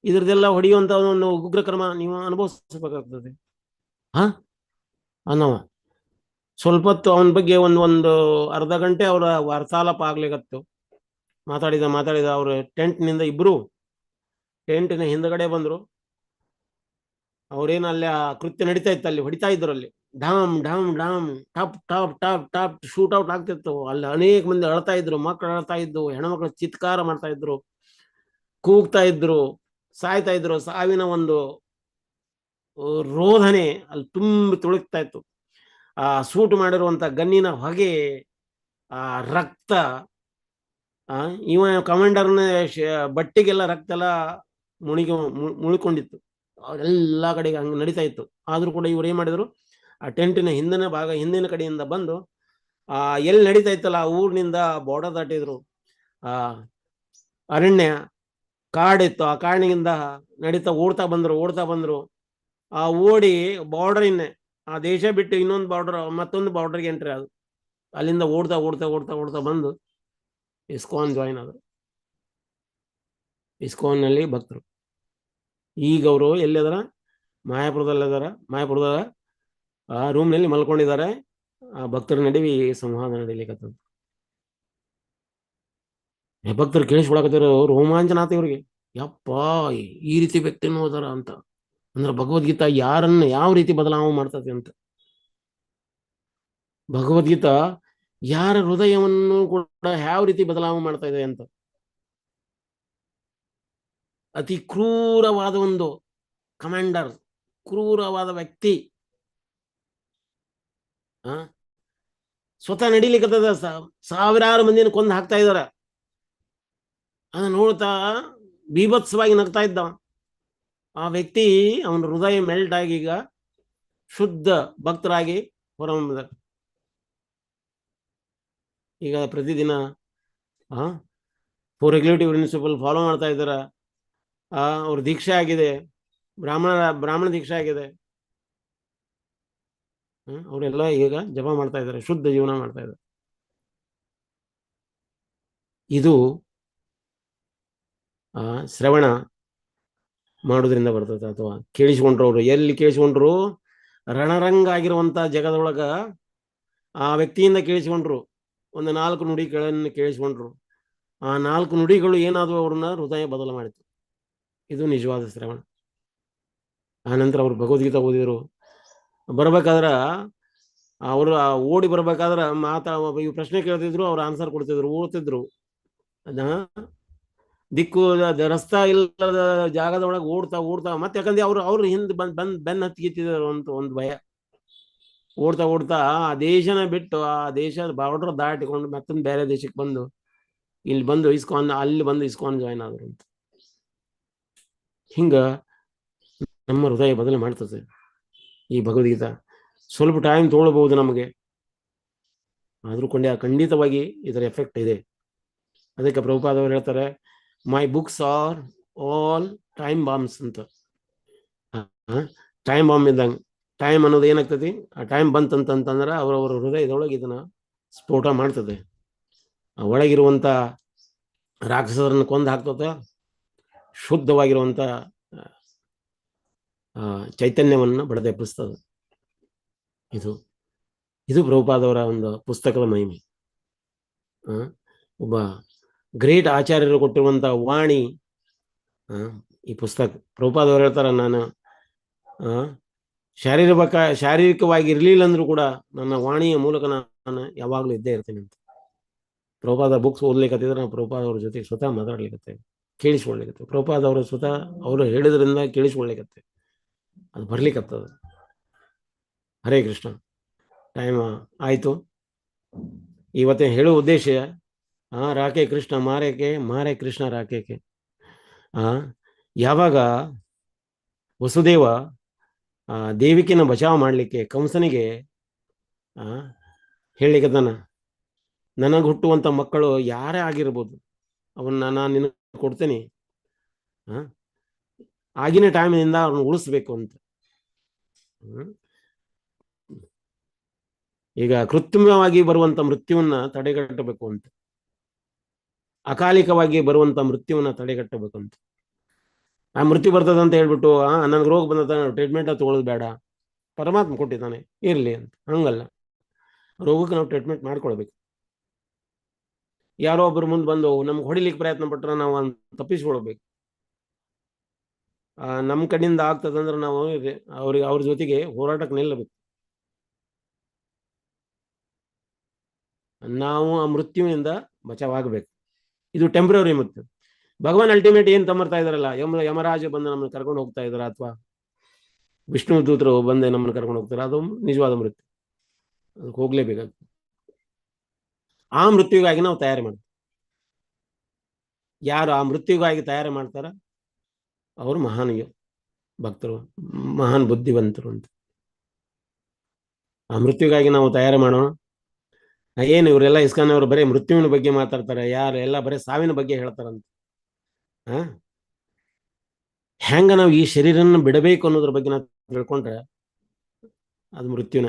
ಇದ್ರದೆಲ್ಲ ಹೊಡೆಯುವಂತ ಒಂದು ಉಗ್ರ ಕ್ರಮ ನೀವು ಅನುಭವಿಸಬೇಕಾಗ್ತದೆ ಅನ್ನವ. ಸ್ವಲ್ಪ ಹೊತ್ತು ಅವನ ಬಗ್ಗೆ ಒಂದು ಅರ್ಧ ಗಂಟೆ ಅವರ ವಾರ್ತಾಲಾಪ ಆಗ್ಲಿಕತ್ತು. ಮಾತಾಡಿದ ಅವ್ರ ಟೆಂಟ್ನಿಂದ ಇಬ್ರು ಟೆಂಟಿನ ಹಿಂದಗಡೆ ಬಂದ್ರು. ಅವ್ರೇನು ಅಲ್ಲಿ ಆ ಕೃತ್ಯ ನಡೀತಾ ಇತ್ತು, ಅಲ್ಲಿ ಹೊಡಿತಾ ಇದ್ರು. ಅಲ್ಲಿ ಡಾಮ್ ಡಾಮ್ dam top top top top shoot out ಆಗ್ತಿತ್ತು. ಅಲ್ಲಿ ಅನೇಕ ಮಂದಿ ಅಳ್ತಾ ಇದ್ರು, ಮಕ್ಕಳು ಅಳ್ತಾ ಇದ್ರು, ಹೆಣ್ಮಕ್ಳು ಚಿತ್ಕಾರ ಮಾಡ್ತಾ ಇದ್ರು, ಕೂಗ್ತಾ ಇದ್ರು, ಸಾಯ್ತಾ ಇದ್ರು. ಸಾವಿನ ಒಂದು ರೋಧನೆ ಅಲ್ಲಿ ತುಂಬಿ ತುಳುಕ್ತಾ ಇತ್ತು. ಆ ಸೂಟ್ ಮಾಡಿರುವಂತ ಗನ್ನಿನ ಹೊಗೆ, ಆ ರಕ್ತ, ಇವ ಕಮಾಂಡರ್ನ ಬಟ್ಟೆಗೆಲ್ಲ ರಕ್ತ ಎಲ್ಲ ಮುಳಿಕೊಂಡಿತ್ತು. ಎಲ್ಲ ಕಡೆಗೆ ಹಂಗೆ ನಡೀತಾ ಇತ್ತು. ಆದ್ರೂ ಕೂಡ ಇವ್ರು ಏನ್ ಮಾಡಿದ್ರು, ಆ ಟೆಂಟಿನ ಹಿಂದಿನ ಕಡೆಯಿಂದ ಬಂದು ಎಲ್ಲಿ ನಡೀತಾ ಇತ್ತಲ್ಲ ಆ ಊರಿನಿಂದ ಬಾರ್ಡರ್ ದಾಟಿದ್ರು. ಅರಣ್ಯ ಕಾಡಿತ್ತು, ಆ ಕಾಡಿನಿಂದ ಓಡ್ತಾ ಬಂದ್ರು. ಆ ಓಡಿ ಬಾರ್ಡರ್ ಆ ದೇಶ ಬಿಟ್ಟು ಇನ್ನೊಂದು ಬಾರ್ಡರ್, ಮತ್ತೊಂದು ಬಾರ್ಡರ್ಗೆ ಎಂಟ್ರಿ ಆದ್ರು. ಅಲ್ಲಿಂದ ಓಡ್ತಾ ಬಂದು ಇಸ್ಕಾನ್ ಜಾಯಿನ್ ಆದ್ರು. ಇಸ್ಕಾನ್ನಲ್ಲಿ ಭಕ್ತರು. ಈಗ ಅವರು ಎಲ್ಲಿದಾರ? ಮಾಯಾಪುರದಲ್ಲಿದಾರ. ಮಾಯಾಪುರದ ಆ ರೂಮ್ನಲ್ಲಿ ಮಲ್ಕೊಂಡಿದ್ದಾರೆ. ಆ ಭಕ್ತರ ನಡುವೆ ಸಂವಾದ ನಡೀಲಿಕ್ಕಂತ ಭಕ್ತರು ಕೇಳಿಸ್ಕೊಳಕತ್ತಿರೋ ರೋಮಾಂಚನ ಆತ ಇವ್ರಿಗೆ. ಯಪ್ಪ, ಈ ರೀತಿ ವ್ಯಕ್ತಿನೂ ಹೋದಾರ ಅಂತ. ಅಂದ್ರೆ ಭಗವದ್ಗೀತಾ ಯಾರನ್ನ ಯಾವ ರೀತಿ ಬದಲಾವಣೆ ಮಾಡ್ತದೆ ಅಂತ. ಭಗವದ್ಗೀತಾ ಯಾರ ಹೃದಯವನ್ನು ಕೂಡ ಯಾವ ರೀತಿ ಬದಲಾವಣೆ ಮಾಡ್ತಾ ಇದೆ ಅಂತ. ಅತಿ ಕ್ರೂರವಾದ ಒಂದು ಕಮಾಂಡರ್, ಕ್ರೂರವಾದ ವ್ಯಕ್ತಿ ಸ್ವತಃ ನಡಿಲಿಕ್ಕದ ಸಾವಿರಾರು ಮಂದಿನ ಕೊಂದು ಹಾಕ್ತಾ ಇದಾರ. ಅದನ್ನ ನೋಡ್ತಾ ಬೀಭತ್ಸವಾಗಿ ನಗ್ತಾ ಇದ್ದ ಆ ವ್ಯಕ್ತಿ. ಅವನ ಹೃದಯ ಮೆಲ್ಟ್ ಆಗಿ ಈಗ ಶುದ್ಧ ಭಕ್ತರಾಗಿ ಹೊರಹೊಮ್ಮಿದ್ದಾರೆ. ಈಗ ಪ್ರತಿದಿನ ರೆಗ್ಯುಲೇಟಿವ್ ಪ್ರಿನ್ಸಿಪಲ್ ಫಾಲೋ ಮಾಡ್ತಾ ಇದ್ದಾರ. ಅವ್ರ ದೀಕ್ಷೆ ಆಗಿದೆ, ಬ್ರಾಹ್ಮಣ ದೀಕ್ಷೆ ಆಗಿದೆ. ಅವರೆಲ್ಲ ಈಗ ಜಪ ಮಾಡ್ತಾ ಇದ್ದಾರೆ, ಶುದ್ಧ ಜೀವನ ಮಾಡ್ತಾ ಇದ್ದಾರೆ. ಇದು ಶ್ರವಣ ಮಾಡೋದ್ರಿಂದ ಬರ್ತದೆ, ಅಥವಾ ಕೇಳಿಸ್ಕೊಂಡ್ರು ಅವರು ಎಲ್ಲಿ ಕೇಳಿಸ್ಕೊಂಡ್ರು, ರಣರಂಗ ಆಗಿರುವಂತ ಜಗದೊಳಗ ಆ ವ್ಯಕ್ತಿಯಿಂದ ಕೇಳಿಸ್ಕೊಂಡ್ರು, ಒಂದು 4 ನುಡಿಗಳನ್ನು ಕೇಳಿಸ್ಕೊಂಡ್ರು. ಆ 4 ನುಡಿಗಳು ಏನಾದ್ರು ಅವ್ರನ್ನ ಹೃದಯ ಬದಲು ಮಾಡಿತು. ಇದು ನಿಜವಾದ ಶ್ರವಣ. ಆನಂತರ ಅವ್ರು ಭಗವದ್ಗೀತಾ ಓದಿದ್ರು. ಬರ್ಬೇಕಾದ್ರ ಅವರು ಓಡಿ ಬರ್ಬೇಕಾದ್ರ ಇವ್ ಪ್ರಶ್ನೆ ಕೇಳ್ತಿದ್ರು, ಅವ್ರು ಆನ್ಸರ್ ಕೊಡ್ತಿದ್ರು, ಓಡ್ತಿದ್ರು. ದಿಕ್ಕು ರಸ್ತಾ ಇಲ್ಲದ ಜಾಗದ ಒಳಗೆ ಓಡ್ತಾ ಓಡ್ತಾ ಮತ್ತೆ, ಯಾಕಂದ್ರೆ ಅವ್ರು ಹಿಂದೆ ಬೆನ್ನ ಹತ್ತಿಗಿತ್ತಿದ್ರು ಅಂತ ಒಂದು ಭಯ. ಓಡ್ತಾ ಓಡ್ತಾ ಆ ದೇಶನ ಬಿಟ್ಟು, ಆ ದೇಶದ ಬಾರ್ಡರ್ ದಾಟಿಕೊಂಡು ಮತ್ತೊಂದು ಬೇರೆ ದೇಶಕ್ಕೆ ಬಂದು, ಇಲ್ಲಿ ಬಂದು ಅಲ್ಲಿ ಬಂದು ಇಸ್ಕಾನ್ ಜಾಯ್ನ್ ಆದ್ರು ಅಂತ. ಹಿಂಗ ನಮ್ಮ ಹೃದಯ ಬದಲು ಮಾಡ್ತದೆ ಈ ಭಗವದ್ಗೀತಾ. ಸ್ವಲ್ಪ ಟೈಮ್ ತಗೊಳ್ಬಹುದು ನಮಗೆ, ಆದ್ರೂ ಖಂಡಿತವಾಗಿ ಇದರ ಎಫೆಕ್ಟ್ ಇದೆ. ಅದಕ್ಕೆ ಪ್ರಭುಪಾದವರು ಹೇಳ್ತಾರೆ, ಮೈ books are all time bombs ಅಂತ. ಟೈಮ್ ಬಾಂಬ್ ಇದ್ದಂಗೆ. ಟೈಮ್ ಅನ್ನೋದು ಏನಾಗ್ತದೆ, ಆ ಟೈಮ್ ಬಂತಂತಂದ್ರೆ ಅವರವರ ಹೃದಯದೊಳಗೆ ಇದನ್ನ ಸ್ಫೋಟ ಮಾಡ್ತದೆ. ಒಳಗಿರುವಂತ ರಾಕ್ಷಸರನ್ನು ಕೊಂದು ಹಾಕ್ತದ, ಶುದ್ಧವಾಗಿರುವಂತ ಚೈತನ್ಯವನ್ನು ಬಡದೆಬ್ಬಿಸ್ತದೆ. ಇದು ಪ್ರಭುಪಾದವರ ಒಂದು ಪುಸ್ತಕದ ಮಹಿಮೆ. ಒಬ್ಬ ಗ್ರೇಟ್ ಆಚಾರ್ಯರು ಕೊಟ್ಟಿರುವಂತ ವಾಣಿ ಈ ಪುಸ್ತಕ. ಪ್ರಭುಪಾದವರು ಹೇಳ್ತಾರ, ನಾನು ಶಾರೀರಿಕವಾಗಿ ಇರ್ಲಿಲ್ಲ ಅಂದ್ರೂ ಕೂಡ ನನ್ನ ವಾಣಿಯ ಮೂಲಕ ನಾನು ಯಾವಾಗ್ಲೂ ಇದ್ದೇ ಇರ್ತೇನೆ ಅಂತ. ಪ್ರಭುಪಾದ ಬುಕ್ಸ್ ಓದ್ಲಿಕ್ಕತ್ತಿದ್ರೆ ನಾವು ಪ್ರಭುಪಾದ ಅವ್ರ ಜೊತೆಗೆ ಸ್ವತಃ ಮಾತಾಡ್ಲಿಕ್ಕೆ, ಕೇಳಿಸ್ಕೊಳ್ಲಿಕ್ಕೆ, ಪ್ರಭುಪಾದ ಅವರು ಸ್ವತಃ ಅವರು ಹೇಳಿದ್ರಿಂದ ಕೇಳಿಸ್ಕೊಳ್ಲಿಕ್ಕೆ ಅದು ಬರ್ಲಿಕ್ಕತ್ತದ. ಹರೇ ಕೃಷ್ಣ. ಟೈಮ್ ಆಯ್ತು. ಇವತ್ತೇ ಹೇಳುವ ಉದ್ದೇಶ, ರಾಕೆ ಕೃಷ್ಣ ಮಾರೆ ಕೃಷ್ಣ ರಾಕೆಗೆ. ಯಾವಾಗ ವಸುದೇವ ದೇವಿಕಿನ ಬಚಾವ್ ಮಾಡ್ಲಿಕ್ಕೆ ಕಂಸನಿಗೆ ಹೇಳಿಕದನ, ನನಗೆ ಹುಟ್ಟುವಂತ ಮಕ್ಕಳು ಯಾರೇ ಆಗಿರ್ಬೋದು, ಅವನ್ನ ನಾನು ನಿನಗೆ ಕೊಡ್ತೇನೆ, ಆಗಿನ ಟೈಮಿನಿಂದ ಅವ್ರನ್ನ ಉಳಿಸ್ಬೇಕು ಅಂತ. ಈಗ ಕೃತ್ರಿಮವಾಗಿ ಬರುವಂತ ಮೃತ್ಯುವನ್ನ ತಡೆಗಟ್ಟಬೇಕು ಅಂತ, ಅಕಾಲಿಕವಾಗಿ ಬರುವಂತ ಮೃತ್ಯುವನ್ನ ತಡೆಗಟ್ಟಬೇಕು ಅಂತ. ಆ ಮೃತ್ಯು ಬರ್ತದ ಅಂತ ಹೇಳ್ಬಿಟ್ಟು ನನ್ಗೆ ರೋಗ ಬಂದ ಟ್ರೀಟ್ಮೆಂಟ್ ತಗೊಳ್ಳೋದು ಬೇಡ, ಪರಮಾತ್ಮ ಕೊಟ್ಟಿದ್ದಾನೆ ಇರ್ಲಿ ಅಂತ. ಹಂಗಲ್ಲ, ರೋಗಕ್ಕೆ ನಾವು ಟ್ರೀಟ್ಮೆಂಟ್ ಮಾಡ್ಕೊಳ್ಬೇಕು. ಯಾರೋ ಒಬ್ರು ಮುಂದೆ ಬಂದು ನಮ್ಗೆ ಹೊಡಿಲಿಕ್ಕೆ ಪ್ರಯತ್ನ ಪಟ್ರೆ ನಾವು ತಪ್ಪಿಸ್ಕೊಳ್ಬೇಕು. ನಮ್ಮ ಕಡೆಯಿಂದ ಆಗ್ತದಂದ್ರೆ ನಾವು ಅವ್ರ ಜೊತೆಗೆ ಹೋರಾಟಕ್ಕೆ ನಿಲ್ಲಬೇಕು. ನಾವು ಆ ಮೃತ್ಯುವಿನಿಂದ ಬಚಾವಾಗಬೇಕು. ಇದು ಟೆಂಪ್ರರಿ ಮೃತ್ಯು. ಭಗವಾನ್ ಅಲ್ಟಿಮೇಟ್ ಏನ್ ತಮರ್ತಾ ಇದಾರಲ್ಲ, ಯಮರಾಜ ಬಂದು ನಮ್ಮನ್ನು ಕರ್ಕೊಂಡು ಹೋಗ್ತಾ ಇದಾರ, ಅಥವಾ ವಿಷ್ಣು ದೂತರು ಬಂದು ನಮ್ಮನ್ನು ಕರ್ಕೊಂಡು ಹೋಗ್ತಾರೆ, ಅದು ನಿಜವಾದ ಮೃತ್ಯು. ಅದಕ್ಕೆ ಹೋಗ್ಲೇಬೇಕಾಗ್ತದೆ. ಆ ಮೃತ್ಯುಗಾಗಿ ನಾವು ತಯಾರಿ ಮಾಡ್ತೀವಿ. ಯಾರು ಆ ಮೃತ್ಯುಗಾಗಿ ತಯಾರಿ ಮಾಡ್ತಾರ ಅವರು ಮಹಾನ್ ಭಕ್ತರು, ಮಹಾನ್ ಬುದ್ಧಿವಂತರು ಅಂತ. ಆ ಮೃತ್ಯುಗಾಗಿ ನಾವು ತಯಾರಿ ಮಾಡೋಣ. ಏನು ಇವರೆಲ್ಲ ಇಸ್ಕಾನ್ ಅವರು ಬರೀ ಮೃತ್ಯುವಿನ ಬಗ್ಗೆ ಮಾತಾಡ್ತಾರೆ, ಯಾರು ಎಲ್ಲ ಬರೀ ಸಾವಿನ ಬಗ್ಗೆ ಹೇಳ್ತಾರಂತ. ಹೆಂಗ ನಾವು ಈ ಶರೀರನ ಬಿಡಬೇಕು ಅನ್ನೋದ್ರ ಬಗ್ಗೆ ನಾವು ತಿಳ್ಕೊಂಡ್ರೆ ಅದು ಮೃತ್ಯುನ.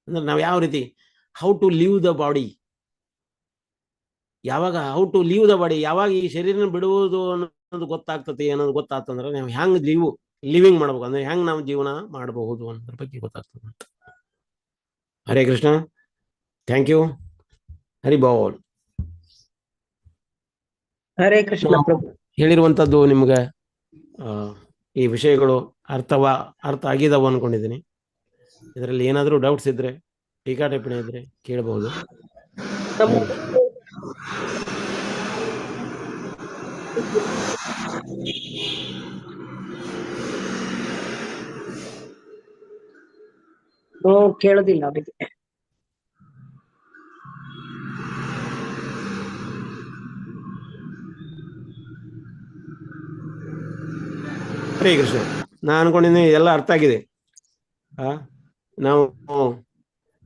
ಅಂದ್ರೆ ನಾವು ಯಾವ ರೀತಿ how to leave the body, ಯಾವಾಗ how to leave the body, ಯಾವಾಗ ಈ ಶರೀರನ ಬಿಡುವುದು ಅನ್ನೋದು ಗೊತ್ತಾಗ್ತದೆ ಅನ್ನೋದು ಗೊತ್ತಾಗ್ತಂದ್ರೆ ನಾವು ಹೆಂಗ್ ಲಿವಿಂಗ್ ಮಾಡ್ಬೇಕು, ಅಂದ್ರೆ ಹೆಂಗ್ ನಾವು ಜೀವನ ಮಾಡಬಹುದು ಅನ್ನೋದ್ರ ಬಗ್ಗೆ ಗೊತ್ತಾಗ್ತದೆ ಅಂತ. ಹರೇ ಕೃಷ್ಣ. Thank you. ಹರಿ ಬೋಲ್. ಹರೇ ಕೃಷ್ಣ ಪ್ರಭು. ಹೇಳಿರುವಂತದ್ದು ನಿಮ್ಗೆ ಈ ವಿಷಯಗಳು ಅರ್ಥ ಆಗಿದಾವ ಅನ್ಕೊಂಡಿದ್ದೀನಿ. ಇದರಲ್ಲಿ ಏನಾದರೂ ಡೌಟ್ಸ್ ಇದ್ರೆ, ಟೀಕಾ ಟಿಪ್ಪಣಿ ಇದ್ರೆ ಕೇಳಬಹುದು. ಕೇಳೋದಿಲ್ಲ ಅವರಿಗೆ. ಹರೇ ಕೃಷ್ಣ. ನಾನು ಅನ್ಕೊಂಡಿದ್ದೀನಿ ಎಲ್ಲ ಅರ್ಥ ಆಗಿದೆ. ನಾವು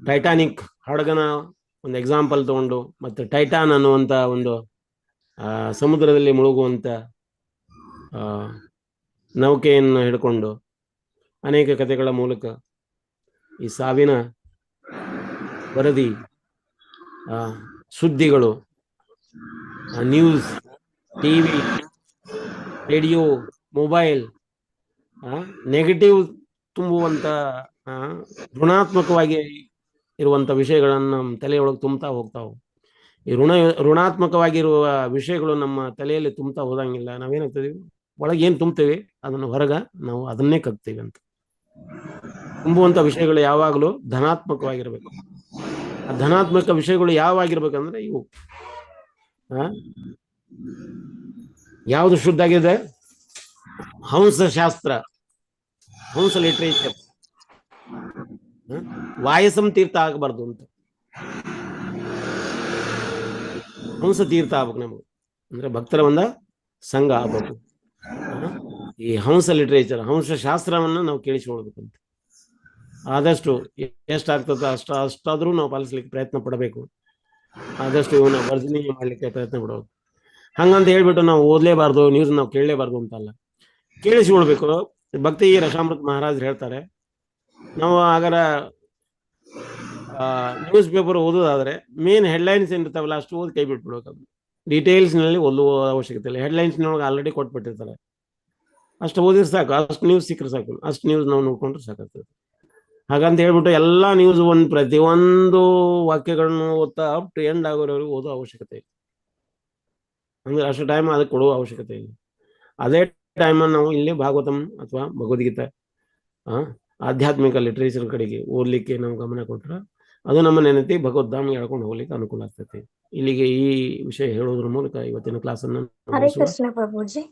ಟೈಟಾನಿಕ್ ಹಡಗನ ಒಂದು ಎಕ್ಸಾಂಪಲ್ ತಗೊಂಡು, ಮತ್ತೆ ಟೈಟಾನ್ ಅನ್ನುವಂತ ಒಂದು ಸಮುದ್ರದಲ್ಲಿ ಮುಳುಗುವಂತ ನೌಕೆಯನ್ನು ಹಿಡ್ಕೊಂಡು ಅನೇಕ ಕಥೆಗಳ ಮೂಲಕ ಈ ಸಾವಿನ ವರದಿ, ಸುದ್ದಿಗಳು, news, TV radio, mobile negative ತುಂಬುವಂತ ಋಣಾತ್ಮಕವಾಗಿ ಇರುವಂತ ವಿಷಯಗಳನ್ನು ನಮ್ಮ ತಲೆಯೊಳಗೆ ತುಂಬ್ತಾ ಹೋಗ್ತಾವೆ. ಈ ಋಣಾತ್ಮಕವಾಗಿರುವ ವಿಷಯಗಳು ನಮ್ಮ ತಲೆಯಲ್ಲಿ ತುಂಬ್ತಾ ಹೋದಂಗಿಲ್ಲ ನಾವೇನಾಗ್ತೀವಿ, ಒಳಗೆ ಏನ್ ತುಂಬ್ತೇವೆ ಅದನ್ನು ಹೊರಗ ನಾವು ಅದನ್ನೇ ಕಗ್ತೀವಿ ಅಂತ. ತುಂಬುವಂತ ವಿಷಯಗಳು ಯಾವಾಗಲೂ ಧನಾತ್ಮಕವಾಗಿರ್ಬೇಕು. ಆ ಧನಾತ್ಮಕ ವಿಷಯಗಳು ಯಾವಾಗಿರ್ಬೇಕಂದ್ರೆ ಇವು ಯಾವುದು ಶುದ್ಧ ಆಗಿದೆ? ಹಂಸಶಾಸ್ತ್ರ, ಹಂಸ ಲಿಟ್ರೇಚರ್. ವಾಯಸಂ ತೀರ್ಥ ಆಗಬಾರ್ದು ಅಂತ, ಹಂಸ ತೀರ್ಥ ಆಗ್ಬೇಕು ನಮಗೆ. ಅಂದ್ರೆ ಭಕ್ತರ ಒಂದ ಸಂಘ ಆಗ್ಬೇಕು. ಈ ಹಂಸ ಲಿಟ್ರೇಚರ್, ಹಂಸ ಶಾಸ್ತ್ರವನ್ನ ನಾವು ಕೇಳಿಸಿಕೊಳ್ಬೇಕಂತ. ಆದಷ್ಟು ಎಷ್ಟಾಗ್ತದ ಅಷ್ಟಾದ್ರೂ ನಾವು ಪಾಲಿಸ್ಲಿಕ್ಕೆ ಪ್ರಯತ್ನ ಪಡಬೇಕು. ಆದಷ್ಟು ಇವನ್ನ ವರ್ಜನೆ ಮಾಡ್ಲಿಕ್ಕೆ ಪ್ರಯತ್ನ ಪಡೋದು. ಹಂಗಂತ ಹೇಳ್ಬಿಟ್ಟು ನಾವು ಓದ್ಲೇಬಾರ್ದು, ನ್ಯೂಸ್ ನಾವು ಕೇಳಲೇಬಾರ್ದು ಅಂತಲ್ಲ, ಕೇಳಿಸಿಕೊಳ್ಬೇಕು. ಭಕ್ತಿ ರಸಾಮೃತ ಮಹಾರಾಜರು ಹೇಳ್ತಾರೆ, ನಾವು ಆಗರ ನ್ಯೂಸ್ ಪೇಪರ್ ಓದೋದಾದ್ರೆ ಮೇನ್ ಹೆಡ್ಲೈನ್ಸ್ ಏನಿರ್ತಾವಲ್ಲ ಅಷ್ಟು ಓದಿ ಕೈ ಬಿಟ್ಬಿಡ್ಬೇಕು. ಡೀಟೇಲ್ಸ್ ನಲ್ಲಿ ಓದುವ ಅವಶ್ಯಕತೆ ಇಲ್ಲ. ಹೆಡ್ಲೈನ್ಸ್ ನೊಳಗೆ ಆಲ್ರೆಡಿ ಕೊಟ್ಬಿಟ್ಟಿರ್ತಾರೆ, ಅಷ್ಟು ಓದಿದ್ರೆ ಸಾಕು. ಅಷ್ಟು ನ್ಯೂಸ್ ಸಿಕ್ಕರೆ ಸಾಕು, ಅಷ್ಟು ನ್ಯೂಸ್ ನಾವು ನೋಡ್ಕೊಂಡ್ರೆ ಸಾಕಾಗ್ತದೆ. ಹಾಗಂತ ಹೇಳ್ಬಿಟ್ಟು ಎಲ್ಲಾ ನ್ಯೂಸ್ ಪ್ರತಿಯೊಂದು ವಾಕ್ಯಗಳನ್ನು ಓದ್ತಾ ಅಪ್ ಟು ಎಂಡ್ ಆಗೋರವರೆಗೂ ಓದೋ ಅವಶ್ಯಕತೆ ಇಲ್ಲ. ಅಂದ್ರೆ ಅಷ್ಟು ಟೈಮ್ ಅದಕ್ಕೆ ಕೊಡುವ ಅವಶ್ಯಕತೆ ಇಲ್ಲ. ಅದೇ ಟೈಮನ್ನು ನಾವು ಇಲ್ಲಿ ಭಾಗವತಂ ಅಥವಾ ಭಗವದ್ಗೀತೆ ಆಧ್ಯಾತ್ಮಿಕ ಲಿಟ್ರೇಚರ್ ಕಡೆಗೆ ಓದ್ಲಿಕ್ಕೆ ನಾವು ಗಮನ ಕೊಟ್ರೆ ಅದು ನಮ್ಮ ನೆನತಿ ಭಗವದ್ಧಾಮಿಗೆ ಹೇಳ್ಕೊಂಡು ಹೋಗ್ಲಿಕ್ಕೆ ಅನುಕೂಲ ಆಗ್ತೈತಿ. ಇಲ್ಲಿಗೆ ಈ ವಿಷಯ ಹೇಳೋದ್ರ ಮೂಲಕ ಇವತ್ತಿನ ಕ್ಲಾಸ್ ಅನ್ನು ಹರೇ ಕೃಷ್ಣ ಪ್ರಭುಜಿ.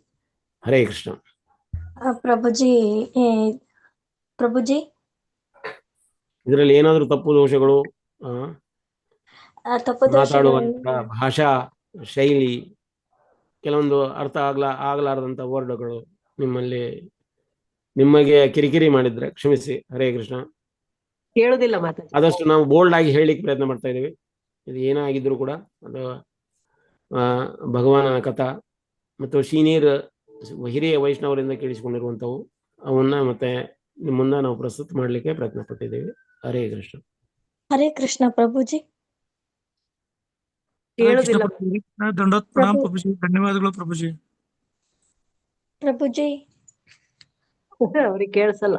ಹರೇ ಕೃಷ್ಣ ಪ್ರಭುಜಿ ಪ್ರಭುಜಿ, ಇದರಲ್ಲಿ ಏನಾದ್ರೂ ತಪ್ಪು ದೋಷಗಳು, ತಪ್ಪು ಮಾತಾಡುವಂತ ಭಾಷಾ ಶೈಲಿ, ಕೆಲವೊಂದು ಅರ್ಥ ಆಗ್ಲಾರದಂತ ವರ್ಡ್ಗಳು ನಿಮಗೆ ಕಿರಿಕಿರಿ ಮಾಡಿದ್ರೆ ಕ್ಷಮಿಸಿ. ಹರೇ ಕೃಷ್ಣ. ಕೇಳುದಿಲ್ಲ ಮಾತಾಡಿ. ಆದಷ್ಟು ನಾವು ಬೋಲ್ಡ್ ಆಗಿ ಹೇಳಲಿಕ್ಕೆ ಪ್ರಯತ್ನ ಮಾಡ್ತಾ ಇದ್ದೀವಿ. ಇದು ಏನಾಗಿದ್ರು ಕೂಡ ಅದು ಭಗವಾನ ಕಥಾ ಮತ್ತು ಸೀನಿಯರ್ ಹಿರಿಯ ವೈಷ್ಣವರಿಂದ ಕೇಳಿಸಿಕೊಂಡಿರುವಂಥವು, ಅವನ್ನ ಮತ್ತೆ ನಿಮ್ಮ ಮುಂದೆ ನಾವು ಪ್ರಸ್ತುತ ಮಾಡಲಿಕ್ಕೆ ಪ್ರಯತ್ನ ಪಟ್ಟಿದ್ದೇವೆ. ಹರೇ ಕೃಷ್ಣ. ಹರೇ ಕೃಷ್ಣ ಪ್ರಭುಜಿ. ಕೇಳುದಿಲ್ಲ ದಂಡೋತ್ ಪ್ರಣಾಮ್ ಪ್ರಭುಜಿ, ಧನ್ಯವಾದಗಳು ಪ್ರಭುಜಿ. ಪ್ರಭುಜಿ ಅವ್ರಿಗೆ ಕೇಳಿಸಲ್ಲ.